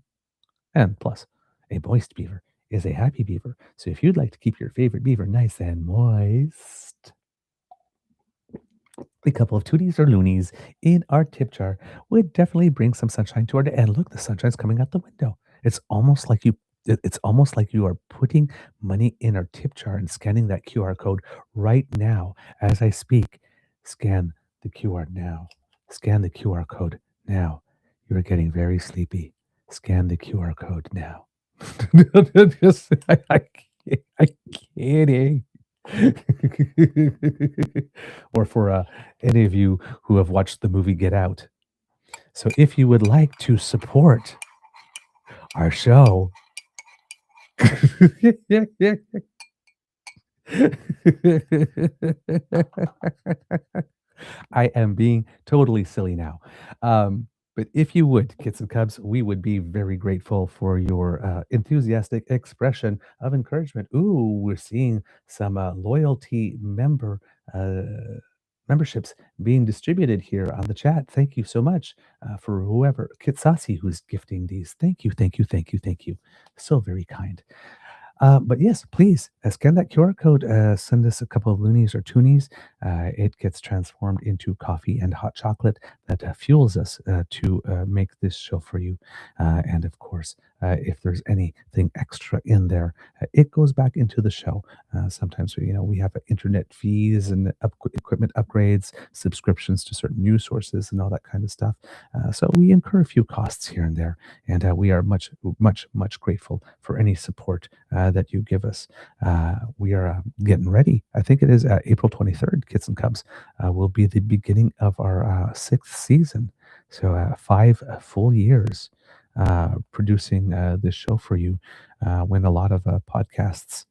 And plus, a moist beaver is a happy beaver. So if you'd like to keep your favorite beaver nice and moist, a couple of tooties or loonies in our tip jar would definitely bring some sunshine to our day. And look, the sunshine's coming out the window. It's almost like you are putting money in our tip jar and scanning that QR code right now as I speak. Scan the QR now. Scan the QR code now. You're getting very sleepy. Scan the QR code now. I'm kidding. Or for any of you who have watched the movie Get Out. So if you would like to support our show, I am being totally silly now. But if you would, kids and cubs, we would be very grateful for your enthusiastic expression of encouragement. Ooh, we're seeing some loyalty memberships being distributed here on the chat. Thank you so much for whoever, Kitsasi, who's gifting these. Thank you, thank you, thank you, thank you. So very kind. But yes, please scan that QR code. Send us a couple of loonies or toonies. It gets transformed into coffee and hot chocolate that fuels us to make this show for you. And of course, if there's anything extra in there, it goes back into the show. Sometimes we have internet fees and equipment upgrades, subscriptions to certain news sources, and all that kind of stuff. So we incur a few costs here and there, and we are much, much, much grateful for any support that you give us. We are getting ready. I think it is April 23rd, Kits and Cubs, will be the beginning of our sixth season. So 5 full years producing this show for you, when a lot of podcasts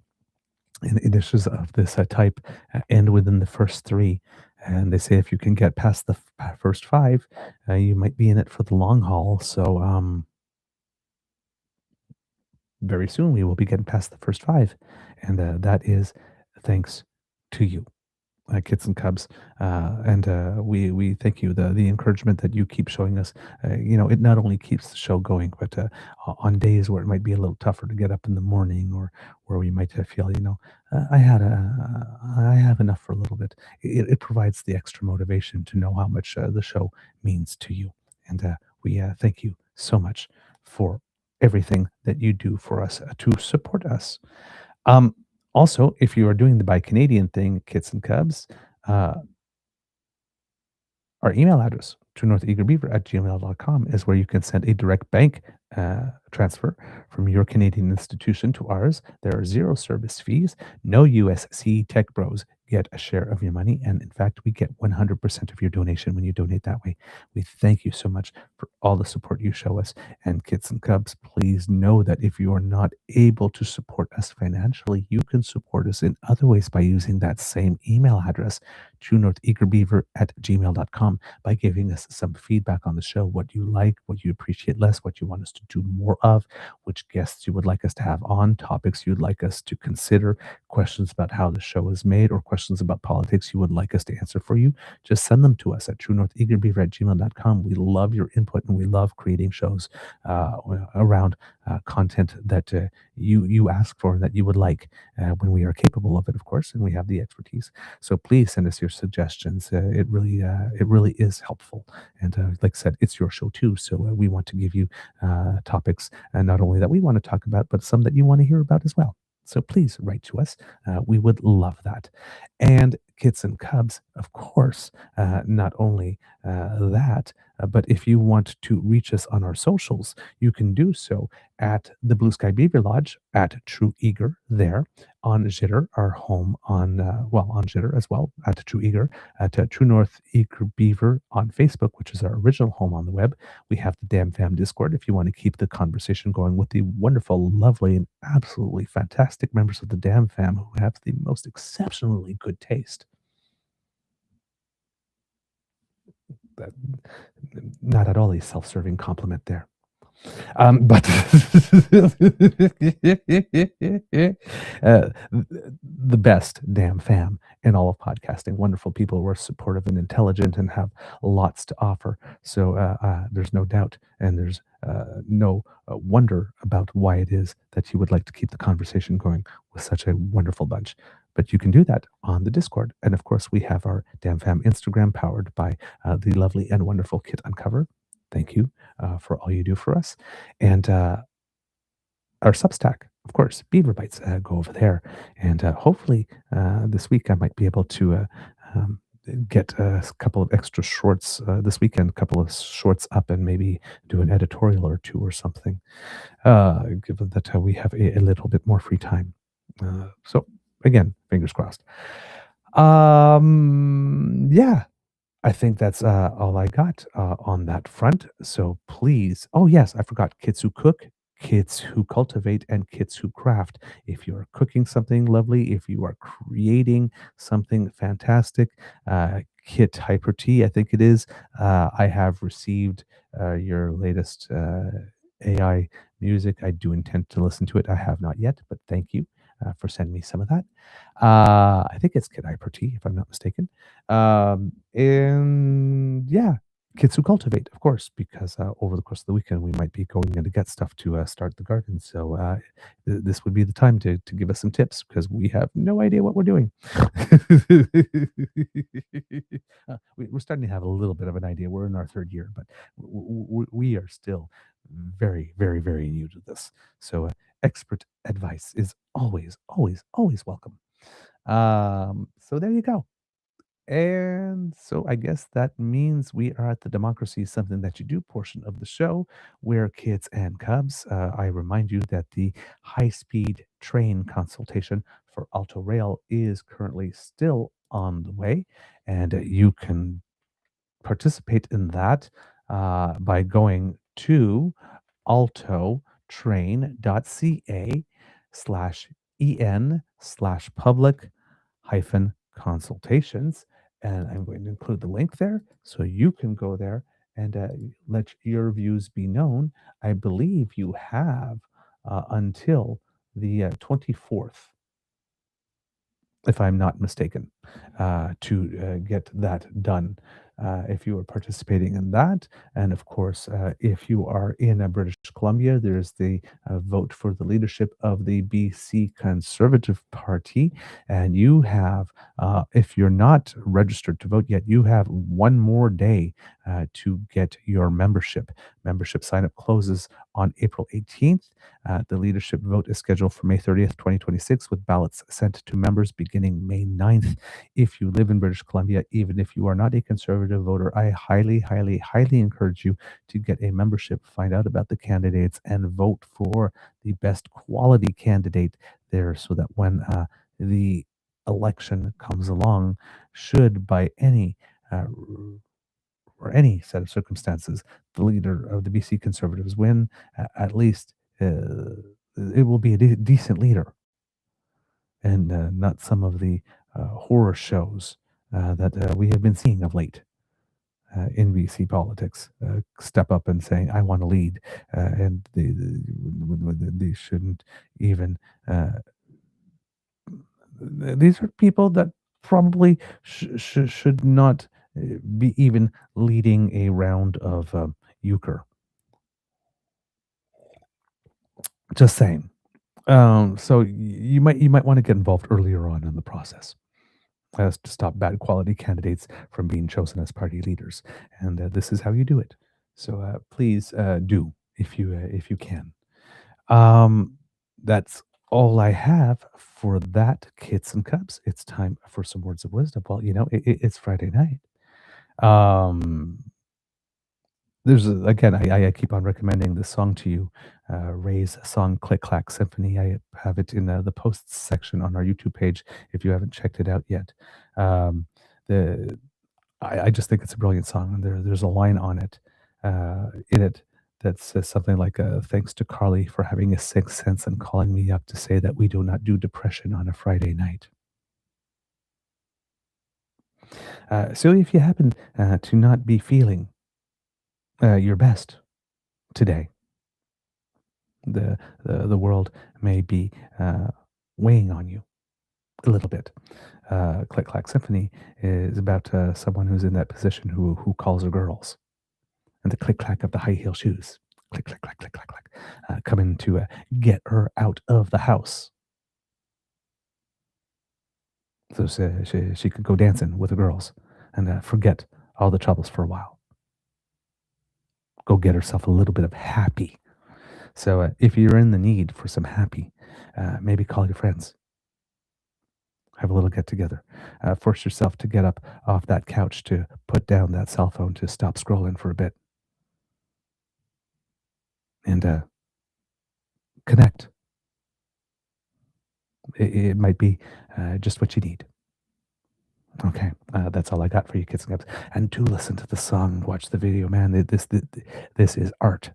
and issues of this type end within the first 3. And they say if you can get past the first 5, you might be in it for the long haul. So very soon we will be getting past the first 5. And that is thanks to you. Kits and Cubs, and we thank you. The encouragement that you keep showing us, it not only keeps the show going, but on days where it might be a little tougher to get up in the morning, or where we might feel, I have enough for a little bit. It provides the extra motivation to know how much the show means to you, and we thank you so much for everything that you do for us to support us. Also, if you are doing the Buy Canadian thing, Kits and Cubs, our email address, truenortheagerbeaver@gmail.com, is where you can send a direct bank transfer from your Canadian institution to ours. There are 0 service fees. No USC Tech Bros get a share of your money. And in fact, we get 100% of your donation when you donate that way. We thank you so much for all the support you show us. And Kits and Cubs, please know that if you are not able to support us financially, you can support us in other ways by using that same email address, truenortheagerbeaver@gmail.com, by giving us some feedback on the show, what you like, what you appreciate less, what you want us to do more of, which guests you would like us to have on, topics you'd like us to consider, questions about how the show is made, or questions about politics you would like us to answer for you. Just send them to us at truenortheagerbeaver@gmail.com. We love your input, and we love creating shows around content that you ask for and that you would like, when we are capable of it, of course, and we have the expertise. So please send us your suggestions. It really is helpful. And like I said, it's your show too. So we want to give you topics, and not only that we want to talk about, but some that you want to hear about as well. So please write to us. We would love that. And Kits and Cubs, of course, not only that, but if you want to reach us on our socials, you can do so at the Blue Sky Beaver Lodge, at True Eager there, on Jitter, our home on Jitter as well, at True Eager, at True North Eager Beaver on Facebook, which is our original home on the web. We have the Damn Fam Discord if you want to keep the conversation going with the wonderful, lovely, and absolutely fantastic members of the Damn Fam who have the most exceptionally good taste. Not at all a self-serving compliment there. But the best Damn Fam in all of podcasting. Wonderful people who are supportive and intelligent and have lots to offer. So there's no doubt, and there's no wonder about why it is that you would like to keep the conversation going with such a wonderful bunch. But you can do that on the Discord. And of course, we have our Damn Fam Instagram, powered by the lovely and wonderful Kit Uncover. Thank you for all you do for us. And our Substack, of course, Beaver Bites, go over there. And hopefully this week I might be able to get a couple of extra shorts this weekend, a couple of shorts up, and maybe do an editorial or 2 or something, given that we have a little bit more free time. So again, fingers crossed. Yeah. I think that's all I got on that front. So please, oh yes, I forgot, Kids Who Cook, Kids Who Cultivate, and Kids Who Craft. If you're cooking something lovely, if you are creating something fantastic, Kit Hyper Tea, I think it is. I have received your latest AI music. I do intend to listen to it. I have not yet, but thank you for sending me some of that. I think it's Kit Hyper Tea, if I'm not mistaken. And yeah, Kids Who Cultivate, of course, because over the course of the weekend, we might be going in to get stuff to start the garden. So this would be the time to give us some tips, because we have no idea what we're doing. We're starting to have a little bit of an idea. We're in our 3rd year, but we are still very, very, very new to this. So expert advice is always, always, always welcome. So there you go. And so I guess that means we are at the Democracy is Something That You Do portion of the show, where kids and cubs, I remind you that the high-speed train consultation for Alto Rail is currently still on the way, and you can participate in that by going to altotrain.ca/en/public hyphen consultations. And I'm going to include the link there so you can go there and let your views be known. I believe you have until the 24th, if I'm not mistaken, to get that done. If you are participating in that, and of course, if you are in British Columbia, there's the vote for the leadership of the BC Conservative Party, and you have, if you're not registered to vote yet, you have one more day to get your membership. Membership sign-up closes on April 18th. The leadership vote is scheduled for May 30th, 2026, with ballots sent to members beginning May 9th. If you live in British Columbia, even if you are not a conservative voter, I highly, highly, highly encourage you to get a membership, find out about the candidates, and vote for the best quality candidate there so that when the election comes along, should by any or any set of circumstances, the leader of the BC Conservatives win, at least it will be a decent leader and not some of the horror shows that we have been seeing of late in BC politics. Step up and saying, I want to lead, and they shouldn't even. These are people that probably should not be even leading a round of euchre. Just saying. So you might want to get involved earlier on in the process as to stop bad quality candidates from being chosen as party leaders, and this is how you do it. So please do if you can. That's all I have for that, kids and cubs. It's time for some words of wisdom. Well, it's Friday night. There's again, I keep on recommending this song to you, Ray's song "Click Clack Symphony." I have it in the posts section on our YouTube page if you haven't checked it out yet. The I just think it's a brilliant song, and there's a line on it in it that says something like, "Thanks to Carly for having a sixth sense and calling me up to say that we do not do depression on a Friday night." So if you happen to not be feeling your best today, the world may be weighing on you a little bit. Click Clack Symphony is about someone who's in that position who calls her girls, and the click clack of the high heel shoes, click clack clack click clack clack, coming to get her out of the house, so she could go dancing with the girls and forget all the troubles for a while. Go get herself a little bit of happy. So if you're in the need for some happy, maybe call your friends. Have a little get together. Force yourself to get up off that couch, to put down that cell phone, to stop scrolling for a bit. And connect. It might be just what you need. Okay, that's all I got for you, kids and cubs. And do listen to the song, watch the video, man. This is art.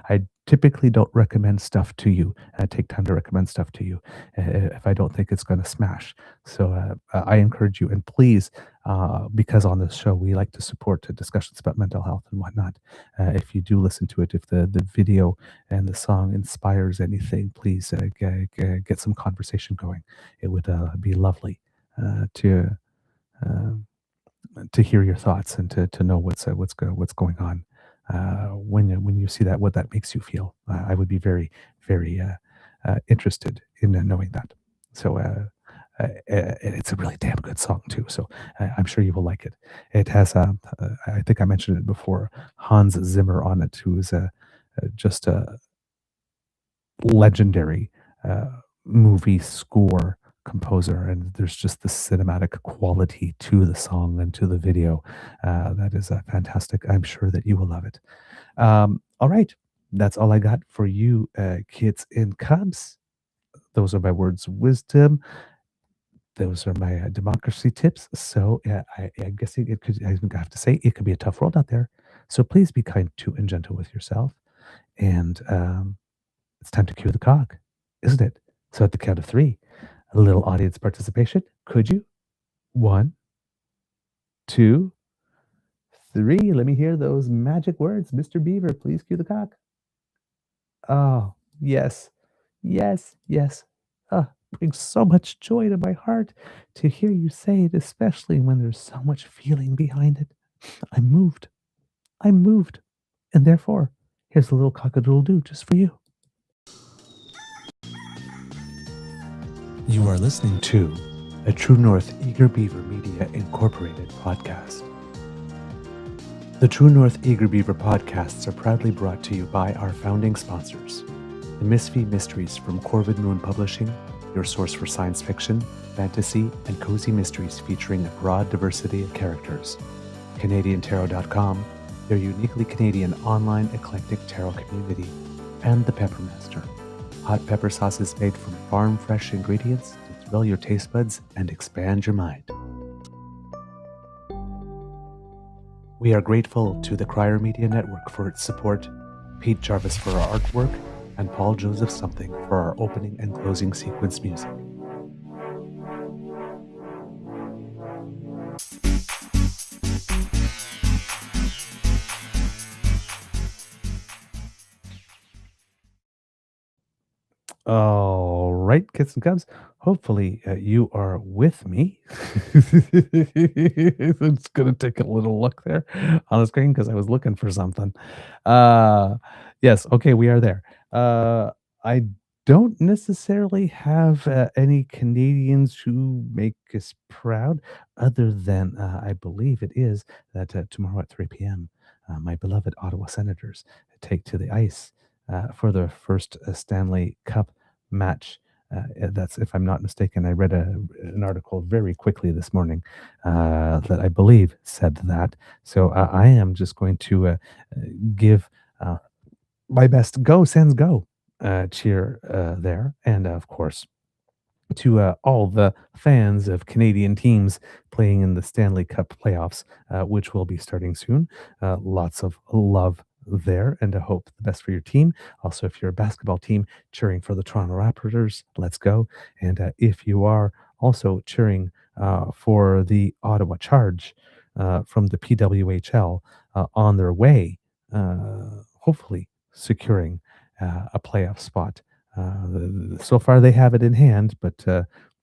I typically don't recommend stuff to you. Take time to recommend stuff to you if I don't think it's going to smash. So I encourage you, and please, because on this show we like to support discussions about mental health and whatnot. If you do listen to it, if the video and the song inspires anything, please get some conversation going. It would be lovely to hear your thoughts and to know what's going on. When you see that, what that makes you feel. I would be very, very interested in knowing that. So It's a really damn good song too, so I'm sure you will like it. It has, I think I mentioned it before, Hans Zimmer on it, who is just a legendary uh, movie score composer, and there's just the cinematic quality to the song and to the video that is fantastic. I'm sure that you will love it. All right, that's all I got for you, kids and cubs. Those are my words of wisdom. Those are my democracy tips. So I guess it could. I have to say, it could be a tough world out there. So please be kind to and gentle with yourself. And it's time to cue the cock, isn't it? So at the count of three, a little audience participation. Could you? 1, 2, 3. Let me hear those magic words, Mr. Beaver. Please cue the cock. Oh, yes, yes, yes. Brings so much joy to my heart to hear you say it, especially when there's so much feeling behind it. I'm moved. I'm moved. And therefore, here's a little cock-a-doodle-doo just for you. You are listening to a True North Eager Beaver Media Incorporated podcast. The True North Eager Beaver podcasts are proudly brought to you by our founding sponsors, the Misfit Mysteries from Corvid Moon Publishing, your source for science fiction, fantasy, and cozy mysteries featuring a broad diversity of characters. CanadianTarot.com, their uniquely Canadian online eclectic tarot community, and The Peppermaster, hot pepper sauces made from farm-fresh ingredients to thrill your taste buds and expand your mind. We are grateful to the Crier Media Network for its support, Pete Jarvis for our artwork, and Paul Joseph Something for our opening and closing sequence music. All right, kids and cubs. Hopefully you are with me. It's going to take a little look there on the screen because I was looking for something. Yes, okay, we are there. I don't necessarily have any Canadians who make us proud, other than I believe it is that tomorrow at 3 p.m., my beloved Ottawa Senators take to the ice for the first Stanley Cup match. That's, if I'm not mistaken, I read an article very quickly this morning that I believe said that. So I am just going to give my best "Go Sens Go" cheer there, and of course to all the fans of Canadian teams playing in the Stanley Cup playoffs, which will be starting soon. Lots of love there, and I hope the best for your team. Also, if you're a basketball team cheering for the Toronto Raptors, let's go. And if you are also cheering for the Ottawa Charge from the PWHL on their way, hopefully securing a playoff spot. So far, they have it in hand, but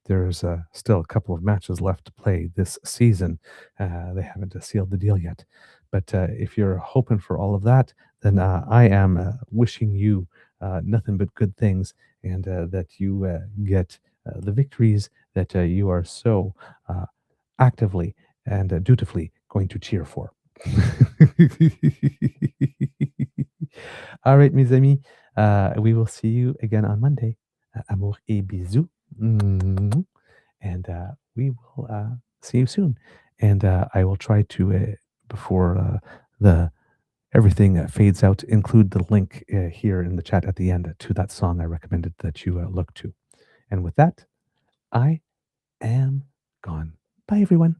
there's still a couple of matches left to play this season. They haven't sealed the deal yet. But if you're hoping for all of that, then I am wishing you nothing but good things, and that you get the victories that you are so actively and dutifully going to cheer for. All right, mes amis. We will see you again on Monday. Amour et bisous. And we will see you soon. And I will try to, before the everything fades out, include the link here in the chat at the end to that song I recommended that you look to. And with that, I am gone. Bye, everyone.